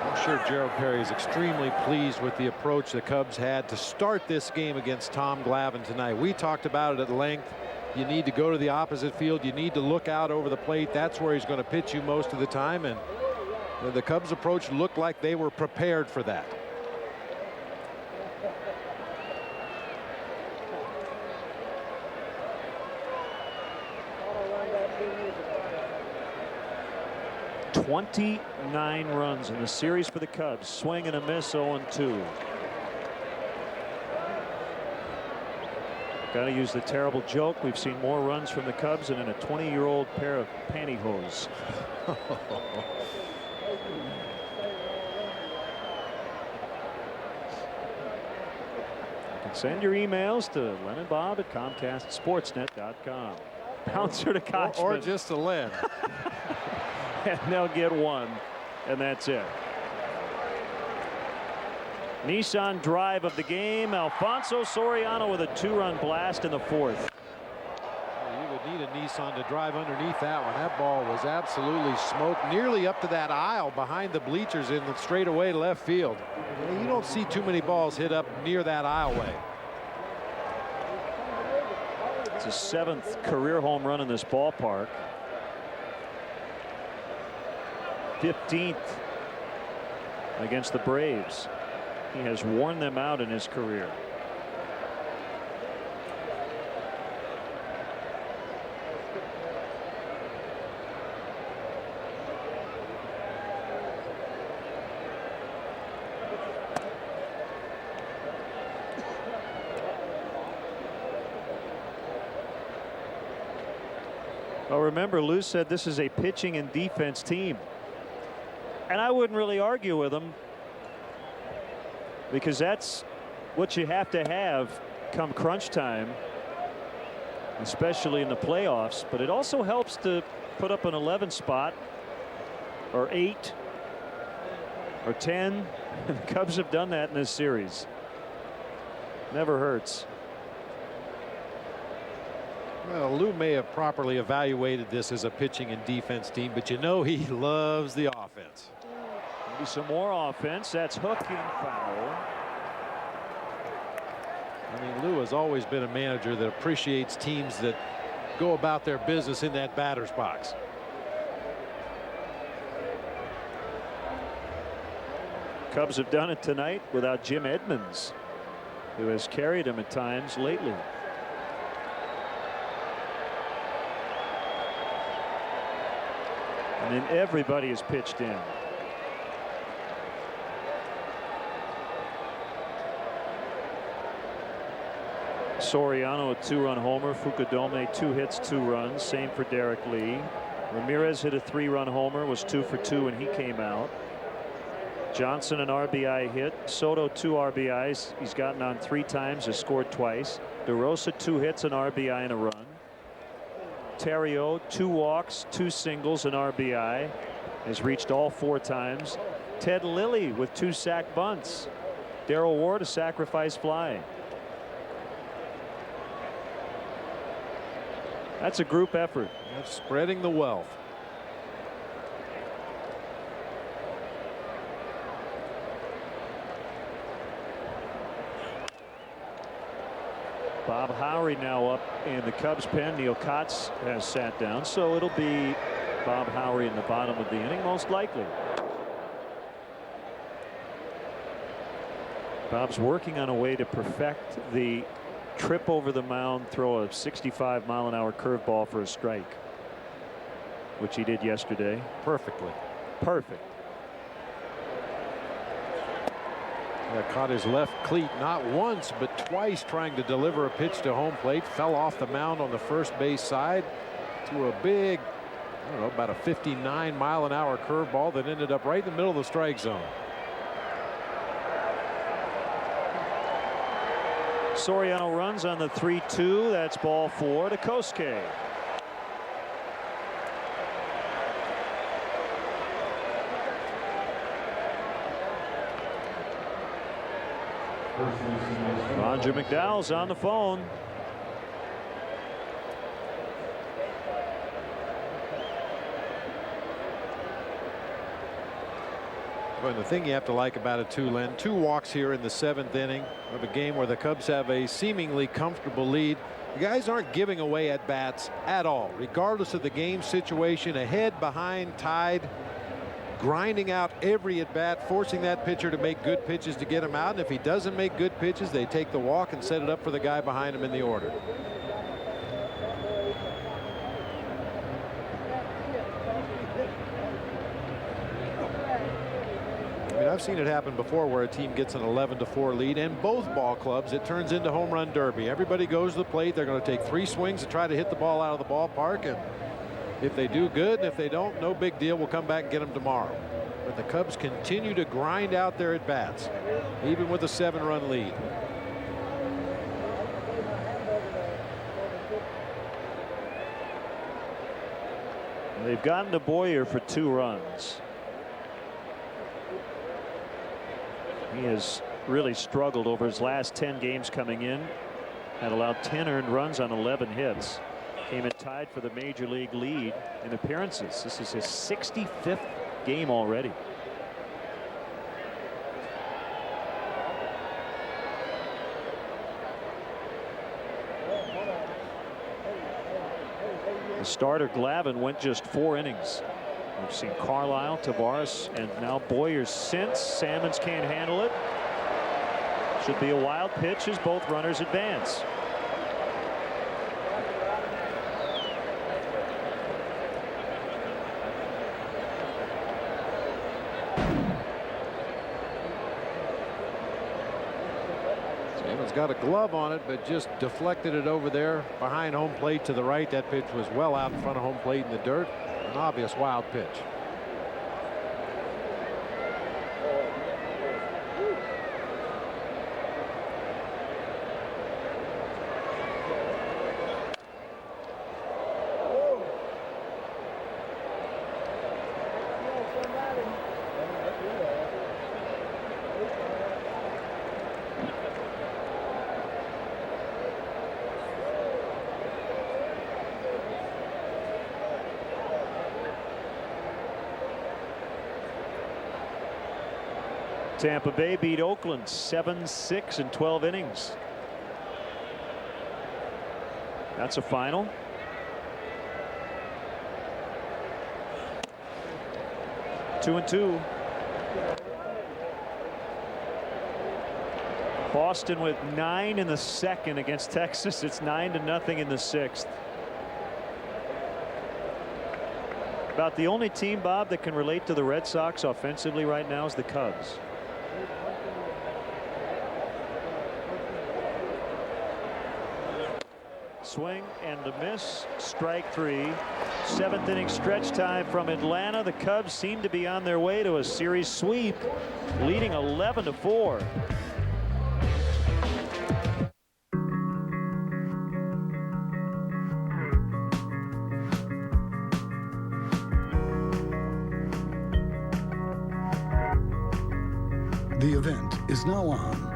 I'm sure Gerald Perry is extremely pleased with the approach the Cubs had to start this game against Tom Glavine tonight. We talked about it at length. You need to go to the opposite field. You need to look out over the plate. That's where he's going to pitch you most of the time. And the Cubs' approach looked like they were prepared for that. "29 runs in the series for the Cubs. Swing and a miss, 0-2. Got to use the terrible joke. We've seen more runs from the Cubs than in a 20-year-old pair of pantyhose. Send your emails to Len and Bob at ComcastSportsnet.com. Bouncer to Kochman. Or just to Len. And they'll get one, and that's it. Nissan drive of the game. Alfonso Soriano with a 2-run blast in the 4th. You would need a Nissan to drive underneath that one. That ball was absolutely smoked nearly up to that aisle behind the bleachers in the straightaway left field. You don't see too many balls hit up near that aisleway. It's his 7th career home run in this ballpark. 15th against the Braves. He has worn them out in his career. Well, remember, Lou said this is a pitching and defense team. And I wouldn't really argue with him, because that's what you have to have come crunch time, especially in the playoffs. But it also helps to put up an 11 spot or 8 or 10. The Cubs have done that in this series. Never hurts. Well, Lou may have properly evaluated this as a pitching and defense team, but you know he loves the offense. Maybe some more offense. That's hooking foul. I mean, Lou has always been a manager that appreciates teams that go about their business in that batter's box. Cubs have done it tonight without Jim Edmonds, who has carried him at times lately. And then everybody is pitched in. Soriano a 2-run homer. Fukudome 2 hits, 2 runs. Same for Derek Lee. Ramirez hit a 3-run homer, was 2 for 2 when he came out. Johnson an RBI hit. Soto 2 RBIs. He's gotten on 3 times, has scored twice. DeRosa 2 hits, an RBI and a run. Terrio 2 walks, 2 singles, an RBI, has reached all 4 times. Ted Lilly with 2 sack bunts. Darrell Ward a sacrifice fly. That's a group effort. That's spreading the wealth. Bob Howery now up in the Cubs pen. Neil Kotz has sat down, so it'll be Bob Howery in the bottom of the inning, most likely. Bob's working on a way to perfect the trip over the mound, throw a 65-mile-an-hour curveball for a strike, which he did yesterday. Perfectly. Perfect. Yeah, caught his left cleat not once but twice trying to deliver a pitch to home plate. Fell off the mound on the first base side to a big, I don't know, about a 59-mile-an-hour curveball that ended up right in the middle of the strike zone. Soriano runs on the 3-2. That's ball 4 to Kosuke. Roger McDowell's on the phone. Well, the thing you have to like about it too, Len, 2 walks here in the 7th inning of a game where the Cubs have a seemingly comfortable lead. The guys aren't giving away at bats at all, regardless of the game situation. Ahead, behind, tied, grinding out every at bat, forcing that pitcher to make good pitches to get him out. And if he doesn't make good pitches, they take the walk and set it up for the guy behind him in the order. I mean, I've seen it happen before where a team gets an 11-4 lead, and both ball clubs, it turns into home run derby. Everybody goes to the plate. They're going to take 3 swings to try to hit the ball out of the ballpark, and if they do, good, and if they don't, no big deal. We'll come back and get them tomorrow. But the Cubs continue to grind out their at-bats, even with a 7-run lead. They've gotten to Boyer for 2 runs. He has really struggled over his last 10 games coming in. Had allowed 10 earned runs on 11 hits. Came in tied for the major league lead in appearances. This is his 65th game already. The starter Glavine went just 4 innings. We've seen Carlisle, Tavares, and now Boyer since. Salmons can't handle it. Should be a wild pitch as both runners advance. Salmons got a glove on it, but just deflected it over there behind home plate to the right. That pitch was well out in front of home plate in the dirt. An obvious wild pitch. Tampa Bay beat Oakland 7-6 in 12 innings. That's a final. Two and two. Boston with 9 in the second against Texas. It's 9-0 in the 6th. About the only team, Bob, that can relate to the Red Sox offensively right now is the Cubs. Swing and a miss. Strike 3. 7th inning stretch time from Atlanta. The Cubs seem to be on their way to a series sweep, leading 11-4. The event is now on.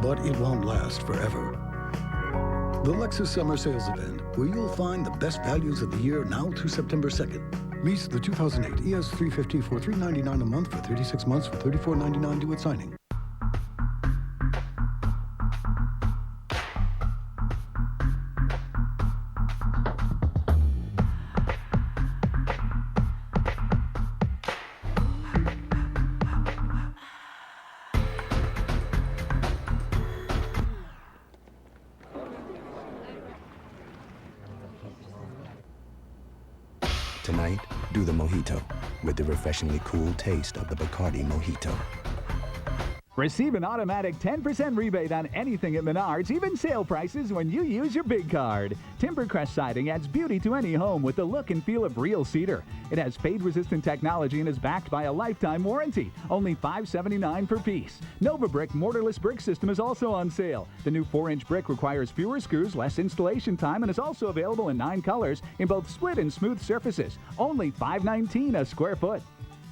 But it won't last forever. The Lexus Summer Sales Event, where you'll find the best values of the year now through September 2nd. Lease the 2008 ES350 for $399 a month for 36 months for $34.99 due at signing. Tonight, do the Mojito with the refreshingly cool taste of the Bacardi Mojito. Receive an automatic 10% rebate on anything at Menards, even sale prices when you use your big card. Timbercrest siding adds beauty to any home with the look and feel of real cedar. It has fade-resistant technology and is backed by a lifetime warranty. Only $5.79 per piece. Nova Brick mortarless brick system is also on sale. The new 4-inch brick requires fewer screws, less installation time, and is also available in 9 colors in both split and smooth surfaces. Only $5.19 a square foot.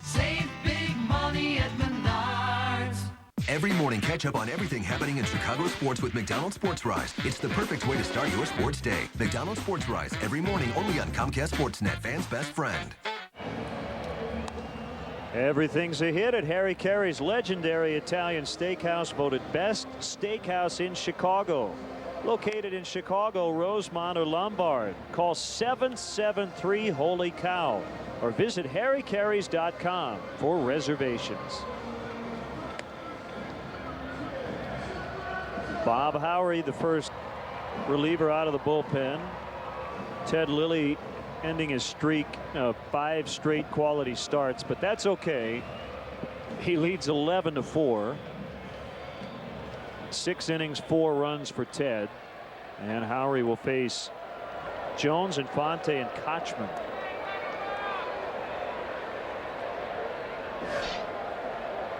Save big money at Menards. Every morning, catch up on everything happening in Chicago sports with McDonald's Sports Rise. It's the perfect way to start your sports day. McDonald's Sports Rise, every morning only on Comcast Sportsnet, fans' best friend. Everything's a hit at Harry Carey's legendary Italian steakhouse, voted best steakhouse in Chicago. Located in Chicago, Rosemont, or Lombard. Call 773-HOLY-COW or visit harrycareys.com for reservations. Bob Howery, the first reliever out of the bullpen. Ted Lilly ending his streak of 5 straight quality starts, but that's okay. He leads 11-4. 6 innings, 4 runs for Ted. And Howery will face Jones, Infante, and Kochman.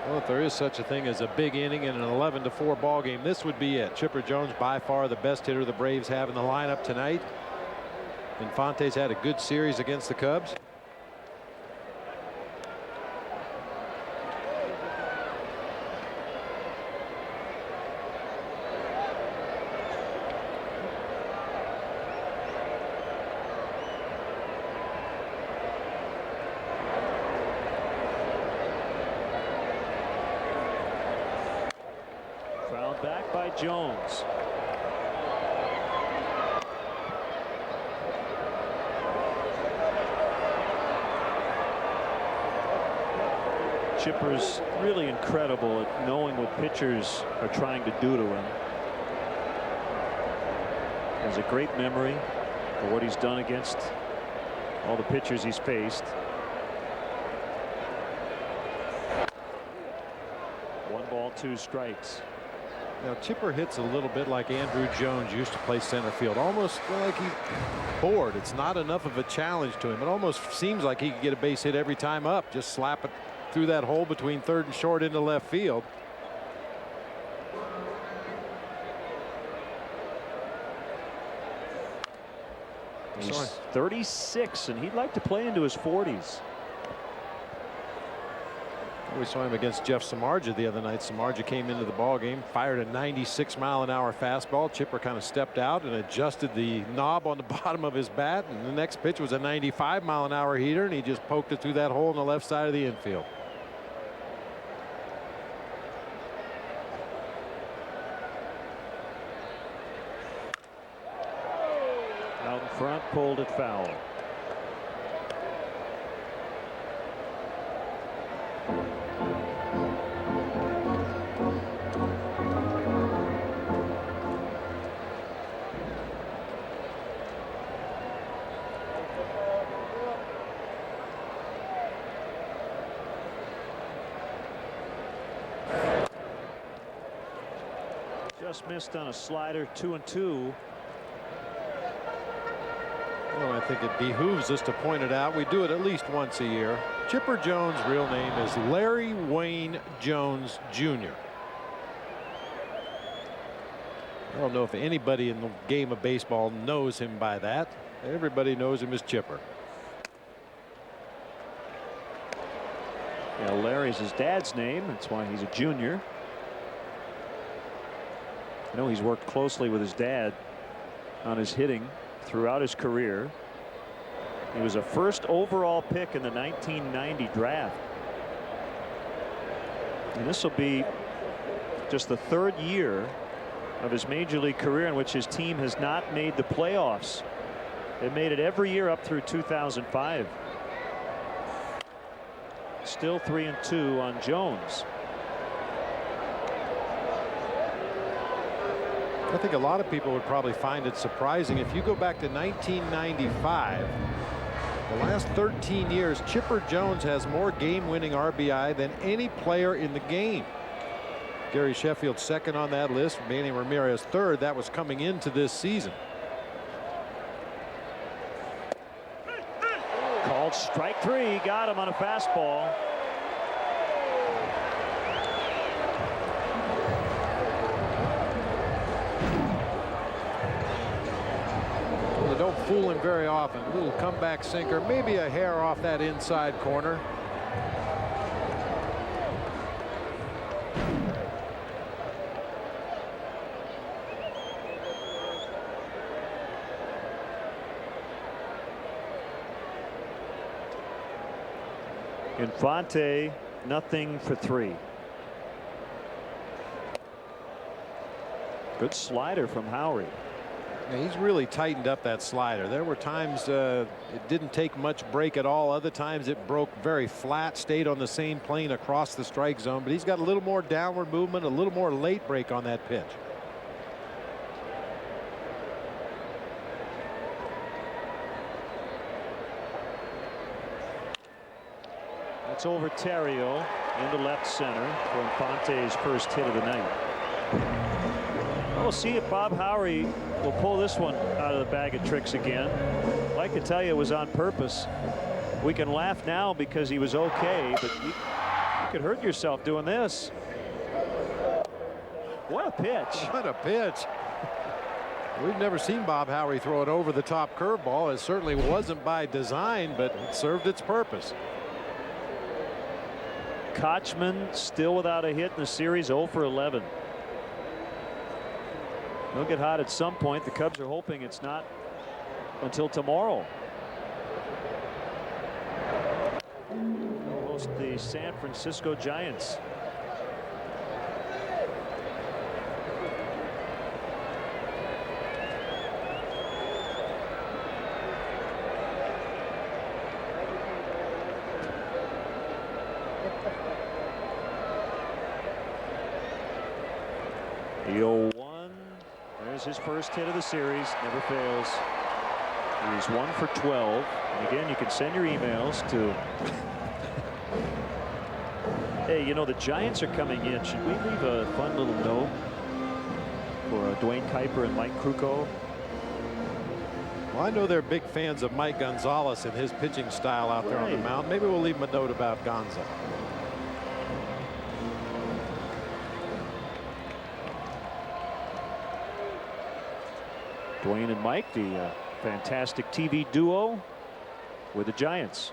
Well, if there is such a thing as a big inning in an 11-4 ball game, this would be it. Chipper Jones, by far the best hitter the Braves have in the lineup tonight. Infante's had a good series against the Cubs. Fouled back by Jones. Chipper's really incredible at knowing what pitchers are trying to do to him. He has a great memory for what he's done against all the pitchers he's faced. 1 ball, 2 strikes. Now Chipper hits a little bit like Andrew Jones used to play center field, almost like he's bored. It's not enough of a challenge to him. It almost seems like he could get a base hit every time up. Just slap it through that hole between third and short into left field. He's 36 and he'd like to play into his 40s. We saw him against Jeff Samardzija the other night. Samardzija came into the ball game, fired a 96-mile-an-hour fastball. Chipper kind of stepped out and adjusted the knob on the bottom of his bat, and the next pitch was a 95-mile-an-hour heater, and he just poked it through that hole on the left side of the infield. Out in front, pulled it foul. Just missed on a slider, 2-2. Well, I think it behooves us to point it out. We do it at least once a year. Chipper Jones' real name is Larry Wayne Jones Jr. I don't know if anybody in the game of baseball knows him by that. Everybody knows him as Chipper. Yeah, Larry's his dad's name. That's why he's a junior. I know he's worked closely with his dad on his hitting throughout his career. He was a first overall pick in the 1990 draft. And this will be just the 3rd year of his major league career in which his team has not made the playoffs. They made it every year up through 2005. Still 3-2 on Jones. I think a lot of people would probably find it surprising if you go back to 1995. The last 13 years, Chipper Jones has more game-winning RBI than any player in the game. Gary Sheffield second on that list. Manny Ramirez third. That was coming into this season. Called strike 3. Got him on a fastball. Don't fool him very often. A little comeback sinker, maybe a hair off that inside corner. Infante, nothing for 3. Good slider from Howery. He's really tightened up that slider. There were times it didn't take much break at all. Other times it broke very flat, stayed on the same plane across the strike zone. But he's got a little more downward movement, a little more late break on that pitch. It's over Terrio into left center for Infante's first hit of the night. Well, we'll see if Bob Howery will pull this one out of the bag of tricks again. I can tell you it was on purpose. We can laugh now because he was okay, but you could hurt yourself doing this. What a pitch. What a pitch. We've never seen Bob Howery throw an over-the-top curveball. It certainly wasn't by design, but it served its purpose. Kochman still without a hit in the series, 0 for 11. They'll get hot at some point. The Cubs are hoping it's not until tomorrow. They'll host the San Francisco Giants. The 0-1. There's his first hit of the series. Never fails. He's 1 for 12. And again, you can send your emails to. Hey, you know, the Giants are coming in. Should we leave a fun little note for Dwayne Kuiper and Mike Krukow? Well, I know they're big fans of Mike Gonzalez and his pitching style out there on the mound. Maybe we'll leave them a note about Gonza. Dwayne and Mike, the fantastic TV duo with the Giants.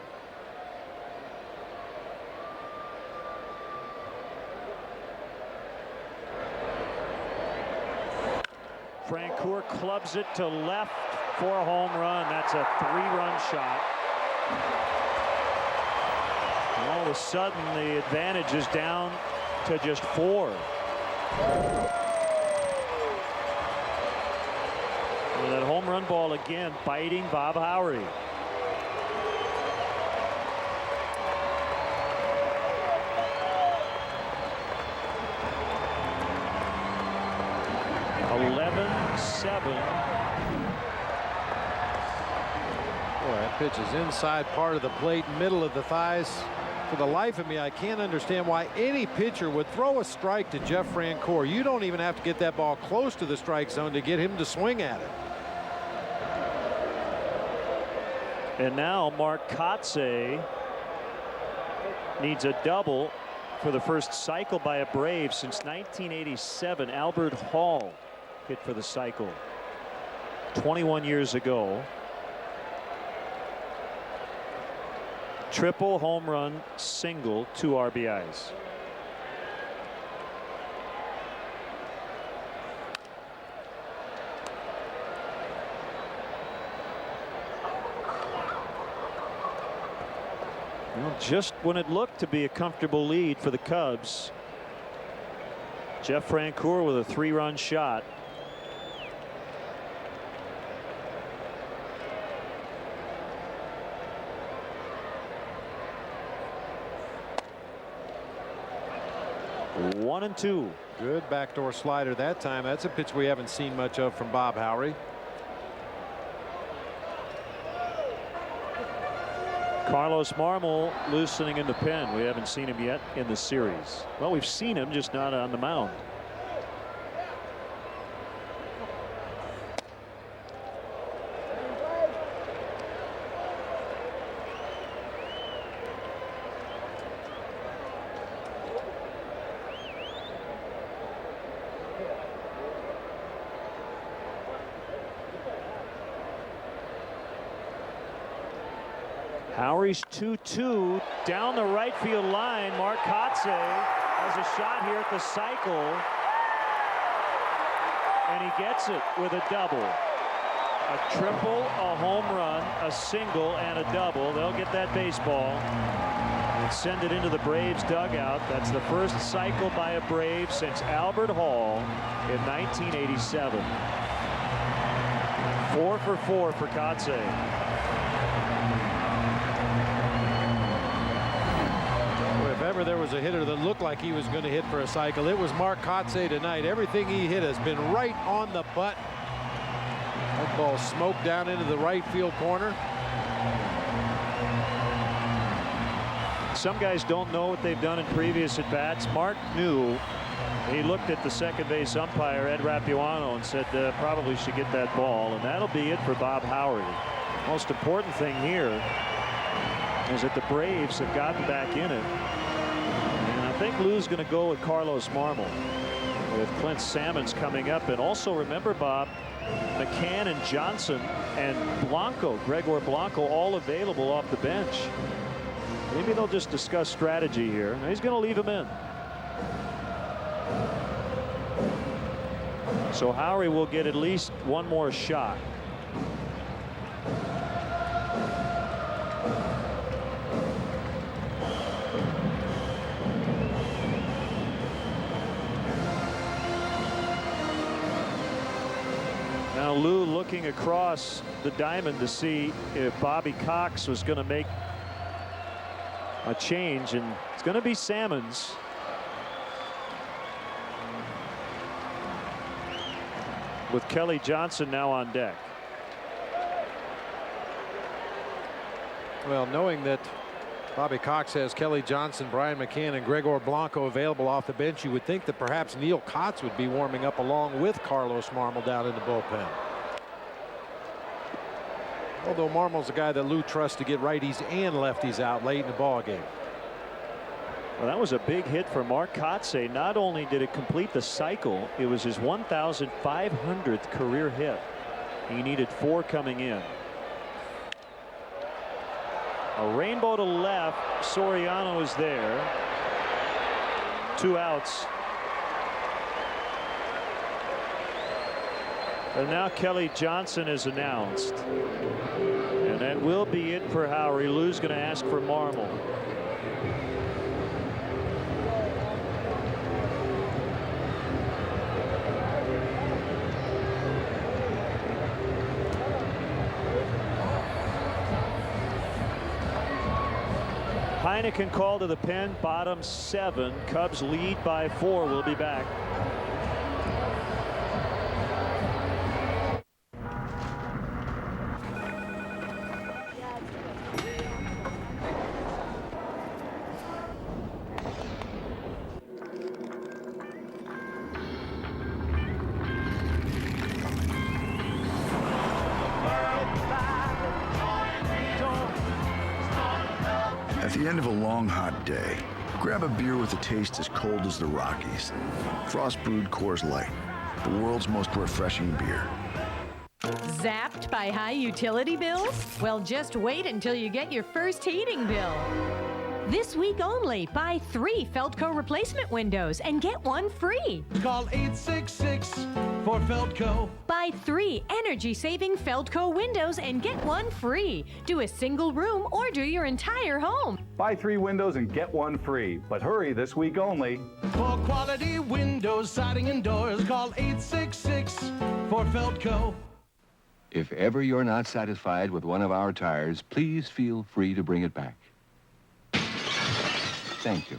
Francoeur clubs it to left for a home run. That's a 3-run shot. And all of a sudden, the advantage is down to just 4. And that home run ball again biting Bob Howery. Boy, that pitch is inside part of the plate, middle of the thighs. For the life of me, I can't understand why any pitcher would throw a strike to Jeff Francoeur. You don't even have to get that ball close to the strike zone to get him to swing at it. And now Mark Kotsay needs a double for the first cycle by a Brave since 1987. Albert Hall hit for the cycle 21 years ago. Triple, home run, single, 2 RBIs. Well, just when it looked to be a comfortable lead for the Cubs, Jeff Francoeur with a 3-run shot. One and 2. Good backdoor slider that time. That's a pitch we haven't seen much of from Bob Howery. Carlos Marmol loosening in the pen. We haven't seen him yet in the series. Well, we've seen him, just not on the mound. Howery's 2-2 down the right field line. Mark Kotsay has a shot here at the cycle, and he gets it with a double. A triple, a home run, a single, and a double. They'll get that baseball and send it into the Braves dugout. That's the first cycle by a Brave since Albert Hall in 1987. 4 for 4 for Kotsay. If ever there was a hitter that looked like he was going to hit for a cycle, it was Mark Kotsay tonight. Everything he hit has been right on the button. That ball smoked down into the right field corner. some guys don't know what they've done in previous at-bats. Mark knew. He looked at the second base umpire, Ed Rapuano, and said probably should get that ball. And that'll be it for Bob Howard. Most important thing here is that the Braves have gotten back in it. And I think Lou's going to go with Carlos Marmol, with Clint Salmons coming up. And also remember, Bob, McCann and Johnson and Blanco, Gregor Blanco, all available off the bench. Maybe they'll just discuss strategy here. Now he's going to leave him in. So Howery will get at least one more shot. Now Lou looking across the diamond to see if Bobby Cox was going to make a change, and it's going to be Salmons. With Kelly Johnson now on deck. Well, knowing that Bobby Cox has Kelly Johnson, Brian McCann, and Gregor Blanco available off the bench, you would think that perhaps Neil Kotz would be warming up along with Carlos Marmol down in the bullpen. Although Marmol's a guy that Lou trusts to get righties and lefties out late in the ball game. Well, that was a big hit for Mark Kotze. Not only did it complete the cycle, it was his 1,500th career hit. He needed 4 coming in. A rainbow to left. Soriano is there. 2 outs. And now Kelly Johnson is announced. And that will be it for Howery. Lou's going to ask for Marmol. Heineken called to the pen, bottom 7. Cubs lead by 4. We'll be back. At the end of a long, hot day, grab a beer with a taste as cold as the Rockies. Frost brewed Coors Light, the world's most refreshing beer. Zapped by high utility bills? Well, just wait until you get your first heating bill. This week only, buy 3 Feltco replacement windows and get 1 free. Call 866 for Feltco. Buy 3 energy-saving Feltco windows and get 1 free. Do a single room or do your entire home. Buy 3 windows and get 1 free. But hurry, this week only. For quality windows, siding, and doors, call 866 for Feltco. If ever you're not satisfied with one of our tires, please feel free to bring it back. Thank you.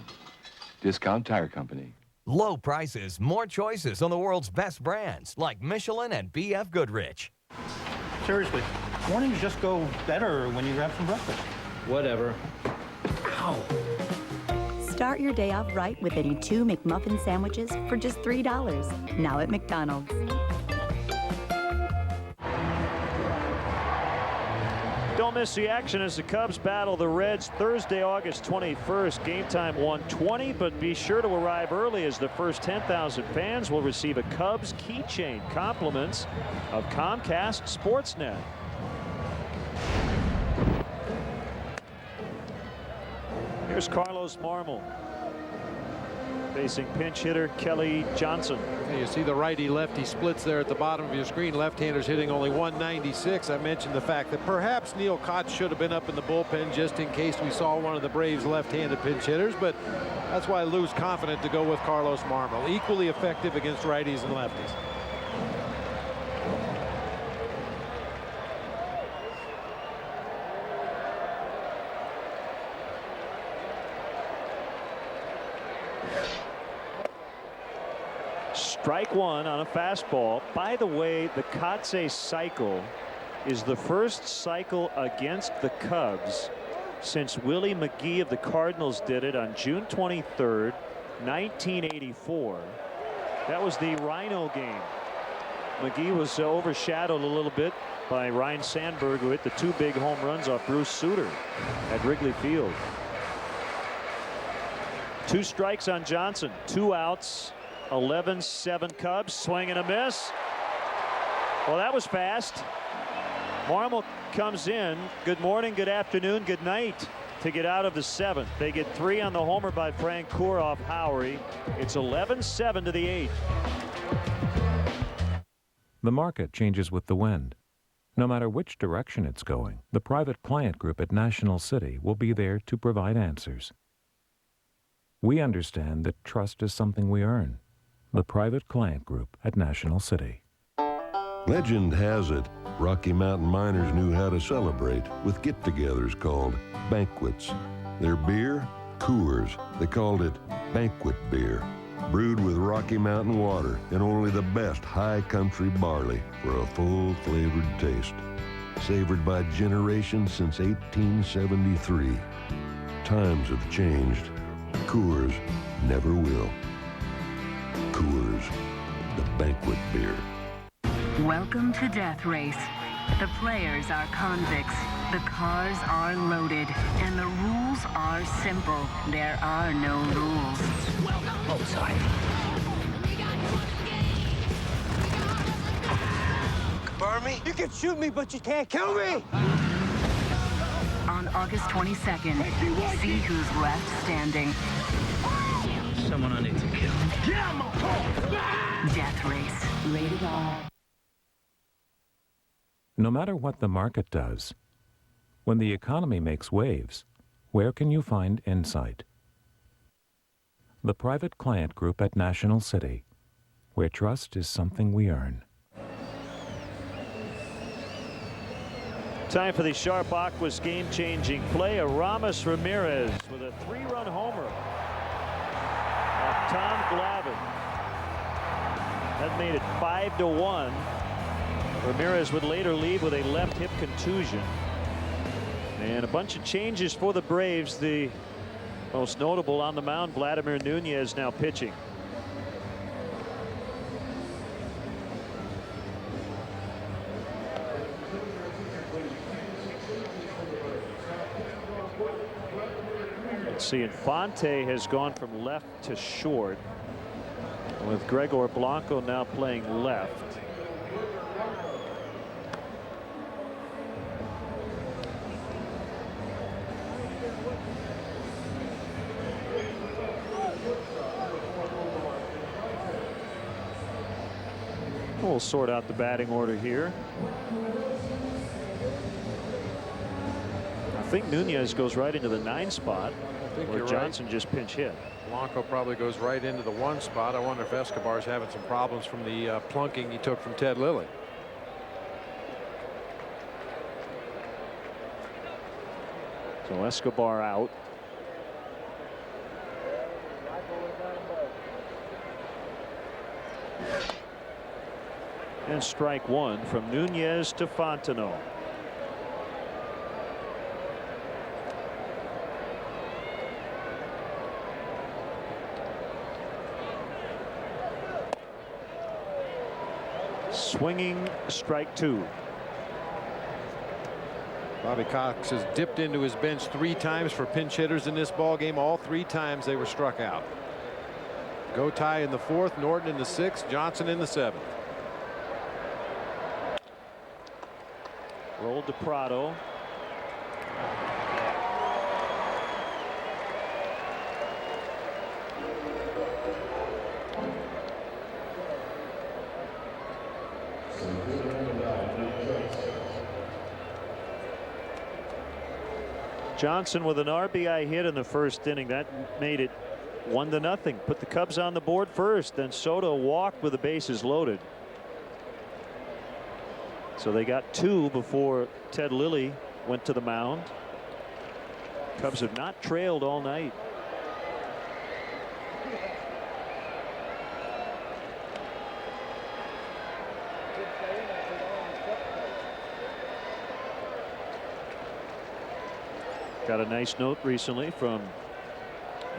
Discount Tire Company. Low prices, more choices on the world's best brands like Michelin and B.F. Goodrich. Seriously, mornings just go better when you grab some breakfast. Whatever. Ow. Start your day off right with any 2 McMuffin sandwiches for just $3. Now at McDonald's. Don't miss the action as the Cubs battle the Reds Thursday, August 21st. Game time 1:20, but be sure to arrive early as the first 10,000 fans will receive a Cubs keychain. Compliments of Comcast Sportsnet. Here's Carlos Marmol facing pinch hitter Kelly Johnson. You see the righty-lefty splits there at the bottom of your screen. Left-handers hitting only 196. I mentioned the fact that perhaps Neil Kotz should have been up in the bullpen just in case we saw one of the Braves left-handed pinch hitters, but that's why Lou's confident to go with Carlos Marmol. Equally effective against righties and lefties. Strike 1 on a fastball. By the way, the Kotze cycle is the first cycle against the Cubs since Willie McGee of the Cardinals did it on June 23rd, 1984. That was the Rhino game. McGee was overshadowed a little bit by Ryne Sandberg, who hit the 2 big home runs off Bruce Sutter at Wrigley Field. 2 strikes on Johnson, 2 outs, 11-7 Cubs. Swing and a miss. Well, that was fast. Marmol comes in. Good morning, good afternoon, good night to get out of the 7th. They get 3 on the homer by Frank Coor off Howery. It's 11-7 to the 8th. The market changes with the wind. No matter which direction it's going, the private client group at National City will be there to provide answers. We understand that trust is something we earn. The private client group at National City. Legend has it, Rocky Mountain miners knew how to celebrate with get-togethers called banquets. Their beer, Coors, they called it banquet beer. Brewed with Rocky Mountain water and only the best high country barley for a full flavored taste. Savored by generations since 1873. Times have changed. Coors never will. Coors, the banquet beer. Welcome to Death Race. The players are convicts, the cars are loaded, and the rules are simple. There are no rules. Oh, sorry. Burn me? You can shoot me, but you can't kill me! On August 22nd, see who's left standing. Someone I need to kill. Get out my car! Death Race. Rated R. No matter what the market does, when the economy makes waves, where can you find insight? The private client group at National City, where trust is something we earn. Time for the Sharp Aqua's game-changing play. Aramis Ramirez with a 3-run homer off Tom Glavine. That made it 5-1. Ramirez would later leave with a left hip contusion. And a bunch of changes for the Braves. The most notable on the mound, Vladimir Nunez now pitching. Let's see, Infante has gone from left to short, with Gregor Blanco now playing left. We'll sort out the batting order here. I think Nunez goes right into the 9 spot, where Johnson just pinch hit. Blanco probably goes right into the 1 spot. I wonder if Escobar's having some problems from the plunking he took from Ted Lilly. So Escobar out. And strike 1 from Nunez to Fontenot. Swinging, strike 2. Bobby Cox has dipped into his bench 3 times for pinch hitters in this ball game. All 3 times they were struck out. Gotay in the 4th, Norton in the 6th, Johnson in the 7th. Rolled to Prado. Johnson with an RBI hit in the 1st inning. That made it 1-0. Put the Cubs on the board first. Then Soto walked with the bases loaded. So they got 2 before Ted Lilly went to the mound. Cubs have not trailed all night. Got a nice note recently from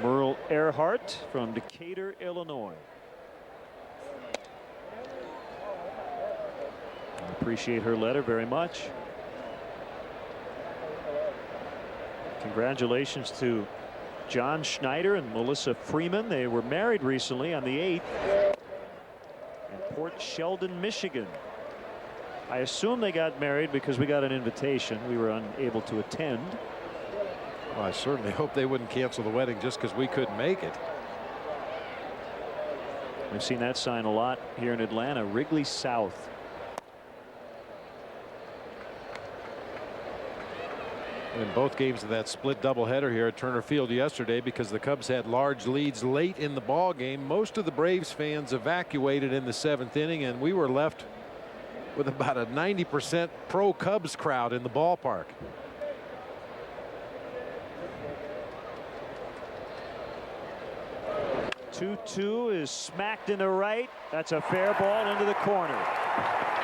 Merle Earhart from Decatur, Illinois. I appreciate her letter very much. Congratulations to John Schneider and Melissa Freeman. They were married recently on the 8th in Port Sheldon, Michigan. I assume they got married because we got an invitation. We were unable to attend. Well, I certainly hope they wouldn't cancel the wedding just because we couldn't make it. We've seen that sign a lot here in Atlanta. Wrigley South. In both games of that split doubleheader here at Turner Field yesterday, because the Cubs had large leads late in the ball game, most of the Braves fans evacuated in the 7th inning, and we were left with about a 90% pro Cubs crowd in the ballpark. Two is smacked into right. That's a fair ball into the corner.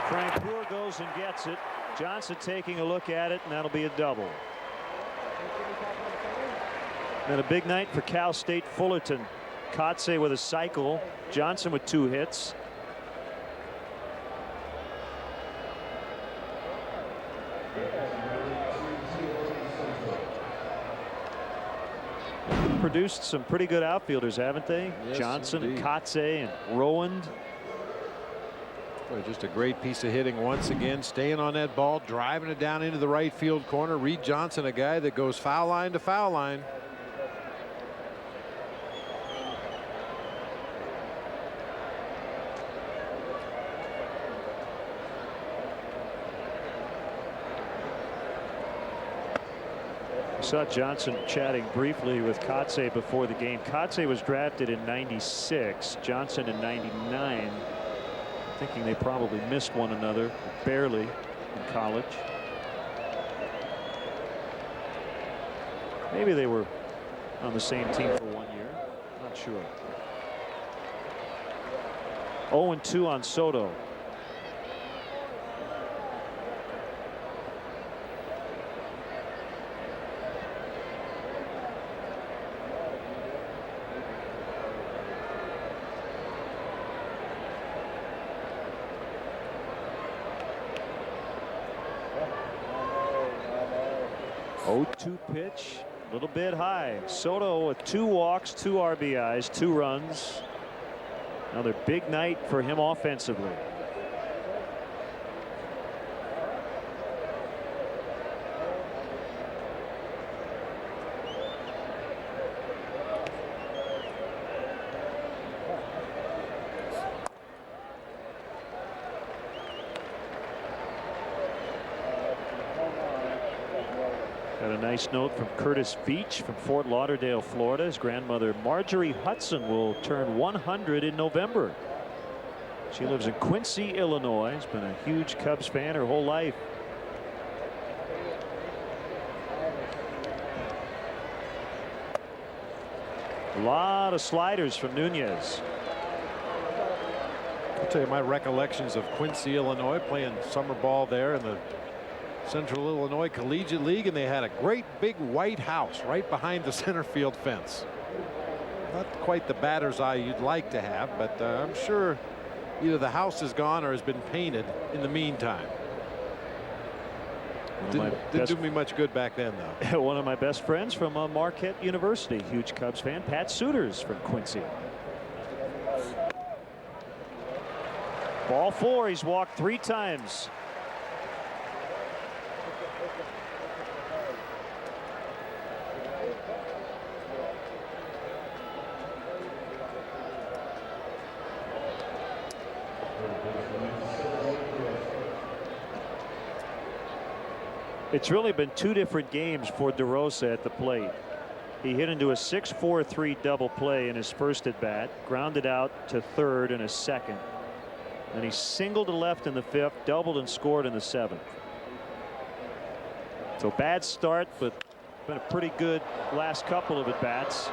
Frank Poor goes and gets it. Johnson taking a look at it, and that'll be a double. Then a big night for Cal State Fullerton. Kotze with a cycle. Johnson with 2 hits. Produced some pretty good outfielders, haven't they? Yes, Johnson, indeed. Kotze, and Rowand. Boy, just a great piece of hitting once again, staying on that ball, driving it down into the right field corner. Reed Johnson, a guy that goes foul line to foul line. Saw Johnson chatting briefly with Kotze before the game. Kotze was drafted in '96, Johnson in '99. Thinking they probably missed one another barely in college. Maybe they were on the same team for 1 year. Not sure. 0-2 on Soto. Pitch, a little bit high. Soto with 2 walks, 2 RBIs, 2 runs. Another big night for him offensively. Got a nice note from Curtis Beach from Fort Lauderdale, Florida. His grandmother Marjorie Hudson will turn 100 in November. She lives in Quincy, Illinois. Has been a huge Cubs fan her whole life. A lot of sliders from Nunez. I'll tell you my recollections of Quincy, Illinois, playing summer ball there in the Central Illinois Collegiate League, and they had a great big white house right behind the center field fence. Not quite the batter's eye you'd like to have, but I'm sure either the house is gone or has been painted in the meantime. Didn't do me much good back then, though. One of my best friends from Marquette University, huge Cubs fan, Pat Suiters from Quincy. Ball 4. He's walked 3 times. It's really been 2 different games for DeRosa at the plate. He hit into a 6-4-3 double play in his first at bat, grounded out to third in his second. Then he singled to left in the 5th, doubled and scored in the 7th. So bad start, but been a pretty good last couple of at bats.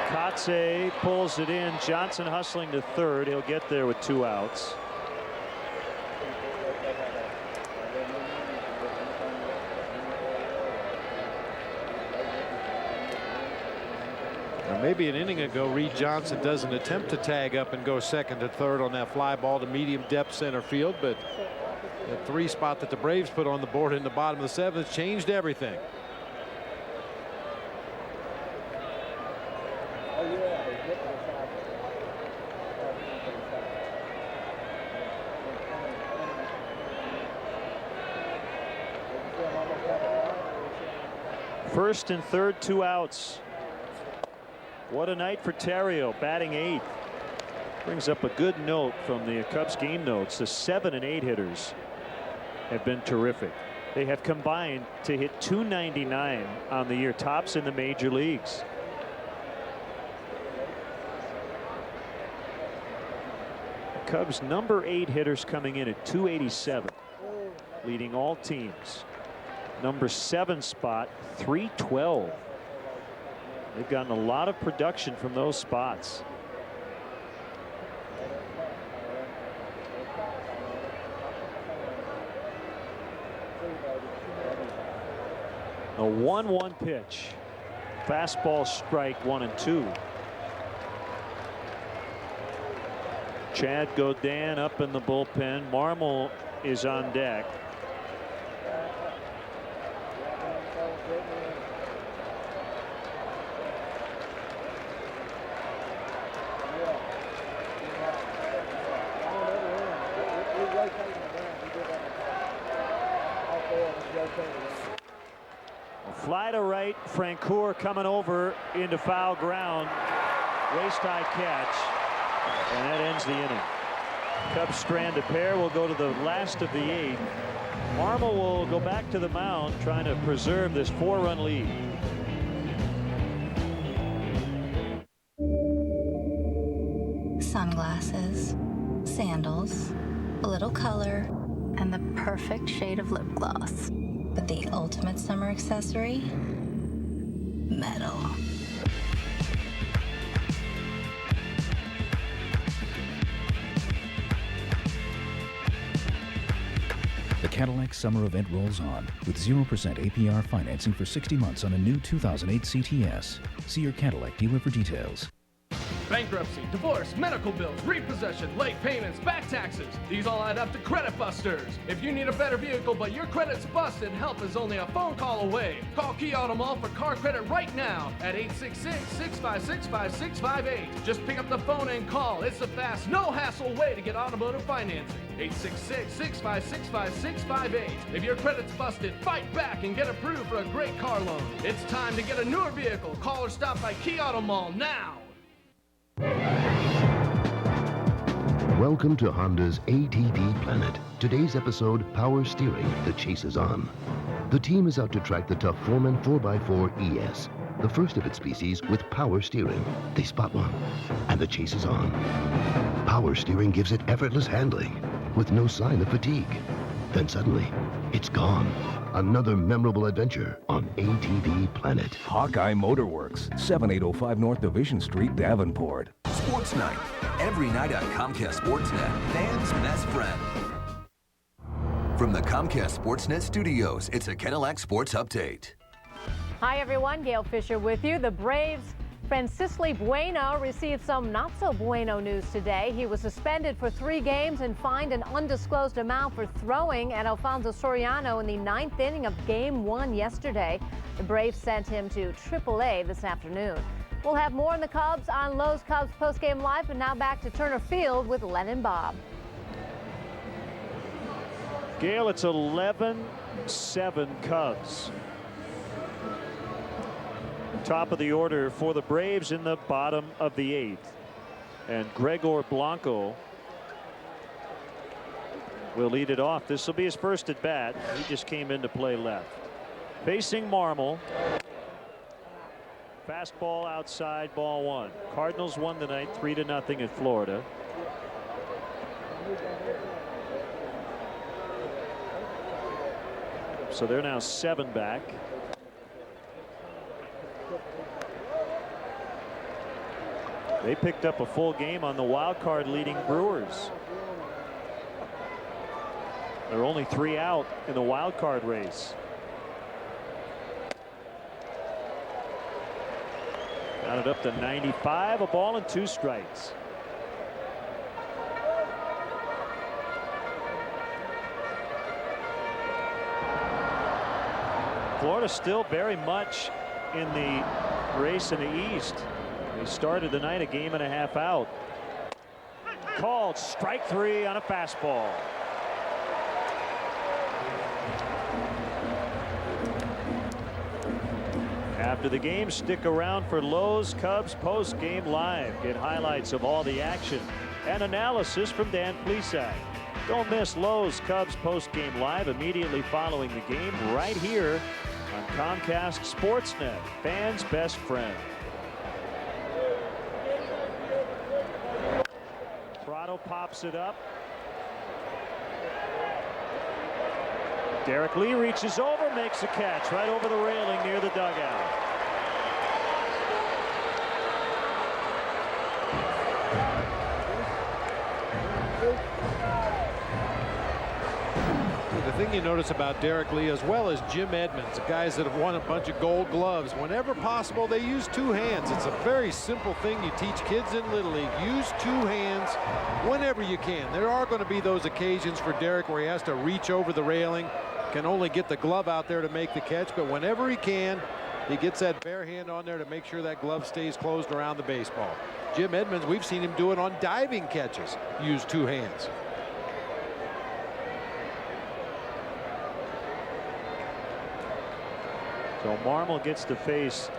Kotze pulls it in. Johnson hustling to third. He'll get there with 2 outs. Maybe an inning ago, Reed Johnson does an attempt to tag up and go second to third on that fly ball to medium depth center field, but the 3 spot that the Braves put on the board in the bottom of the 7th changed everything. First and third, 2 outs. What a night for Terrio, batting 8th. Brings up a good note from the Cubs game notes. The 7 and 8 hitters have been terrific. They have combined to hit .299 on the year, tops in the major leagues. The Cubs number 8 hitters coming in at .287, leading all teams. Number 7 spot, .312. They've gotten a lot of production from those spots. A 1-1 pitch. Fastball strike 1 and 2. Chad Godin up in the bullpen. Marmol is on deck. Fly to right, Francoeur coming over into foul ground. Waist-high catch, and that ends the inning. Cubs strand a pair, will go to the last of the 8th. Marmol will go back to the mound, trying to preserve this 4-run lead. Sunglasses, sandals, a little color, and the perfect shade of lip gloss. But the ultimate summer accessory? Metal. The Cadillac summer event rolls on with 0% APR financing for 60 months on a new 2008 CTS. See your Cadillac dealer for details. Bankruptcy, divorce, medical bills, repossession, late payments, back taxes. These all add up to credit busters. If you need a better vehicle but your credit's busted, help is only a phone call away. Call Key Auto Mall for car credit right now at 866-656-5658. Just pick up the phone and call. It's the fast, no hassle way to get automotive financing. 866-656-5658. If your credit's busted, fight back and get approved for a great car loan. It's time to get a newer vehicle. Call or stop by Key Auto Mall now. Welcome to Honda's ATV Planet. Today's episode, Power Steering, the chase is on. The team is out to track the tough Foreman 4x4 ES, the first of its species with power steering. They spot one, and the chase is on. Power steering gives it effortless handling, with no sign of fatigue. Then suddenly, it's gone. Another memorable adventure on ATV Planet. Hawkeye Motorworks, 7805 North Division Street, Davenport. Sports Night, every night on Comcast Sportsnet, fans' best friend. From the Comcast Sportsnet studios, it's a Cadillac Sports Update. Hi everyone, Gail Fisher with you. The Braves' Francisco Bueno received some not so bueno news today. He was suspended for 3 games and fined an undisclosed amount for throwing at Alfonso Soriano in the 9th inning of Game 1 yesterday. The Braves sent him to AAA this afternoon. We'll have more on the Cubs on Lowe's Cubs postgame live, and now back to Turner Field with Len and Bob. Gail, it's 11-7 Cubs. Top of the order for the Braves in the bottom of the 8th. And Gregor Blanco will lead it off. This will be his first at bat. He just came in to play left. Facing Marmol. Fastball outside, ball 1. Cardinals won tonight 3-0 at Florida. So they're now 7 back. They picked up a full game on the wild card leading Brewers. They're only 3 out in the wild card race. Counted up to 95, a ball and 2 strikes. Florida still very much in the race in the East. They started the night a game and a half out. Called strike 3 on a fastball. After the game, stick around for Lowe's Cubs post-game live. Get highlights of all the action and analysis from Dan Plesac. Don't miss Lowe's Cubs post-game live immediately following the game right here on Comcast Sportsnet, fans' best friend. Prado pops it up. Derek Lee reaches over, makes a catch right over the railing near the dugout. The thing you notice about Derek Lee, as well as Jim Edmonds, the guys that have won a bunch of gold gloves, whenever possible they use 2 hands. It's a very simple thing you teach kids in Little League. Use 2 hands whenever you can. There are going to be those occasions for Derek where he has to reach over the railing, can only get the glove out there to make the catch, but whenever he can, he gets that bare hand on there to make sure that glove stays closed around the baseball. Jim Edmonds, we've seen him do it on diving catches, use 2 hands. So Marmol gets to face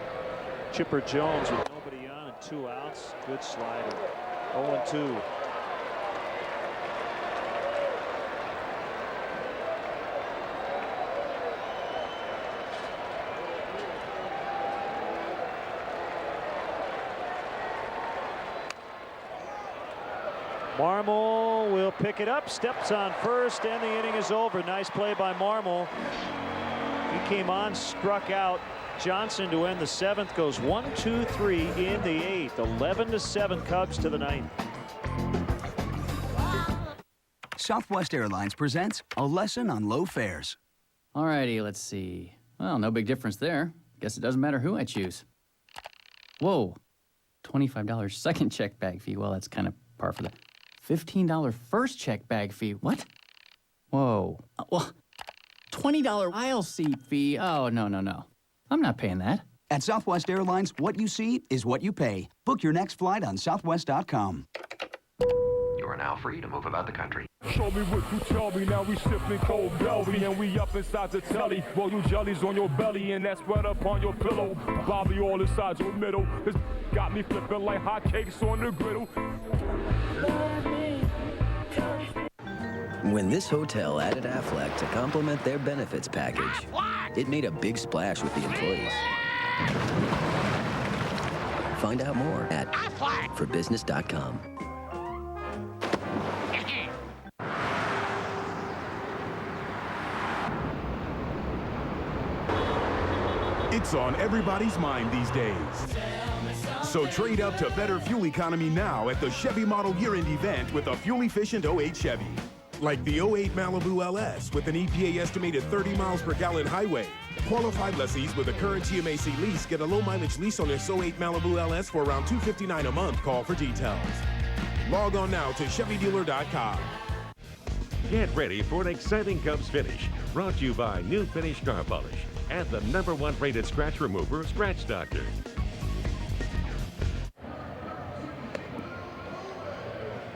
Chipper Jones with nobody on and 2 outs. Good slider. 0-2. Marmol will pick it up, steps on first, and the inning is over. Nice play by Marmol. He came on, struck out Johnson to end the 7th. Goes 1-2-3 in the 8th. 11-7 Cubs to the 9th. Southwest Airlines presents A Lesson on Low Fares. Alrighty, let's see. Well, no big difference there. Guess it doesn't matter who I choose. Whoa, $25 second check bag fee. Well, that's kind of par for the $15 first check bag fee. What? Whoa. Well, $20 aisle seat fee. Oh, no. I'm not paying that. At Southwest Airlines, what you see is what you pay. Book your next flight on southwest.com. You are now free to move about the country. Show me what you tell me, now we sipping cold belly and we up inside the telly. Roll you jellies on your belly and that's spread up on your pillow. Bobby all inside your middle. This got me flipping like hotcakes on the griddle. When this hotel added Aflac to complement their benefits package, it made a big splash with the employees. Find out more at forbusiness.com. It's on everybody's mind these days. So trade up to better fuel economy now at the Chevy Model Year-End event with a fuel-efficient 08 Chevy. Like the 08 Malibu LS with an EPA estimated 30 miles per gallon highway. Qualified lessees with a current GMAC lease get a low-mileage lease on this 08 Malibu LS for around $259 a month. Call for details. Log on now to ChevyDealer.com. Get ready for an exciting Cubs finish. Brought to you by New Finish Car Polish and the #1 rated scratch remover, Scratch Doctor.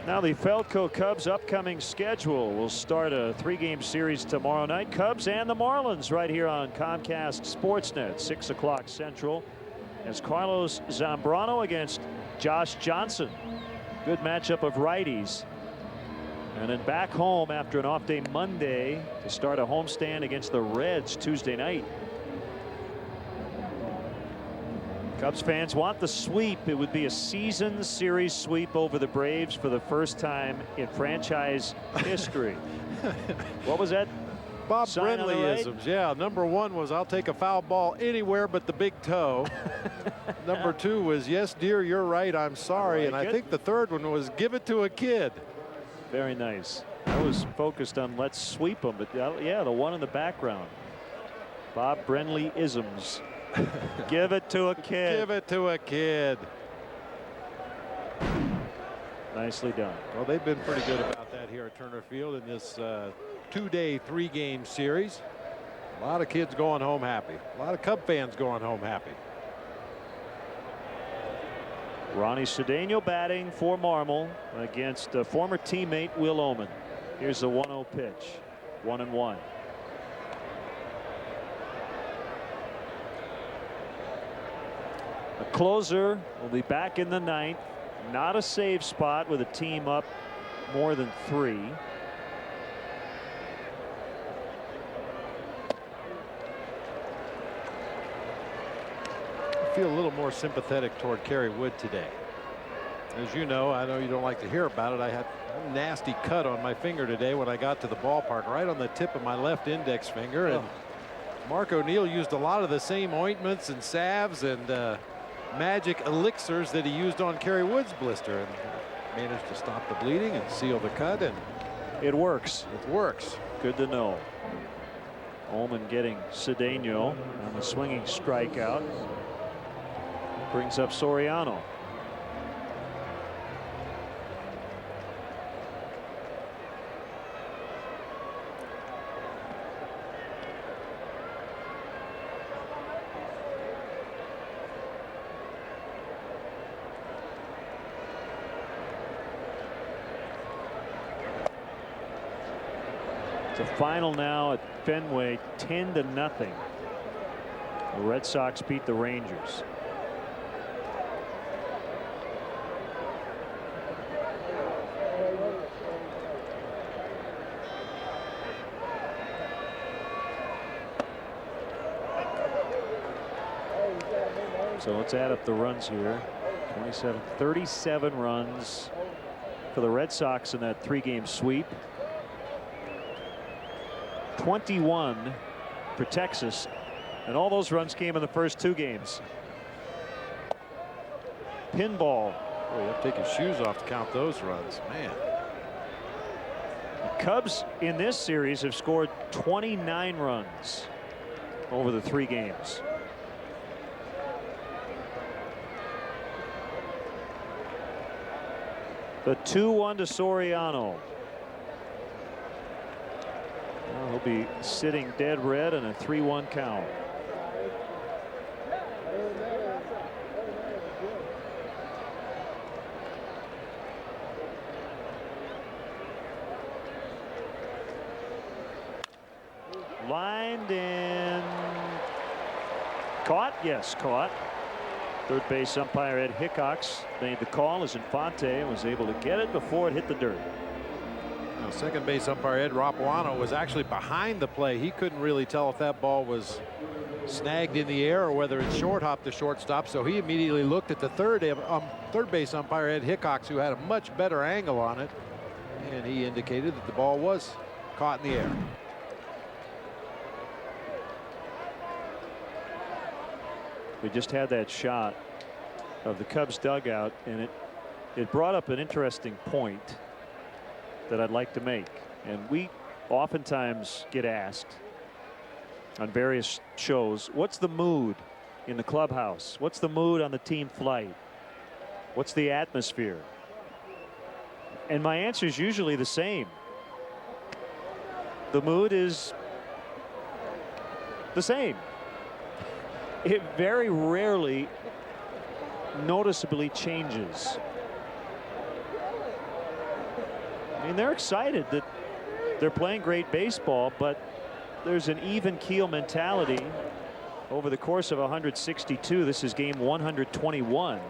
Now the Feldco Cubs upcoming schedule will start a 3-game series tomorrow night. Cubs and the Marlins right here on Comcast Sportsnet, 6 o'clock Central. As Carlos Zambrano against Josh Johnson. Good matchup of righties. And then back home after an off day Monday to start a homestand against the Reds Tuesday night. Cubs fans want the sweep. It would be a season series sweep over the Braves for the first time in franchise history. What was that? Bob sign on the right? Brentley-isms. Yeah, #1 was I'll take a foul ball anywhere but the big toe. #2 was yes, dear, you're right, I'm sorry. And I think the third one was give it to a kid. Very nice. I was focused on let's sweep them, but yeah, the one in the background. Bob Brentley-isms. Give it to a kid. Give it to a kid. Nicely done. Well, they've been pretty good about that here at Turner Field in this 2-day, 3-game series. A lot of kids going home happy. A lot of Cub fans going home happy. Ronnie Cedeno batting for Marmol against former teammate Will Oman. Here's the 1-0 pitch. 1-1. A closer will be back in the 9th. Not a save spot with a team up more than 3. I feel a little more sympathetic toward Kerry Wood today. As you know, I know you don't like to hear about it. I had a nasty cut on my finger today when I got to the ballpark, right on the tip of my left index finger. And Mark O'Neill used a lot of the same ointments and salves and magic elixirs that he used on Kerry Wood's blister, and managed to stop the bleeding and seal the cut, and it works. It works. Good to know. Ullman getting Cedeno on the swinging strikeout. Brings up Soriano. It's a final now at Fenway, 10-0. The Red Sox beat the Rangers. So let's add up the runs here. 37 runs for the Red Sox in that 3-game sweep. 21 for Texas, and all those runs came in the first 2 games. Pinball. Oh, you have to take your shoes off to count those runs, man. The Cubs in this series have scored 29 runs over the 3 games. The 2-1 to Soriano. Well, he'll be sitting dead red in a 3-1 count. Lined in. Caught? Yes, caught. Third base umpire Ed Hickox made the call as Infante was able to get it before it hit the dirt. Now, second base umpire Ed Rapuano was actually behind the play. He couldn't really tell if that ball was snagged in the air or whether it short hopped the shortstop, so he immediately looked at the third base umpire Ed Hickox, who had a much better angle on it, and he indicated that the ball was caught in the air. We just had that shot of the Cubs dugout, and it brought up an interesting point that I'd like to make. And we oftentimes get asked on various shows, what's the mood in the clubhouse? What's the mood on the team flight? What's the atmosphere? And my answer is usually the same. The mood is the same. It very rarely noticeably changes. I mean, they're excited that they're playing great baseball, but there's an even keel mentality over the course of 162. This is game 121.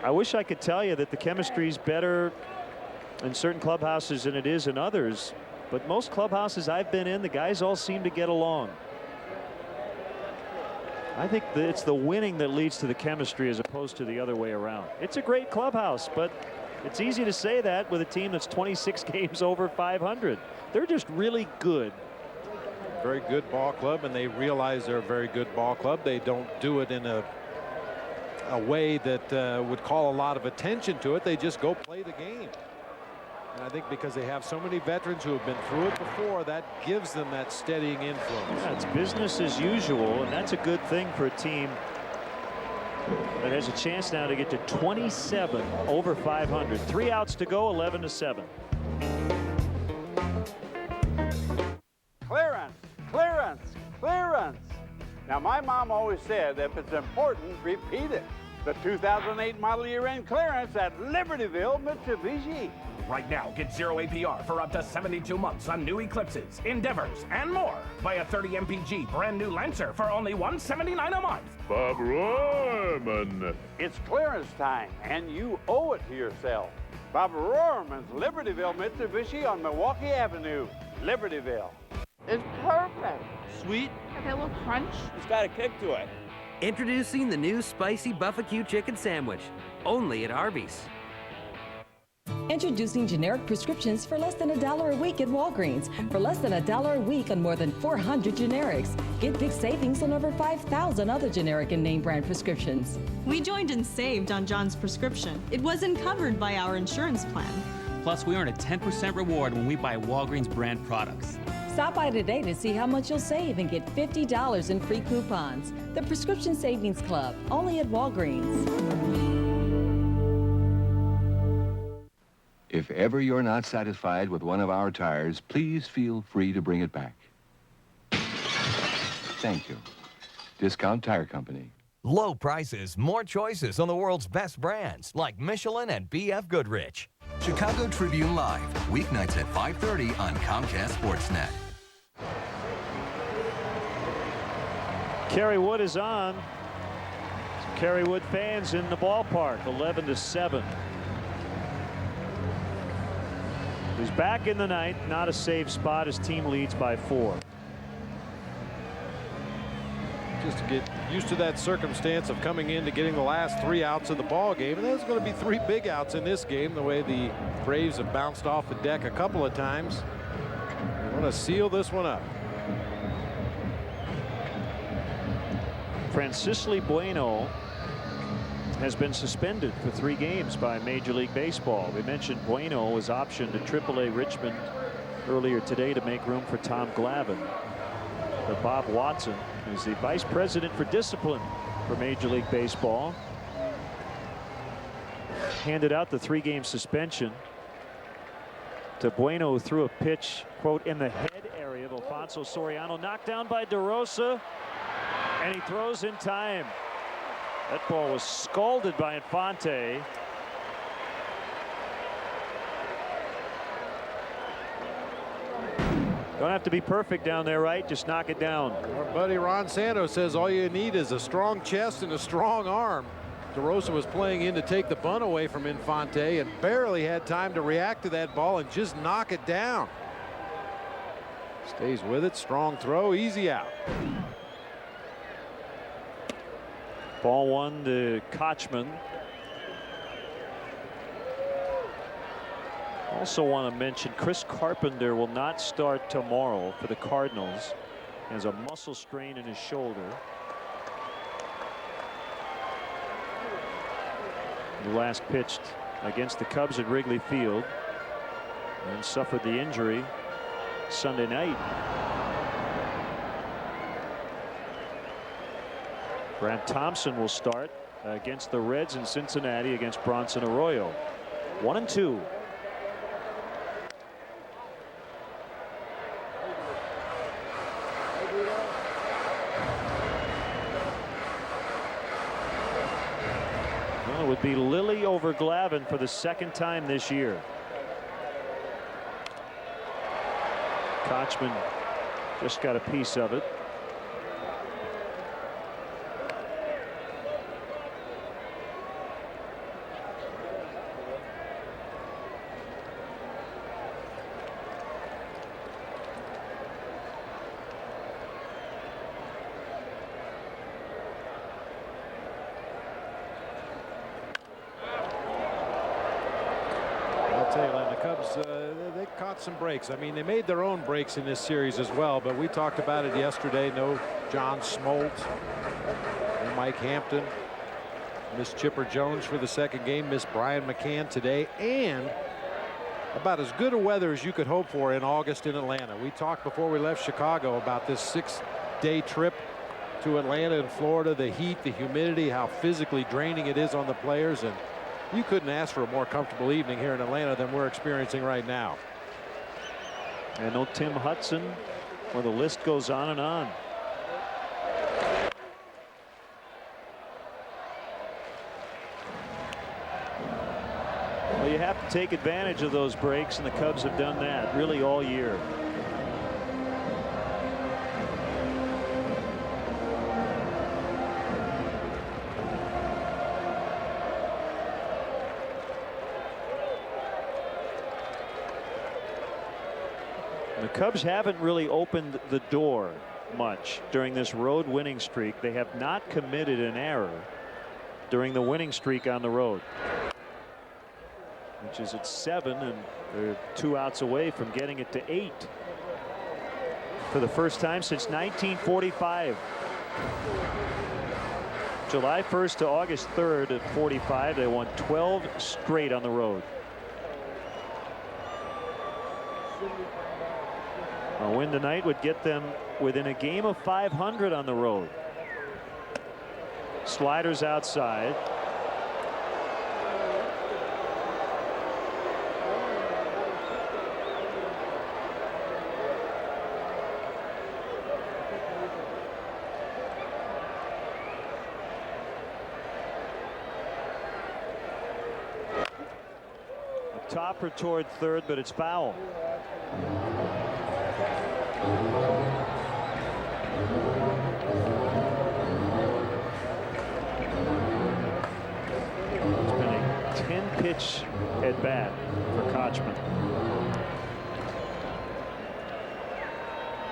I wish I could tell you that the chemistry is better in certain clubhouses than it is in others, but most clubhouses I've been in, the guys all seem to get along. I think that it's the winning that leads to the chemistry as opposed to the other way around. It's a great clubhouse, but it's easy to say that with a team that's 26 games over 500. They're just really good. Very good ball club, and they realize they're a very good ball club. They don't do it in a way that would call a lot of attention to it. They just go play the game. And I think because they have so many veterans who have been through it before, that gives them that steadying influence. Yeah, it's business as usual, and that's a good thing for a team that has a chance now to get to 27 over 500. 3 outs to go, 11-7. Clearance, clearance, clearance. Now, my mom always said if it's important, repeat it. The 2008 model year-end clearance at Libertyville, Mitsubishi. Right now, get 0 APR for up to 72 months on new Eclipses, Endeavors, and more. Buy a 30 MPG brand new Lancer for only $179 a month. Bob Rohrman. It's clearance time, and you owe it to yourself. Bob Rohrman's Libertyville, Mitsubishi on Milwaukee Avenue, Libertyville. It's perfect. Sweet. Got that little crunch. It's got a kick to it. Introducing the new spicy Buffa-Q chicken sandwich, only at Arby's. Introducing generic prescriptions for less than $1 a week at Walgreens. For less than $1 a week on more than 400 generics. Get big savings on over 5,000 other generic and name brand prescriptions. We joined and saved on John's prescription. It wasn't covered by our insurance plan. Plus, we earn a 10% reward when we buy Walgreens brand products. Stop by today to see how much you'll save and get $50 in free coupons. The Prescription Savings Club, only at Walgreens. If ever you're not satisfied with one of our tires, please feel free to bring it back. Thank you. Discount Tire Company. Low prices, more choices on the world's best brands like Michelin and B.F. Goodrich. Chicago Tribune Live, weeknights at 5:30 on Comcast Sportsnet. Kerry Wood is on. Some Kerry Wood fans in the ballpark, 11-7. He's back in the ninth, not a safe spot. His team leads by 4. Just to get used to that circumstance of coming in to getting the last 3 outs of the ball game. And there's going to be 3 big outs in this game, the way the Braves have bounced off the deck a couple of times. They want to seal this one up. Francisco Bueno has been suspended for 3 games by Major League Baseball. We mentioned Bueno was optioned to AAA Richmond earlier today to make room for Tom Glavine. But Bob Watson is the vice president for discipline for Major League Baseball. Handed out the 3-game suspension to Bueno through a pitch, quote, in the head area of Alfonso Soriano. Knocked down by DeRosa, and he throws in time. That ball was scalded by Infante. Don't have to be perfect down there, right? Just knock it down. Our buddy Ron Santos says all you need is a strong chest and a strong arm. DeRosa was playing in to take the bunt away from Infante and barely had time to react to that ball and just knock it down. Stays with it. Strong throw. Easy out. Ball 1 to Kochman. Also want to mention Chris Carpenter will not start tomorrow for the Cardinals. He has a muscle strain in his shoulder. He last pitched against the Cubs at Wrigley Field and suffered the injury Sunday night. Grant Thompson will start against the Reds in Cincinnati against Bronson Arroyo. 1-2. Well, it would be Lilly over Glavine for the 2nd time this year. Kochman just got a piece of it. They caught some breaks. I mean, they made their own breaks in this series as well, but we talked about it yesterday. No John Smoltz, no Mike Hampton, missed Chipper Jones for the 2nd game, missed Brian McCann today, and About as good a weather as you could hope for in August in Atlanta. We talked before we left Chicago about this 6-day trip to Atlanta and Florida, the heat, the humidity, how physically draining it is on the players, and you couldn't ask for a more comfortable evening here in Atlanta than we're experiencing right now. And no Tim Hudson. Well, the list goes on and on. Well, you have to take advantage of those breaks, and the Cubs have done that really all year. The Cubs haven't really opened the door much during this road winning streak. They have not committed an error during the winning streak on the road, which is at 7, and they're 2 outs away from getting it to 8 for the first time since 1945. July 1st to August 3rd at 45, they won 12 straight on the road. A win tonight would get them within a game of 500 on the road. Sliders outside. A topper toward third, but it's foul. It's been a 10-pitch at bat for Kochman.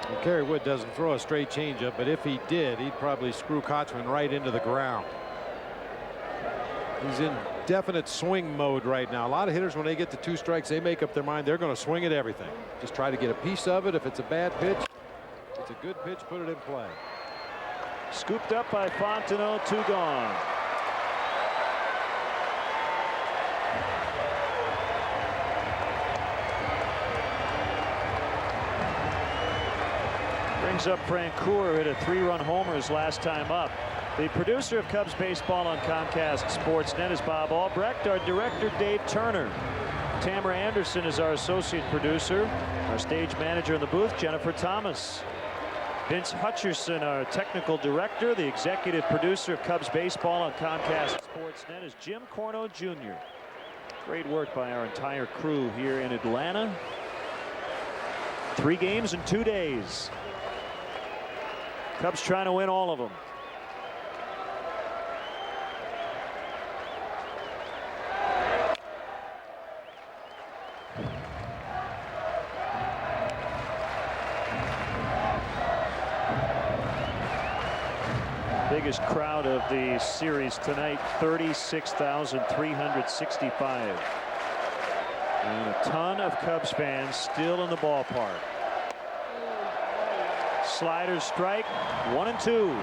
And Kerry Wood doesn't throw a straight changeup, but if he did, he'd probably screw Kochman right into the ground. He's in definite swing mode right now. A lot of hitters, when they get to 2 strikes, they make up their mind they're going to swing at everything. Just try to get a piece of it. If it's a bad pitch, if it's a good pitch, put it in play. Scooped up by Fontenot, 2 gone. Brings up Francoeur, hit a 3-run homer his last time up. The producer of Cubs baseball on Comcast Sportsnet is Bob Albrecht. Our director, Dave Turner. Tamara Anderson is our associate producer. Our stage manager in the booth, Jennifer Thomas. Vince Hutcherson, our technical director. The executive producer of Cubs baseball on Comcast Sportsnet is Jim Corno Jr. Great work by our entire crew here in Atlanta. 3 games in 2 days. Cubs trying to win all of them. Biggest crowd of the series tonight, 36,365. And a ton of Cubs fans still in the ballpark. Sliders strike, 1-2.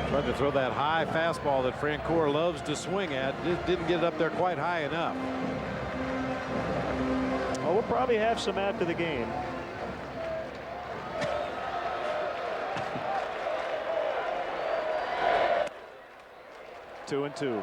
Tried to throw that high fastball that Francoeur loves to swing at. Just didn't get it up there quite high enough. Well, we'll probably have some after the game. Two and two.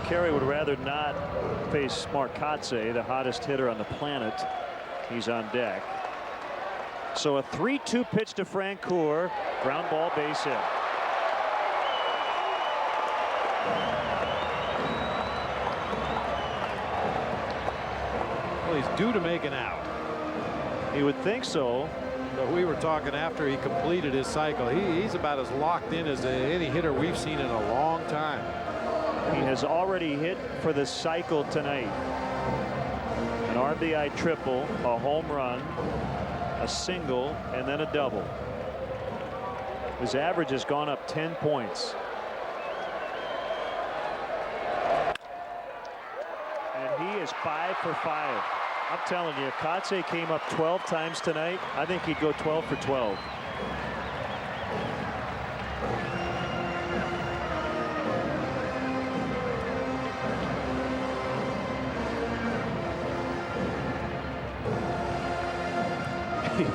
Kerry would rather not face Markatse, the hottest hitter on the planet. He's on deck. So a 3-2 pitch to Francoeur. Ground ball, base hit. Well, he's due to make an out. You would think so. But we were talking after he completed his cycle. He's about as locked in as any hitter we've seen in a long time. He has already hit for the cycle tonight. An RBI triple, a home run, a single, and then a double. His average has gone up 10 points. And he is 5 for 5. I'm telling you, Katse came up 12 times tonight. I think he'd go 12 for 12.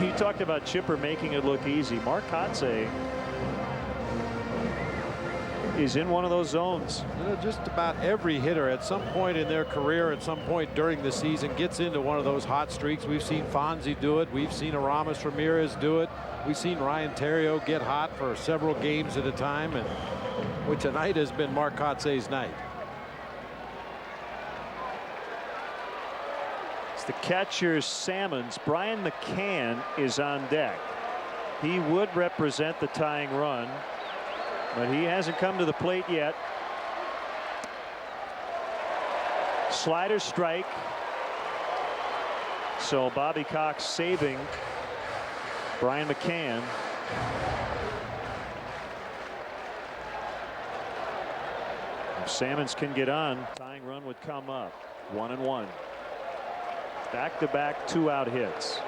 You talked about Chipper making it look easy. Mark Katse is in one of those zones. You know, just about every hitter at some point in their career, at some point during the season, gets into one of those hot streaks. We've seen Fonzie do it. We've seen Aramis Ramirez do it. We've seen Ryan Theriot get hot for several games at a time, and which tonight has been Mark Kotze's night. It's the catcher Salmons. Brian McCann is on deck. He would represent the tying run, but he hasn't come to the plate yet. Slider strike. So Bobby Cox saving Brian McCann. If Salmons can get on, tying run would come up. 1-1. Back-to-back 2-out hits.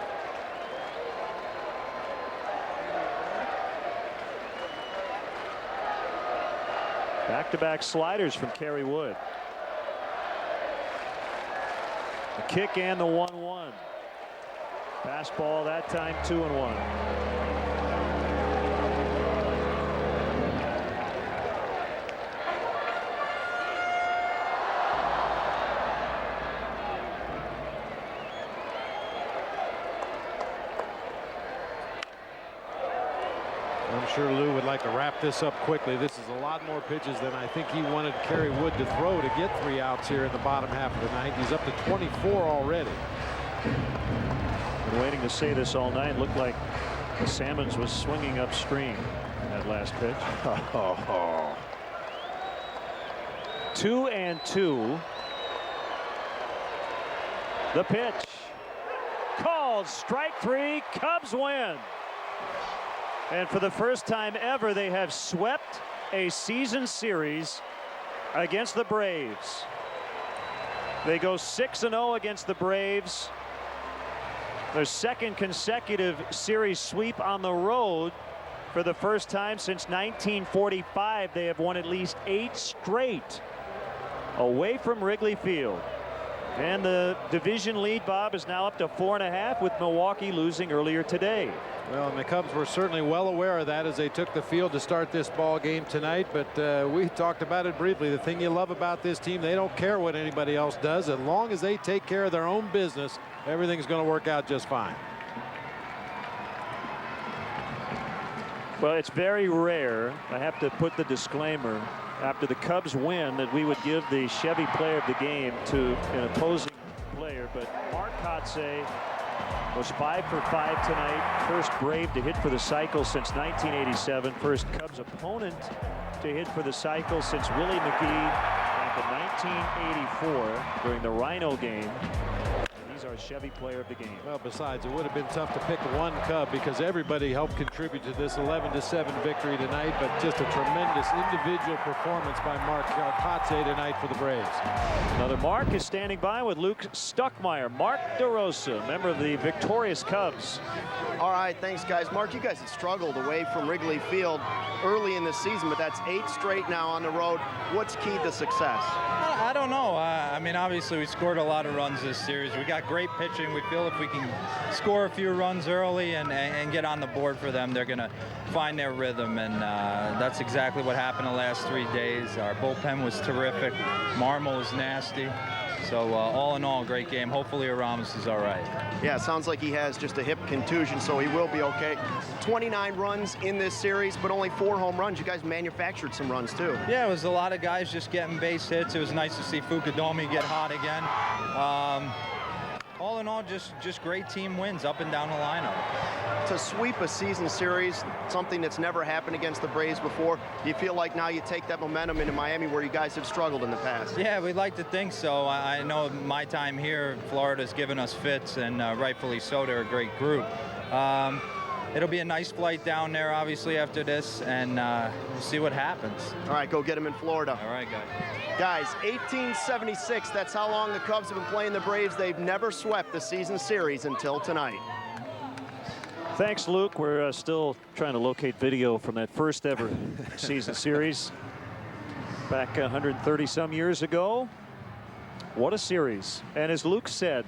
Back-to-back sliders from Kerry Wood. The kick and the 1-1. Fastball that time 2-1. I'm sure Lou would like to wrap this up quickly. This is a lot more pitches than I think he wanted Kerry Wood to throw to get 3 outs here in the bottom half of the ninth. He's up to 24 already. Been waiting to say this all night. Looked like Salmons was swinging upstream in that last pitch. 2-2. The pitch. Called strike 3. Cubs win. And for the first time ever, they have swept a season series against the Braves. They go 6-0 against the Braves. Their second consecutive series sweep on the road. For the first time since 1945, they have won at least 8 straight away from Wrigley Field. And the division lead, Bob, is now up to 4.5, with Milwaukee losing earlier today. Well, and the Cubs were certainly well aware of that as they took the field to start this ball game tonight. But we talked about it briefly. The thing you love about this team, they don't care what anybody else does. As long as they take care of their own business, everything's going to work out just fine. Well, it's very rare, I have to put the disclaimer, after the Cubs win, that we would give the Chevy player of the game to an opposing player. But Mark Kotze was 5 for 5 tonight. First Brave to hit for the cycle since 1987. First Cubs opponent to hit for the cycle since Willie McGee back in 1984 during the Rhino game. He's our Chevy player of the game. Well, besides, it would have been tough to pick one Cub because everybody helped contribute to this 11-7 victory tonight. But just a tremendous individual performance by Mark Kotze tonight for the Braves. Another Mark is standing by with Luke Stuckmeyer. Mark DeRosa, member of the victorious Cubs. All right, thanks, guys. Mark, you guys have struggled away from Wrigley Field early in the season, but that's 8 straight now on the road. What's key to success? I don't know. I mean, obviously, we scored a lot of runs this series. We got great pitching. We feel if we can score a few runs early and get on the board for them, they're going to find their rhythm. And that's exactly what happened the last 3 days. Our bullpen was terrific. Marmol was nasty. So all in all, great game. Hopefully Aramis is all right. Yeah, it sounds like he has just a hip contusion, so he will be okay. 29 runs in this series, but only 4 home runs. You guys manufactured some runs, too. Yeah, it was a lot of guys just getting base hits. It was nice to see Fukudomi get hot again. All in all, just great team wins up and down the lineup. To sweep a season series, something that's never happened against the Braves before, do you feel like now you take that momentum into Miami where you guys have struggled in the past? Yeah, we'd like to think so. I know my time here, Florida's given us fits, and rightfully so. They're a great group. It'll be a nice flight down there, obviously, after this, and we'll see what happens. All right, go get them in Florida. All right, guys. Guys, 1876, that's how long the Cubs have been playing the Braves. They've never swept the season series until tonight. Thanks, Luke. We're still trying to locate video from that first ever season series back 130-some years ago. What a series. And as Luke said,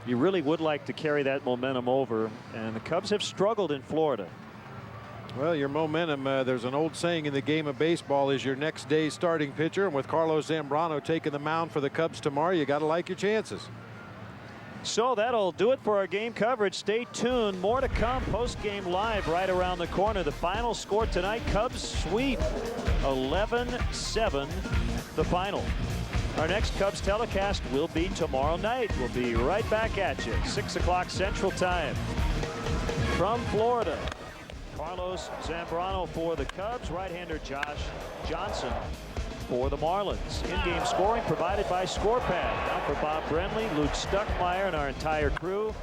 you really would like to carry that momentum over, and the Cubs have struggled in Florida. Well, your momentum, there's an old saying in the game of baseball, is your next day's starting pitcher. And with Carlos Zambrano taking the mound for the Cubs tomorrow, you got to like your chances. So that'll do it for our game coverage. Stay tuned. More to come. Post-game live right around the corner. The final score tonight, Cubs sweep 11-7, the final. Our next Cubs telecast will be tomorrow night. We'll be right back at you, 6 o'clock Central Time. From Florida, Carlos Zambrano for the Cubs, right-hander Josh Johnson for the Marlins. In-game scoring provided by ScorePad. Now for Bob Brenly, Luke Stuckmeyer, and our entire crew.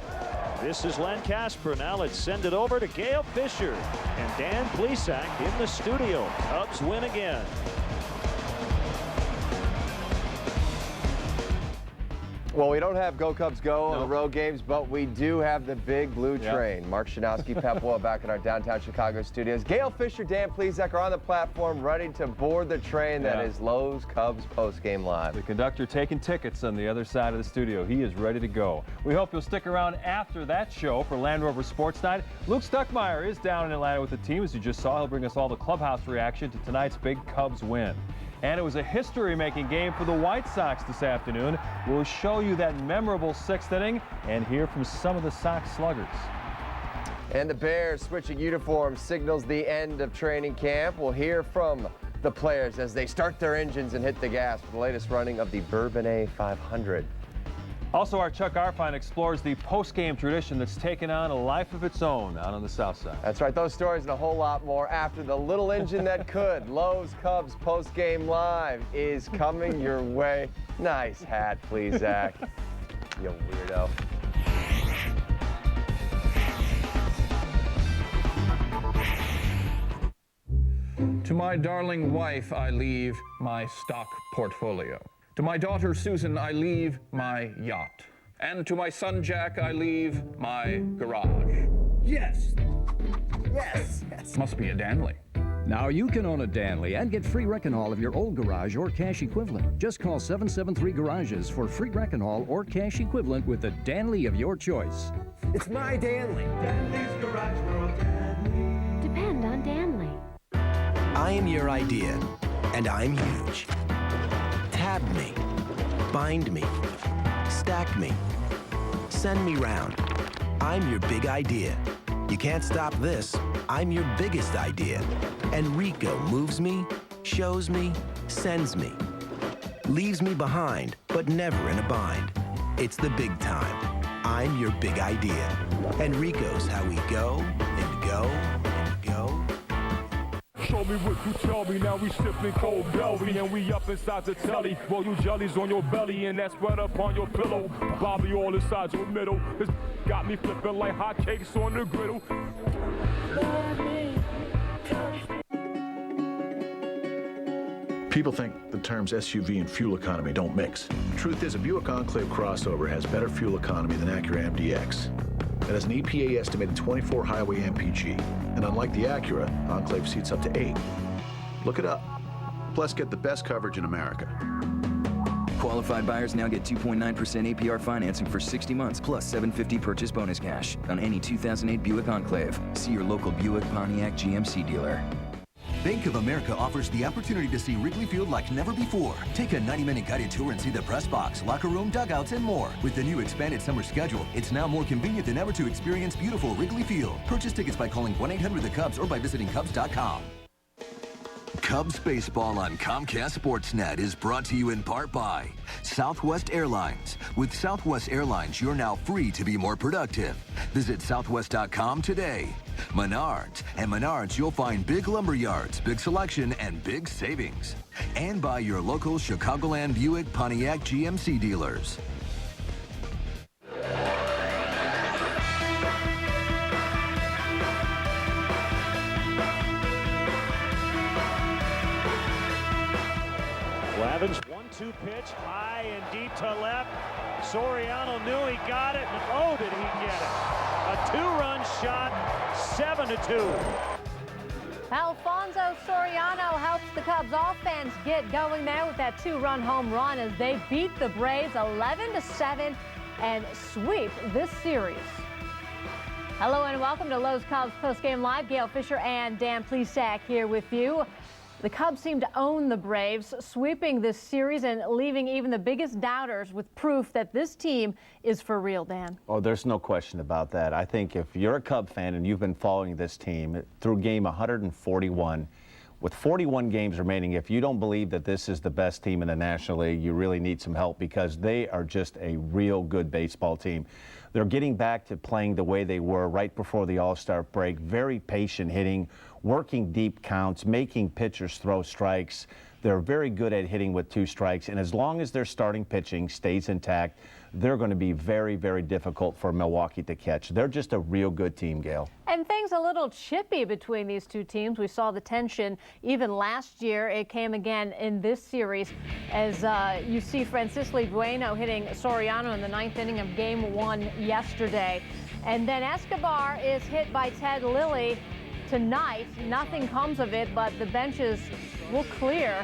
This is Len Casper. Now let's send it over to Gail Fisher and Dan Plesac in the studio. Cubs win again. Well, we don't have Go Cubs Go on the road games, but we do have the big blue train. Mark Shanowski, Pep Boyle back in our downtown Chicago studios. Gail Fisher, Dan Plesac are on the platform ready to board the train that is Lowe's Cubs postgame live. The conductor taking tickets on the other side of the studio. He is ready to go. We hope you'll stick around after that show for Land Rover Sports Night. Luke Stuckmeyer is down in Atlanta with the team. As you just saw, he'll bring us all the clubhouse reaction to tonight's big Cubs win. And it was a history-making game for the White Sox this afternoon. We'll show you that memorable sixth inning and hear from some of the Sox sluggers. And the Bears switching uniforms signals the end of training camp. We'll hear from the players as they start their engines and hit the gas for the latest running of the Bourbonnais 500. Also, our Chuck Arfine explores the post-game tradition that's taken on a life of its own out on the South Side. That's right. Those stories and a whole lot more after the little engine that could. Lowe's Cubs post-game live is coming your way. Nice hat, please, Zach. You weirdo. To my darling wife, I leave my stock portfolio. To my daughter, Susan, I leave my yacht. And to my son, Jack, I leave my garage. Yes. Yes. Yes. Must be a Danley. Now you can own a Danley and get free wreck and haul of your old garage or cash equivalent. Just call 773 Garages for free wreck and haul or cash equivalent with the Danley of your choice. It's my Danley. Danley's Garage World. Danley. Depend on Danley. I am your idea, and I'm huge. Tab me, bind me, stack me, send me round. I'm your big idea. You can't stop this. I'm your biggest idea. And Rico moves me, shows me, sends me. Leaves me behind, but never in a bind. It's the big time. I'm your big idea. And Rico's how we go and go and go. Show me what you tell me, now we sipping cold belly and we up inside the telly. Well, you jellies on your belly and that's spread up on your pillow. Bobby all inside your middle. This got me flipping like hotcakes on the griddle. People think the terms SUV and fuel economy don't mix. Truth is, a Buick Enclave crossover has better fuel economy than Acura MDX. It has an EPA estimated 24 highway MPG, and unlike the Acura, Enclave seats up to 8. Look it up. Plus, get the best coverage in America. Qualified buyers now get 2.9% APR financing for 60 months plus $750 purchase bonus cash on any 2008 Buick Enclave. See your local Buick, Pontiac, GMC dealer. Bank of America offers the opportunity to see Wrigley Field like never before. Take a 90-minute guided tour and see the press box, locker room, dugouts, and more. With the new expanded summer schedule, it's now more convenient than ever to experience beautiful Wrigley Field. Purchase tickets by calling 1-800-THE-CUBS or by visiting Cubs.com. Cubs baseball on Comcast Sportsnet is brought to you in part by Southwest Airlines. With Southwest Airlines, you're now free to be more productive. Visit southwest.com today. Menards. At Menards, you'll find big lumber yards, big selection, and big savings. And by your local Chicagoland Buick Pontiac GMC dealers. Blevins, 1-2 pitch, high and deep to left. Soriano knew he got it, and oh, did he get it. A two-run shot, 7-2. Alfonso Soriano helps the Cubs offense get going there with that two-run home run as they beat the Braves 11-7 and sweep this series. Hello and welcome to Lowe's Cubs Postgame Live. Gail Fisher and Dan Plesac here with you. The Cubs seem to own the Braves, sweeping this series and leaving even the biggest doubters with proof that this team is for real, Dan. Oh, there's no question about that. I think if you're a Cub fan and you've been following this team through game 141, with 41 games remaining, if you don't believe that this is the best team in the National League, you really need some help because they are just a real good baseball team. They're getting back to playing the way they were right before the All-Star break, very patient hitting, working deep counts, making pitchers throw strikes. They're very good at hitting with two strikes, and as long as their starting pitching stays intact, they're going to be very, very difficult for Milwaukee to catch. They're just a real good team, Gail. And things a little chippy between these two teams. We saw the tension even last year. It came again in this series as you see Francisco Bueno hitting Soriano in the 9th inning of Game 1 yesterday. And then Escobar is hit by Ted Lilly tonight. Nothing comes of it, but the benches will clear.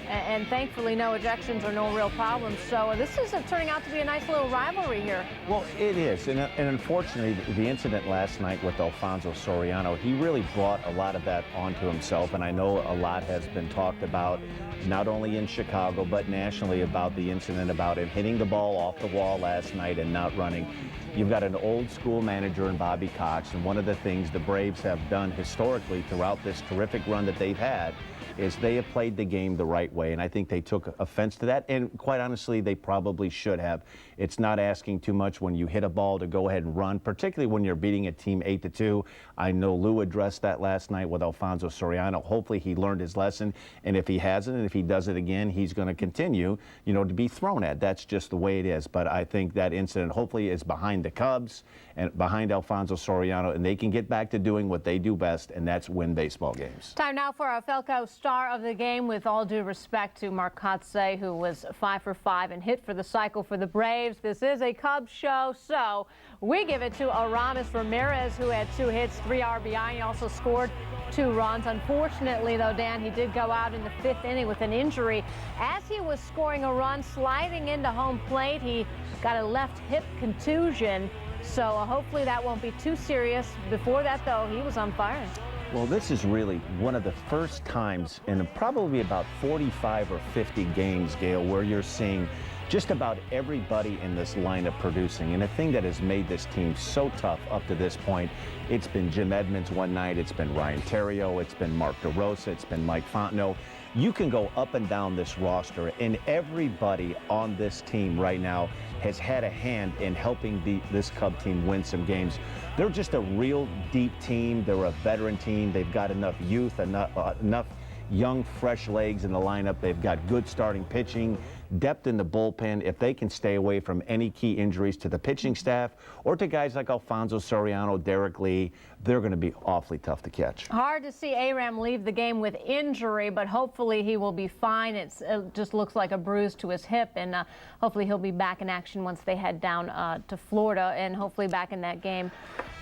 And thankfully no ejections or no real problems. So this is turning out to be a nice little rivalry here. Well, it is. And unfortunately, the incident last night with Alfonso Soriano, he really brought a lot of that onto himself. And I know a lot has been talked about, not only in Chicago, but nationally about the incident about him hitting the ball off the wall last night and not running. You've got an old school manager in Bobby Cox. And one of the things the Braves have done historically throughout this terrific run that they've had is they have played the game the right way, and I think they took offense to that, and quite honestly, they probably should have. It's not asking too much when you hit a ball to go ahead and run, particularly when you're beating a team 8-2. I know Lou addressed that last night with Alfonso Soriano. Hopefully he learned his lesson, and if he hasn't, and if he does it again, he's going to continue, to be thrown at. That's just the way it is, but I think that incident hopefully is behind the Cubs and behind Alfonso Soriano, and they can get back to doing what they do best, and that's win baseball games. Time now for our Felco star of the game, with all due respect to Mark Kotsay, who was 5 for 5 and hit for the cycle for the Braves. This is a Cubs show, so we give it to Aramis Ramirez, who had 2 hits, 3 RBI. He also scored 2 runs. Unfortunately, though, Dan, he did go out in the 5th inning with an injury. As he was scoring a run, sliding into home plate, he got a left hip contusion. So hopefully that won't be too serious. Before that, though, he was on fire. Well, this is really one of the first times in probably about 45 or 50 games, Gail, where you're seeing just about everybody in this lineup producing. And the thing that has made this team so tough up to this point, it's been Jim Edmonds one night, it's been Ryan Theriot, it's been Mark DeRosa, it's been Mike Fontenot. You can go up and down this roster, and everybody on this team right now has had a hand in helping this Cub team win some games. They're just a real deep team. They're a veteran team. They've got enough youth, enough young, fresh legs in the lineup. They've got good starting pitching, depth in the bullpen. If they can stay away from any key injuries to the pitching staff or to guys like Alfonso Soriano, Derek Lee, they're going to be awfully tough to catch. Hard to see Aram leave the game with injury, but hopefully he will be fine. It just looks like a bruise to his hip, and hopefully he'll be back in action once they head down to Florida, and hopefully back in that game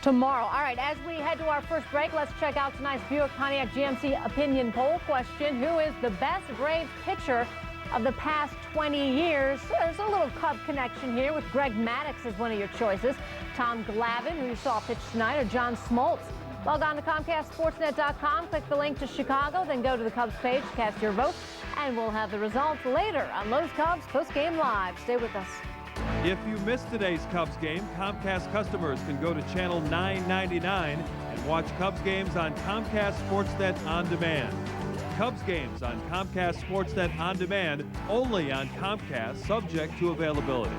tomorrow. All right, as we head to our first break, let's check out tonight's Buick Pontiac GMC opinion poll question. Who is the best Braves pitcher of the past 20 years? There's a little Cub connection here with Greg Maddux as one of your choices. Tom Glavine, who you saw pitch tonight, or John Smoltz. Log on to ComcastSportsnet.com, click the link to Chicago, then go to the Cubs page, cast your vote, and we'll have the results later on Lowe's Cubs Postgame Live. Stay with us. If you missed today's Cubs game, Comcast customers can go to channel 999 and watch Cubs games on Comcast Sportsnet on demand. Cubs games on Comcast Sportsnet On Demand, only on Comcast, subject to availability.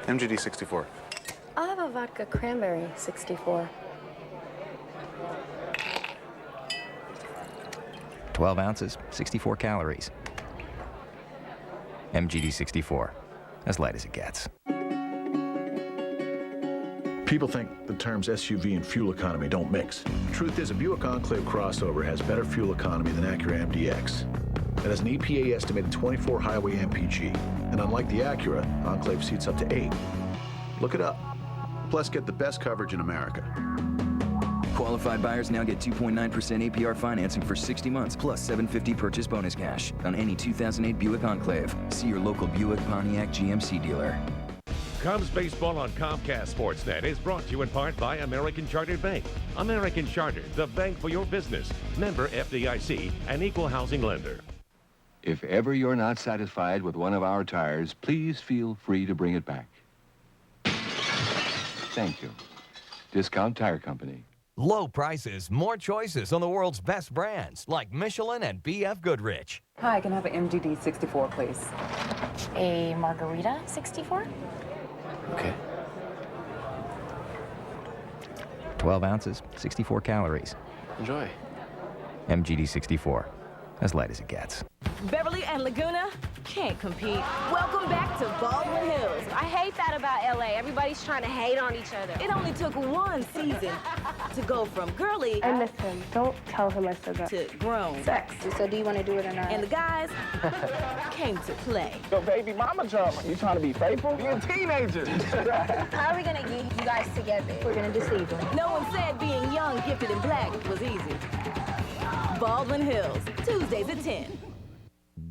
MGD 64. I'll have a vodka cranberry 64. 12 ounces, 64 calories. MGD 64, as light as it gets. People think the terms SUV and fuel economy don't mix. Truth is, a Buick Enclave crossover has better fuel economy than Acura MDX. It has an EPA estimated 24 highway MPG, and unlike the Acura, Enclave seats up to 8. Look it up. Plus, get the best coverage in America. Qualified buyers now get 2.9% APR financing for 60 months plus $750 purchase bonus cash on any 2008 Buick Enclave. See your local Buick Pontiac GMC dealer. Cubs baseball on Comcast Sportsnet is brought to you in part by American Chartered Bank. American Chartered, the bank for your business. Member FDIC, an equal housing lender. If ever you're not satisfied with one of our tires, please feel free to bring it back. Thank you. Discount Tire Company. Low prices, more choices on the world's best brands like Michelin and B.F. Goodrich. Hi, can I have an MGD 64, please? A margarita 64? Okay. 12 ounces, 64 calories. Enjoy. MGD 64, as light as it gets. Beverly and Laguna can't compete. Welcome back to Baldwin Hills. I hate that about LA. Everybody's trying to hate on each other. It only took one season to go from girly. I miss him. Don't tell him I said that. To grown. Sex. So do you want to do it or not? And the guys came to play. Yo, baby mama drama. You trying to be faithful? You're a teenager. How are we going to get you guys together? We're going to deceive them. No one said being young, gifted, and black was easy. Baldwin Hills, Tuesdays at 10.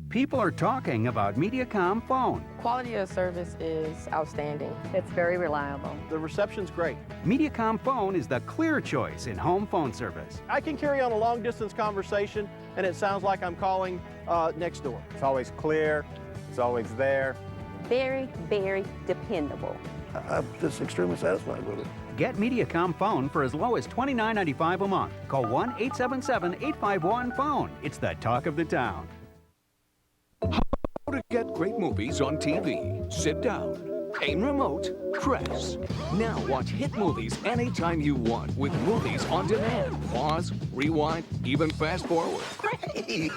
People are talking about Mediacom phone. Quality of service is outstanding. It's very reliable. The reception's great. Mediacom phone is the clear choice in home phone service. I can carry on a long-distance conversation, and it sounds like I'm calling next door. It's always clear. It's always there. Very, very dependable. I'm just extremely satisfied with it. Get Mediacom phone for as low as $29.95 a month. Call 1-877-851-PHONE. It's the talk of the town. How to get great movies on TV. Sit down. Aim remote. Press. Now watch hit movies anytime you want with movies on demand. Pause, rewind, even fast forward. Great!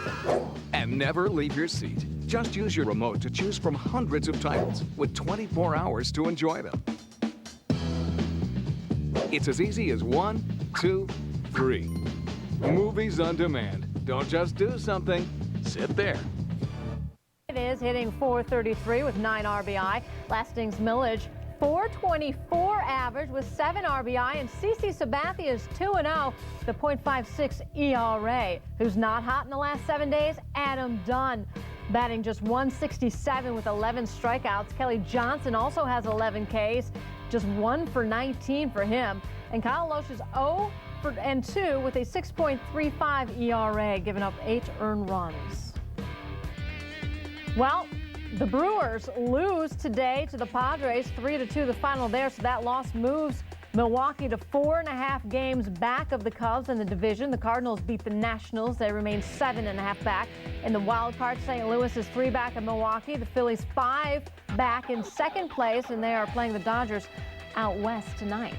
And never leave your seat. Just use your remote to choose from hundreds of titles with 24 hours to enjoy them. It's as easy as 1, 2, 3. Movies on demand. Don't just do something. Sit there. It is hitting .433 with 9 RBI. Last innings millage, .424 average with 7 RBI. And CC Sabathia is 2-0, the .56 ERA. Who's not hot in the last 7 days? Adam Dunn, batting just .167 with 11 strikeouts. Kelly Johnson also has 11 Ks, just 1 for 19 for him. And Kyle Loesch is 0 for 2 with a 6.35 ERA, giving up 8 earned runs. Well, the Brewers lose today to the Padres, 3-2 the final there, so that loss moves Milwaukee to 4.5 games back of the Cubs in the division. The Cardinals beat the Nationals. They remain 7.5 back. In the wild card, St. Louis is 3 back of Milwaukee. The Phillies 5 back in second place, and they are playing the Dodgers out west tonight.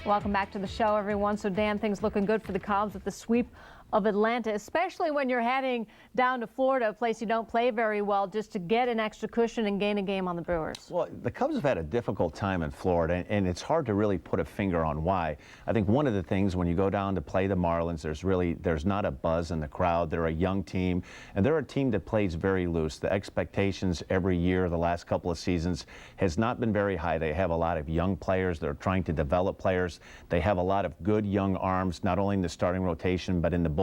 Welcome back to the show, everyone. So, Dan, things looking good for the Cubs with the sweep of Atlanta, especially when you're heading down to Florida, a place you don't play very well, just to get an extra cushion and gain a game on the Brewers. Well, the Cubs have had a difficult time in Florida, and it's hard to really put a finger on why. I think one of the things when you go down to play the Marlins, there's not a buzz in the crowd. They're a young team, and they're a team that plays very loose. The expectations every year, the last couple of seasons, has not been very high. They have a lot of young players. They're trying to develop players. They have a lot of good young arms, not only in the starting rotation, but in the bullpen.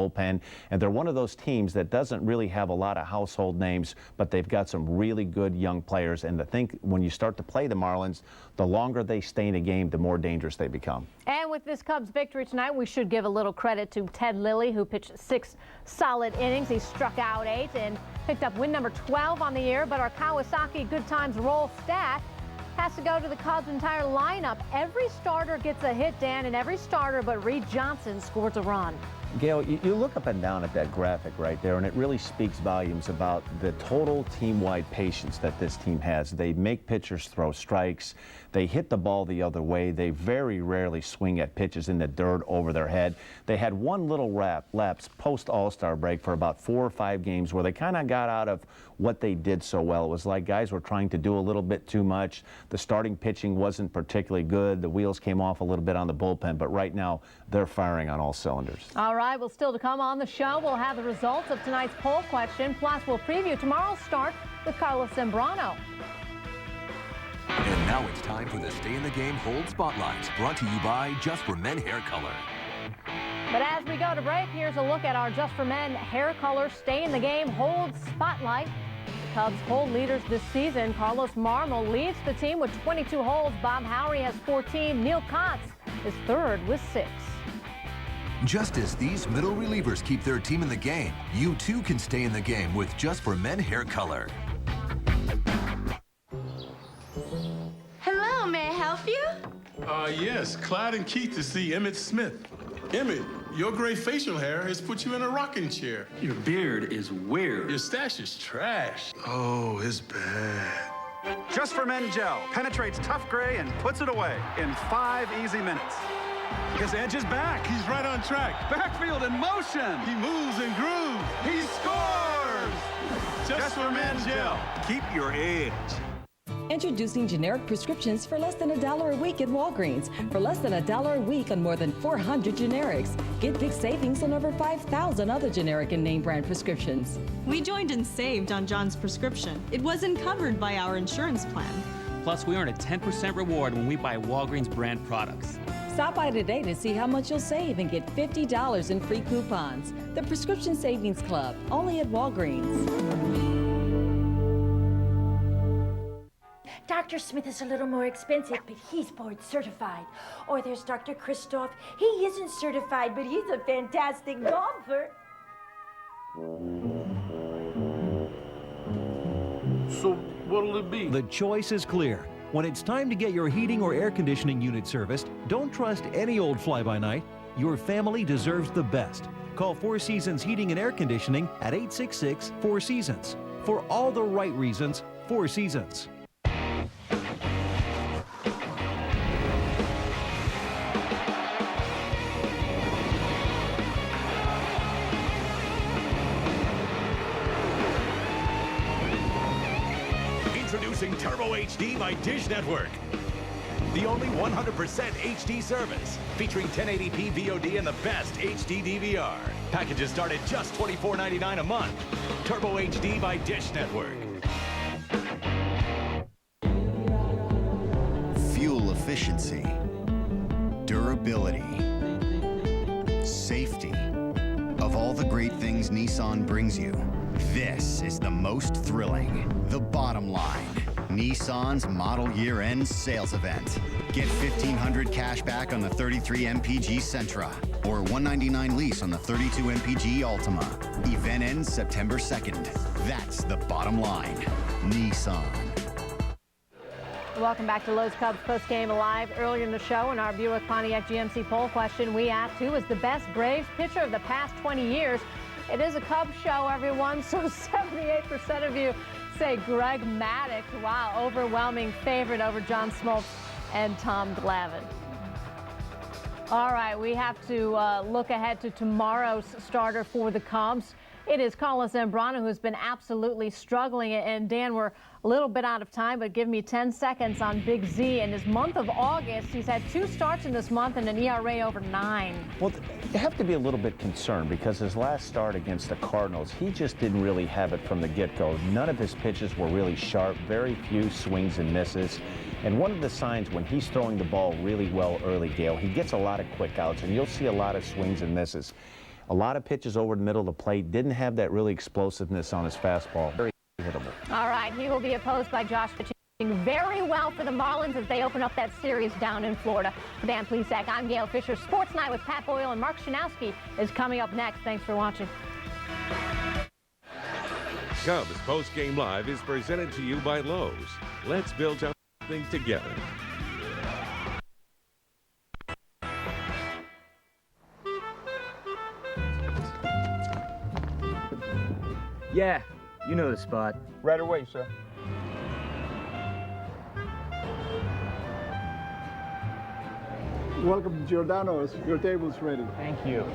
And they're one of those teams that doesn't really have a lot of household names, but they've got some really good young players. And I think when you start to play the Marlins, the longer they stay in a game, the more dangerous they become. And with this Cubs victory tonight, we should give a little credit to Ted Lilly, who pitched 6 solid innings. He struck out 8 and picked up win number 12 on the year. But our Kawasaki Good Times roll stat has to go to the Cubs' entire lineup. Every starter gets a hit, Dan, and every starter but Reed Johnson scores a run. Gail, you look up and down at that graphic right there, and it really speaks volumes about the total team-wide patience that this team has. They make pitchers throw strikes. They hit the ball the other way. They very rarely swing at pitches in the dirt over their head. They had one little lapse post-All-Star break for about 4 or 5 games where they kind of got out of what they did so well. It was like guys were trying to do a little bit too much. The starting pitching wasn't particularly good. The wheels came off a little bit on the bullpen, but right now they're firing on all cylinders. All right, well, still to come on the show, we'll have the results of tonight's poll question, plus we'll preview tomorrow's start with Carlos Zambrano. And now it's time for the Stay in the Game Hold Spotlight, brought to you by Just for Men Hair Color. But as we go to break, here's a look at our Just for Men Hair Color Stay in the Game Hold Spotlight. The Cubs hold leaders this season. Carlos Marmol leads the team with 22 holds. Bob Howry has 14. Neil Kotz is third with 6. Just as these middle relievers keep their team in the game, you too can stay in the game with Just for Men Hair Color. Hello, may I help you? Yes, Clyde and Keith to see Emmett Smith. Emmett, your gray facial hair has put you in a rocking chair. Your beard is weird. Your stash is trash. Oh, it's bad. Just for Men Gel penetrates tough gray and puts it away in 5 easy minutes. His edge is back. He's right on track. Backfield in motion. He moves and grooves. He scores. Just for Men Gel. Keep your edge. Introducing generic prescriptions for less than $1 a week at Walgreens. For less than $1 a week on more than 400 generics. Get big savings on over 5,000 other generic and name brand prescriptions. We joined and saved on John's prescription. It wasn't covered by our insurance plan. Plus, we earn a 10% reward when we buy Walgreens brand products. Stop by today to see how much you'll save and get $50 in free coupons. The Prescription Savings Club, only at Walgreens. Dr. Smith is a little more expensive, but he's board certified. Or there's Dr. Christoph. He isn't certified, but he's a fantastic golfer. So what'll it be? The choice is clear. When it's time to get your heating or air conditioning unit serviced, don't trust any old fly-by-night. Your family deserves the best. Call 4 Seasons Heating and Air Conditioning at 866-4Seasons. For all the right reasons, 4 Seasons. Introducing Turbo HD by Dish Network. The only 100% HD service, featuring 1080p VOD and the best HD DVR. Packages start at just $24.99 a month. Turbo HD by Dish Network. Fuel efficiency, durability, safety. Of all the great things Nissan brings you, this is the most thrilling. The bottom line. Nissan's model year-end sales event. Get $1,500 cash back on the 33 MPG Sentra or $199 lease on the 32 MPG Altima. Event ends September 2nd. That's the bottom line. Nissan. Welcome back to Lowe's Cubs Postgame Live. Earlier in the show, in our Buick Pontiac GMC poll question, we asked who is the best Braves pitcher of the past 20 years. It is a Cubs show, everyone, so 78% of you say Greg Maddux. Wow, overwhelming favorite over John Smoltz and Tom Glavine. All right, we have to look ahead to tomorrow's starter for the Cubs. It is Carlos Zambrano, who's been absolutely struggling. And Dan, we're a little bit out of time, but give me 10 seconds on Big Z. In his month of August, he's had 2 starts in this month and an ERA over 9. Well, you have to be a little bit concerned because his last start against the Cardinals, he just didn't really have it from the get-go. None of his pitches were really sharp, very few swings and misses. And one of the signs when he's throwing the ball really well early, Gail, he gets a lot of quick outs, and you'll see a lot of swings and misses. A lot of pitches over the middle of the plate, didn't have that really explosiveness on his fastball. Very hittable. All right, he will be opposed by Josh pitching very well for the Marlins as they open up that series down in Florida. For Dan Plesac, I'm Gail Fisher. Sports Night with Pat Boyle and Mark Shanowski is coming up next. Thanks for watching. Cubs Postgame Live is presented to you by Lowe's. Let's build something together. Yeah, you know the spot. Right away, sir. Welcome to Giordano's. Your table's ready. Thank you.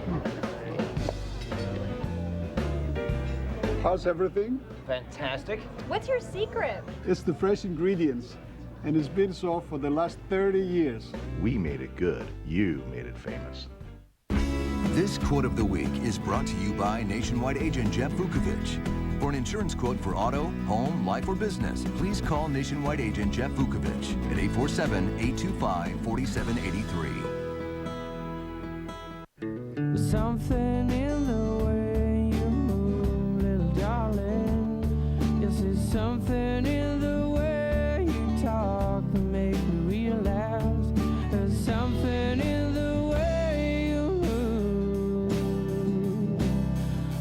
How's everything? Fantastic. What's your secret? It's the fresh ingredients, and it's been so for the last 30 years. We made it good. You made it famous. This quote of the week is brought to you by Nationwide agent Jeff Vukovich. For an insurance quote for auto, home, life, or business, please call Nationwide agent Jeff Vukovich at 847-825-4783. Something in the way you move, little darling. Yes, there's something in the way you talk that make me realize there's something in the way you move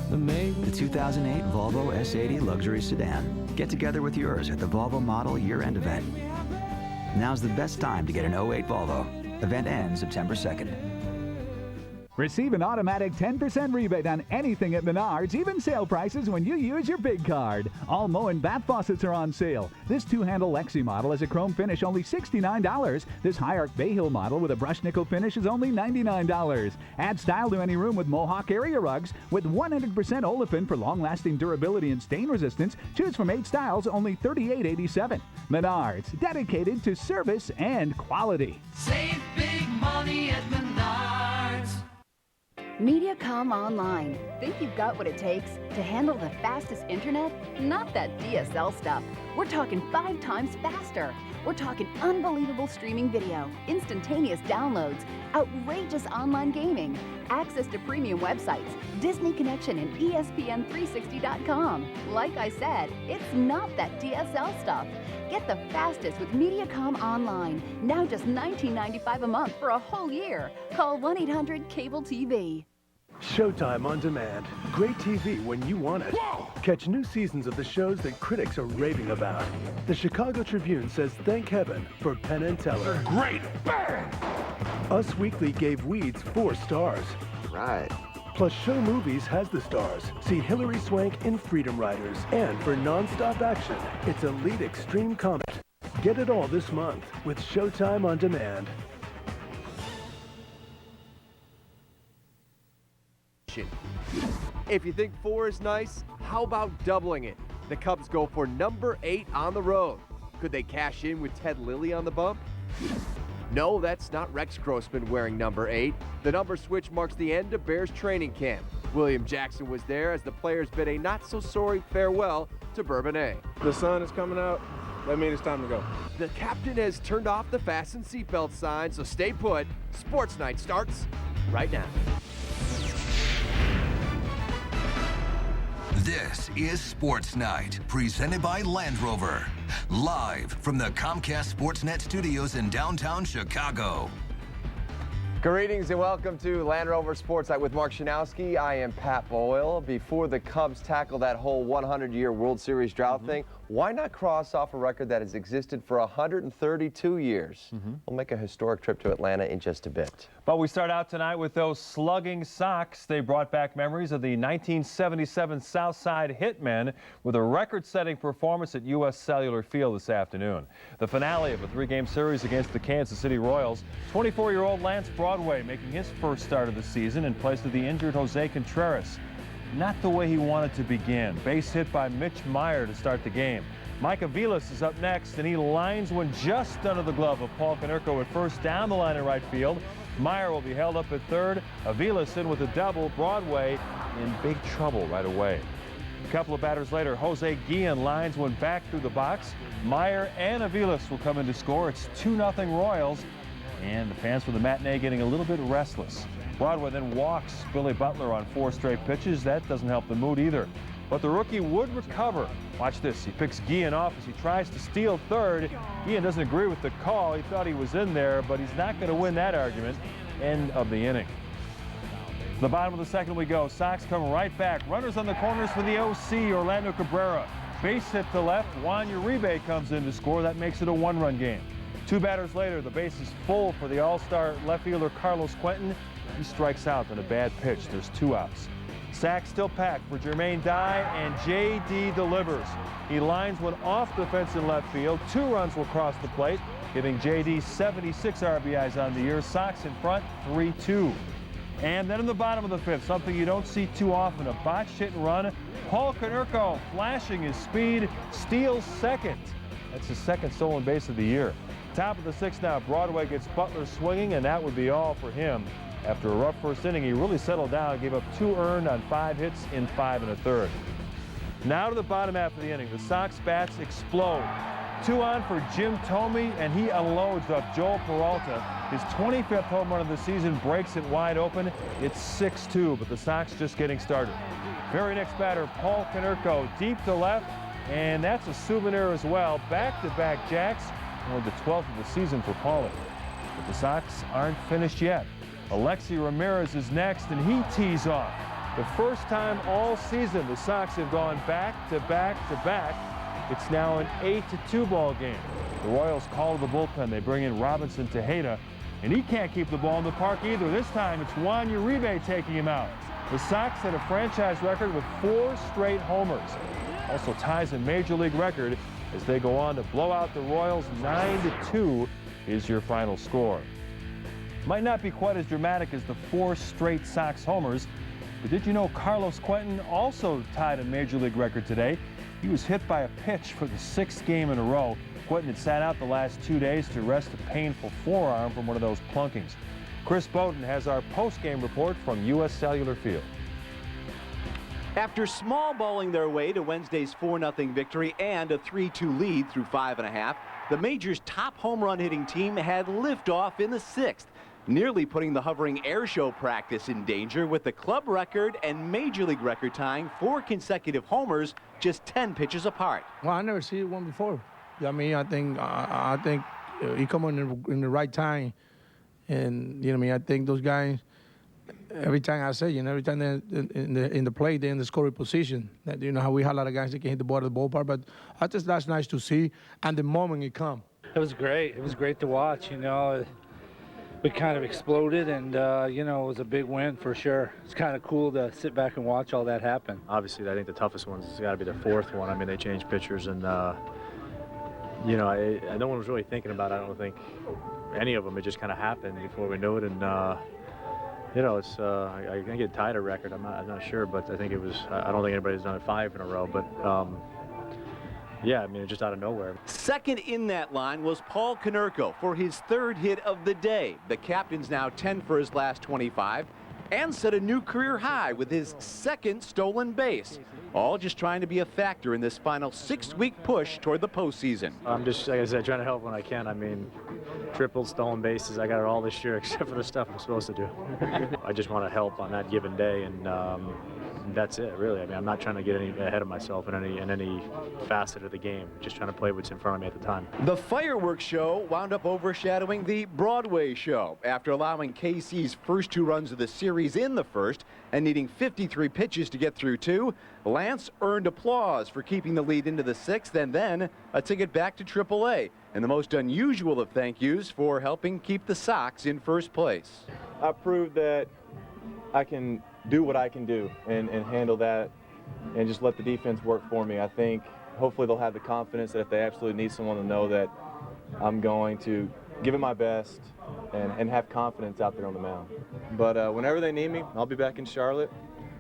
that make me. The 2008 Volvo S80 luxury sedan. Get together with yours at the Volvo Model Year-End event. Now's the best time to get an 08 Volvo. Event ends September 2nd. Receive an automatic 10% rebate on anything at Menards, even sale prices when you use your big card. All Moen bath faucets are on sale. This two-handle Lexi model has a chrome finish, only $69. This High-Arc Bay Hill model with a brushed nickel finish is only $99. Add style to any room with Mohawk area rugs with 100% olefin for long-lasting durability and stain resistance. Choose from 8 styles, only $38.87. Menards, dedicated to service and quality. Save big money at Menards. Mediacom Online. Think you've got what it takes to handle the fastest internet? Not that DSL stuff. We're talking 5 times faster. We're talking unbelievable streaming video, instantaneous downloads, outrageous online gaming, access to premium websites, Disney Connection, and ESPN360.com. Like I said, it's not that DSL stuff. Get the fastest with Mediacom Online. Now just $19.95 a month for a whole year. Call 1-800-CABLE-TV. Showtime on demand. Great TV when you want it. Whoa! Catch new seasons of the shows that critics are raving about. The Chicago Tribune says thank heaven for Penn and Teller. They're great. Bang! Us Weekly gave Weeds 4 stars. Right. Plus, Show Movies has the stars. See Hilary Swank in Freedom Riders. And for non-stop action, it's Elite Extreme Combat. Get it all this month with Showtime on demand. If you think 4 is nice, how about doubling it? The Cubs go for number 8 on the road. Could they cash in with Ted Lilly on the bump? No, that's not Rex Grossman wearing number 8. The number switch marks the end of Bears training camp. William Jackson was there as the players bid a not-so-sorry farewell to Bourbonnais. The sun is coming out. That means it's time to go. The captain has turned off the fasten seatbelt sign, so stay put. Sports Night starts right now. This is Sports Night, presented by Land Rover. Live from the Comcast Sportsnet studios in downtown Chicago. Greetings and welcome to Land Rover Sports Night with Mark Shanowski. I am Pat Boyle. Before the Cubs tackle that whole 100-year World Series drought thing, why not cross off a record that has existed for 132 years? We'll make a historic trip to Atlanta in just a bit. But we start out tonight with those slugging Sox. They brought back memories of the 1977 Southside Hitmen with a record-setting performance at U.S. Cellular Field this afternoon. The finale of a 3-game series against the Kansas City Royals. 24-year-old Lance Broadway making his first start of the season in place of the injured Jose Contreras. Not the way he wanted to begin. Base hit by Mitch Meyer to start the game. Mike Aviles is up next, and he lines one just under the glove of Paul Konerko at first, down the line in right field. Meyer will be held up at third. Aviles in with a double. Broadway in big trouble right away. A couple of batters later, Jose Guillen lines one back through the box. Meyer and Aviles will come in to score. It's 2-0 Royals, and the fans from the matinee getting a little bit restless. Broadway then walks Billy Butler on 4 straight pitches. That doesn't help the mood either. But the rookie would recover. Watch this. He picks Guillen off as he tries to steal third. Guillen doesn't agree with the call. He thought he was in there, but he's not going to win that argument. End of the inning. The bottom of the second we go. Sox come right back. Runners on the corners for the OC, Orlando Cabrera. Base hit to left. Juan Uribe comes in to score. That makes it a 1-run game. 2 batters later, the base is full for the all-star left fielder Carlos Quentin. He strikes out on a bad pitch. There's 2 outs. Sack still packed for Jermaine Dye, and J.D. delivers. He lines one off the fence in left field. 2 runs will cross the plate, giving J.D. 76 RBIs on the year. Sox in front, 3-2. And then in the bottom of the 5th, something you don't see too often, a botched hit and run. Paul Konerko, flashing his speed, steals second. That's his 2nd stolen base of the year. Top of the 6th now, Broadway gets Butler swinging, and that would be all for him. After a rough first inning, he really settled down, gave up 2 earned on 5 hits in 5 1/3. Now to the bottom half of the inning, the Sox bats explode. 2 on for Jim Thome, and he unloads off Joel Peralta. His 25th home run of the season breaks it wide open. It's 6-2, but the Sox just getting started. Very next batter, Paul Konerko, deep to left, and that's a souvenir as well. Back-to-back jacks, only the 12th of the season for Paulie. But the Sox aren't finished yet. Alexi Ramirez is next, and he tees off. The first time all season the Sox have gone back-to-back-to-back. It's now an 8-2 ball game. The Royals call to the bullpen. They bring in Robinson Tejeda, and he can't keep the ball in the park either. This time it's Juan Uribe taking him out. The Sox set a franchise record with 4 straight homers. Also ties a major league record as they go on to blow out the Royals. 9-2 is your final score. Might not be quite as dramatic as the 4 straight Sox homers, but did you know Carlos Quentin also tied a major league record today? He was hit by a pitch for the 6th game in a row. Quentin had sat out the last 2 days to rest a painful forearm from one of those plunkings. Chris Bowden has our post-game report from U.S. Cellular Field. After small balling their way to Wednesday's 4-0 victory and a 3-2 lead through 5 1/2, the Major's top home run hitting team had liftoff in the 6th, nearly putting the hovering air show practice in danger with the club record and major league record tying 4 consecutive homers just 10 pitches apart. Well, I never seen one before. I mean, I think he come in the right time, and I think those guys. Every time I say, every time they're in the play, they're in the scoring position. That how we have a lot of guys that can hit the ball at the ballpark, but I just that's nice to see. And the moment it come, it was great. It was great to watch. We kind of exploded, and it was a big win for sure. It's kind of cool to sit back and watch all that happen. Obviously, I think the toughest one's got to be the 4th one. I mean, they changed pitchers, and no one was really thinking about it. I don't think any of them. It just kind of happened before we knew it, and. It's I can get tied a record. I'm not sure, but I think it was. I don't think anybody's done it 5 in a row. But yeah, I mean, just out of nowhere. Second in that line was Paul Konerko for his 3rd hit of the day. The captain's now 10 for his last 25, and set a new career high with his 2nd stolen base. All just trying to be a factor in this final 6-week push toward the postseason. I'm just, like I said, trying to help when I can. I mean, triple stolen bases, I got it all this year except for the stuff I'm supposed to do. I just want to help on that given day, and that's it, really. I mean, I'm not trying to get any ahead of myself in any facet of the game. Just trying to play what's in front of me at the time. The fireworks show wound up overshadowing the Broadway show after allowing KC's first 2 runs of the series in the 1st and needing 53 pitches to get through 2. Lance earned applause for keeping the lead into the 6th, and then a ticket back to AAA, and the most unusual of thank yous for helping keep the Sox in first place. I proved that I can do what I can do and handle that and just let the defense work for me. I think hopefully they'll have the confidence that if they absolutely need someone to know that I'm going to give it my best and have confidence out there on the mound. But whenever they need me, I'll be back in Charlotte.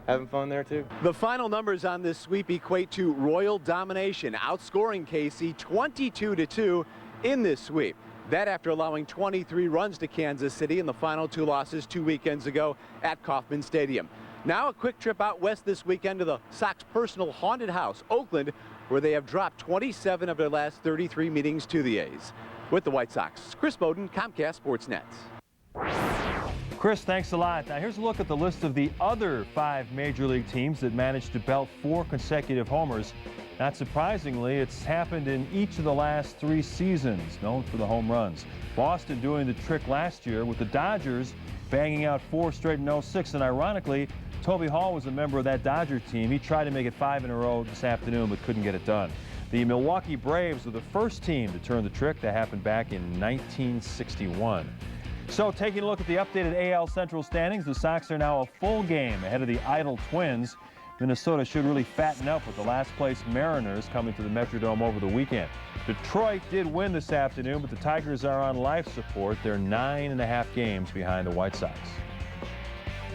Having fun there, too. The final numbers on this sweep equate to Royal domination, outscoring KC 22-2 in this sweep. That after allowing 23 runs to Kansas City in the final 2 losses 2 weekends ago at Kauffman Stadium. Now a quick trip out west this weekend to the Sox personal haunted house, Oakland, where they have dropped 27 of their last 33 meetings to the A's. With the White Sox, Chris Bowden, Comcast Sportsnet. Chris, thanks a lot. Now here's a look at the list of the other 5 major league teams that managed to belt 4 consecutive homers. Not surprisingly, it's happened in each of the last 3 seasons, known for the home runs. Boston doing the trick last year with the Dodgers banging out 4 straight in 06, and ironically, Toby Hall was a member of that Dodger team. He tried to make it 5 in a row this afternoon, but couldn't get it done. The Milwaukee Braves were the first team to turn the trick. That happened back in 1961. So taking a look at the updated AL Central standings, the Sox are now a full game ahead of the idle Twins. Minnesota should really fatten up with the last place Mariners coming to the Metrodome over the weekend. Detroit did win this afternoon, but the Tigers are on life support. They're 9.5 games behind the White Sox.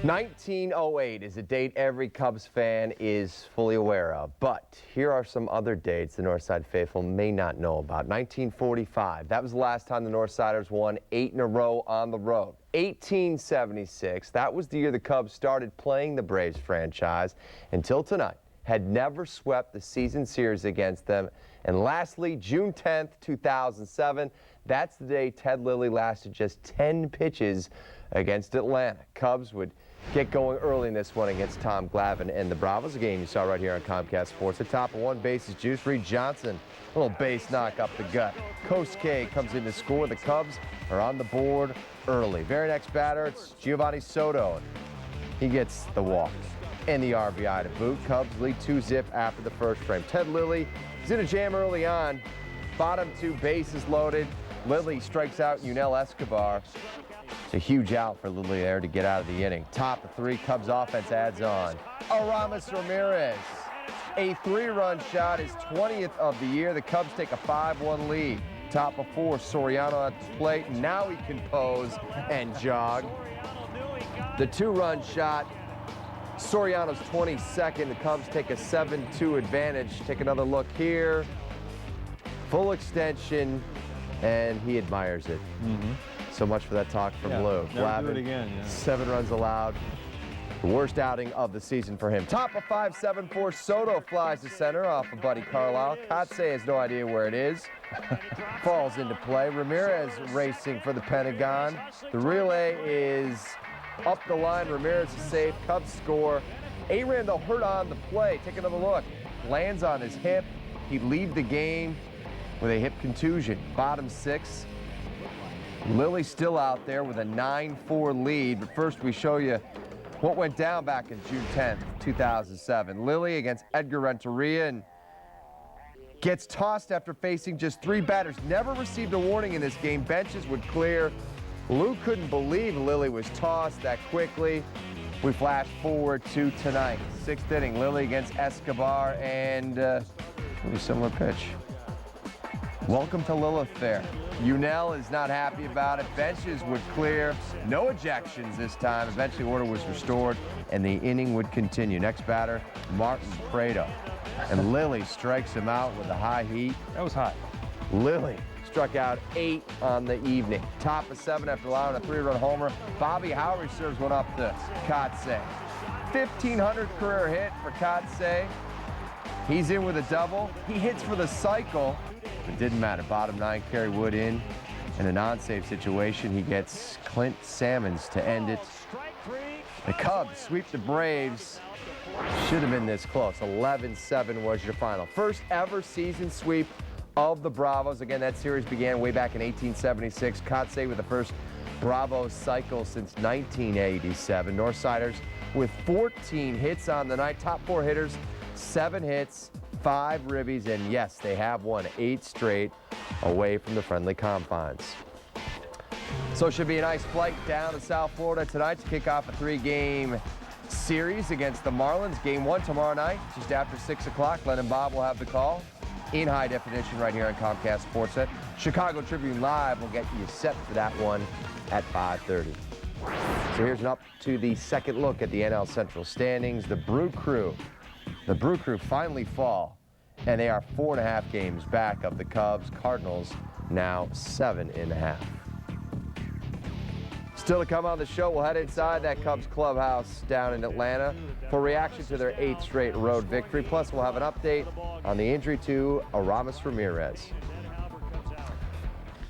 1908 is a date every Cubs fan is fully aware of, but here are some other dates the Northside faithful may not know about. 1945, that was the last time the Northsiders won 8 in a row on the road. 1876, that was the year the Cubs started playing the Braves franchise. Until tonight, had never swept the season series against them. And lastly, June 10th, 2007, that's the day Ted Lilly lasted just 10 pitches against Atlanta. Cubs would get going early in this one against Tom Glavine and the Bravos, a game you saw right here on Comcast Sports. The top of one base is Juice Reed Johnson. A little base knock up the gut. Coach K comes in to score. The Cubs are on the board early. Very next batter, it's Giovanni Soto. He gets the walk and the RBI to boot. Cubs lead 2-zip after the first frame. Ted Lilly is in a jam early on. Bottom 2 bases loaded. Lilly strikes out Yunel Escobar. It's a huge out for Lilly there to get out of the inning. Top of 3, Cubs offense adds on. Aramis Ramirez, a 3-run shot, his 20th of the year. The Cubs take a 5-1 lead. Top of 4, Soriano at the plate. Now he can pose and jog. The 2-run shot, Soriano's 22nd. The Cubs take a 7-2 advantage. Take another look here. Full extension, and he admires it. So much for that talk from Lou. Never do it again. 7 runs allowed. The worst outing of the season for him. Top of 5, 7-4. Soto flies to center off of Buddy Carlisle. Kotze has no idea where it is. Falls into play. Ramirez racing for the Pentagon. The relay is up the line. Ramirez is safe. Cubs score. Aram, though, hurt on the play. Take another look. Lands on his hip. He'd leave the game with a hip contusion. Bottom 6. Lilly still out there with a 9-4 lead, but first we show you what went down back in June 10th, 2007. Lilly against Edgar Renteria and gets tossed after facing just 3 batters. Never received a warning in this game. Benches would clear. Lou couldn't believe Lilly was tossed that quickly. We flash forward to tonight. 6th inning, Lilly against Escobar, and pretty similar pitch. Welcome to Lilith there. Yunel is not happy about it. Benches would clear. No ejections this time. Eventually order was restored and the inning would continue. Next batter, Martin Prado. And Lilly strikes him out with a high heat. That was hot. Lilly struck out 8 on the evening. Top of 7 after allowing a 3-run homer. Bobby Howry serves one up to Kotze. 1,500 career hit for Kotze. He's in with a double. He hits for the cycle. It didn't matter. Bottom 9, Kerry Wood in a non-save situation. He gets Clint Salmons to end it. The Cubs sweep the Braves. Should have been this close. 11-7 was your final. First ever season sweep of the Bravos. Again, that series began way back in 1876. Kotze with the first Bravo cycle since 1987. Northsiders with 14 hits on the night. Top 4 hitters, 7 hits. 5 ribbies, and yes, they have won 8 straight away from the friendly confines. So it should be a nice flight down to South Florida tonight to kick off a 3-game series against the Marlins. Game 1 tomorrow night, just after 6 o'clock. Len and Bob will have the call in high definition right here on Comcast Sportsnet. Chicago Tribune Live will get you set for that one at 5:30. So here's an up to the second look at the NL Central standings. The Brew Crew finally fall, and they are 4.5 games back of the Cubs. Cardinals now 7.5. Still to come on the show, we'll head inside that Cubs clubhouse down in Atlanta for reaction to their 8th straight road victory. Plus, we'll have an update on the injury to Aramis Ramirez.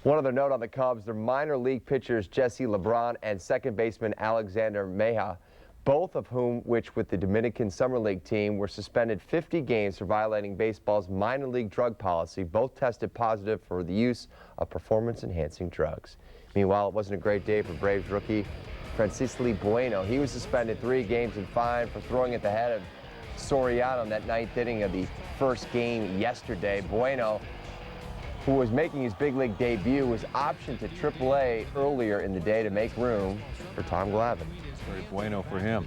One other note on the Cubs, their minor league pitchers Jesse LeBron and second baseman Alexander Meja, both of whom, which with the Dominican Summer League team, were suspended 50 games for violating baseball's minor league drug policy. Both tested positive for the use of performance-enhancing drugs. Meanwhile, it wasn't a great day for Braves rookie Francisco Bueno. He was suspended 3 games and fined for throwing at the head of Soriano in that 9th inning of the first game yesterday. Bueno who was making his big league debut, was optioned to AAA earlier in the day to make room for Tom Glavine. Very bueno for him.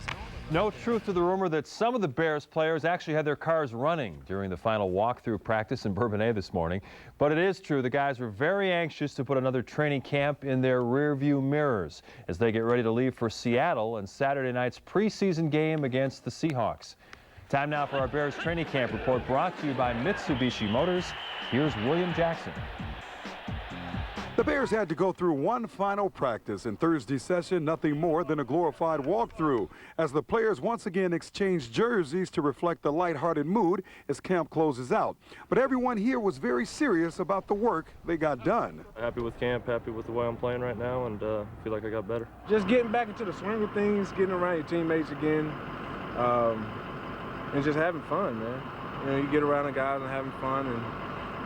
No truth to the rumor that some of the Bears players actually had their cars running during the final walkthrough practice in Bourbonnais this morning. But it is true the guys were very anxious to put another training camp in their rearview mirrors as they get ready to leave for Seattle and Saturday night's preseason game against the Seahawks. Time now for our Bears training camp report, brought to you by Mitsubishi Motors. Here's William Jackson. The Bears had to go through one final practice in Thursday's session, nothing more than a glorified walkthrough, as the players once again exchanged jerseys to reflect the lighthearted mood as camp closes out. But everyone here was very serious about the work they got done. Happy with camp, happy with the way I'm playing right now, and feel like I got better. Just getting back into the swing of things, getting around your teammates again, and just having fun, man. You know, you get around the guys and having fun, and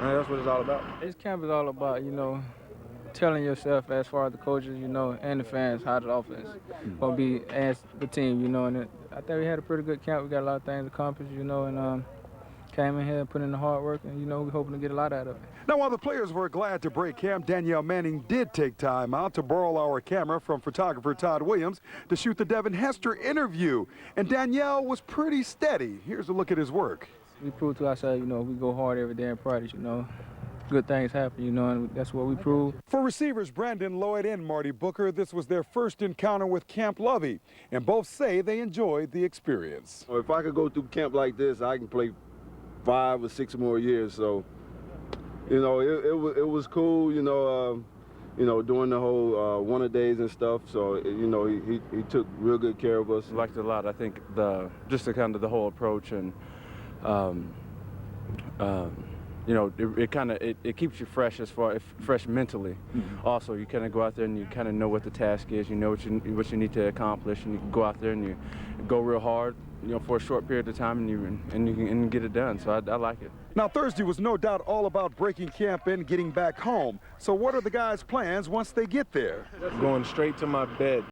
that's what it's all about. This camp is all about, you know, telling yourself as far as the coaches, you know, and the fans how the offense will be as the team, you know. And I think we had a pretty good camp. We got a lot of things accomplished, you know, and came in here and put in the hard work, and, you know, we're hoping to get a lot out of it. Now, while the players were glad to break camp, Danielle Manning did take time out to borrow our camera from photographer Todd Williams to shoot the Devin Hester interview. And Danielle was pretty steady. Here's a look at his work. We proved to ourselves, you know, we go hard every day in practice, you know. Good things happen, you know, and that's what we prove. For receivers Brandon Lloyd and Marty Booker, this was their first encounter with Camp Lovey, and both say they enjoyed the experience. If I could go through camp like this, I can play 5 or 6 more years. So, you know, it was cool, you know, doing the whole one-a-days and stuff. So, you know, he took real good care of us. I liked it a lot. I think just the kind of the whole approach and, you know, it keeps you fresh fresh mentally. Also, you kind of go out there and you kind of know what the task is. You know what you need to accomplish, and you can go out there and you go real hard, you know, for a short period of time, and you can get it done. So I like it. Now, Thursday was no doubt all about breaking camp and getting back home. So what are the guys' plans once they get there? Going straight to my bed.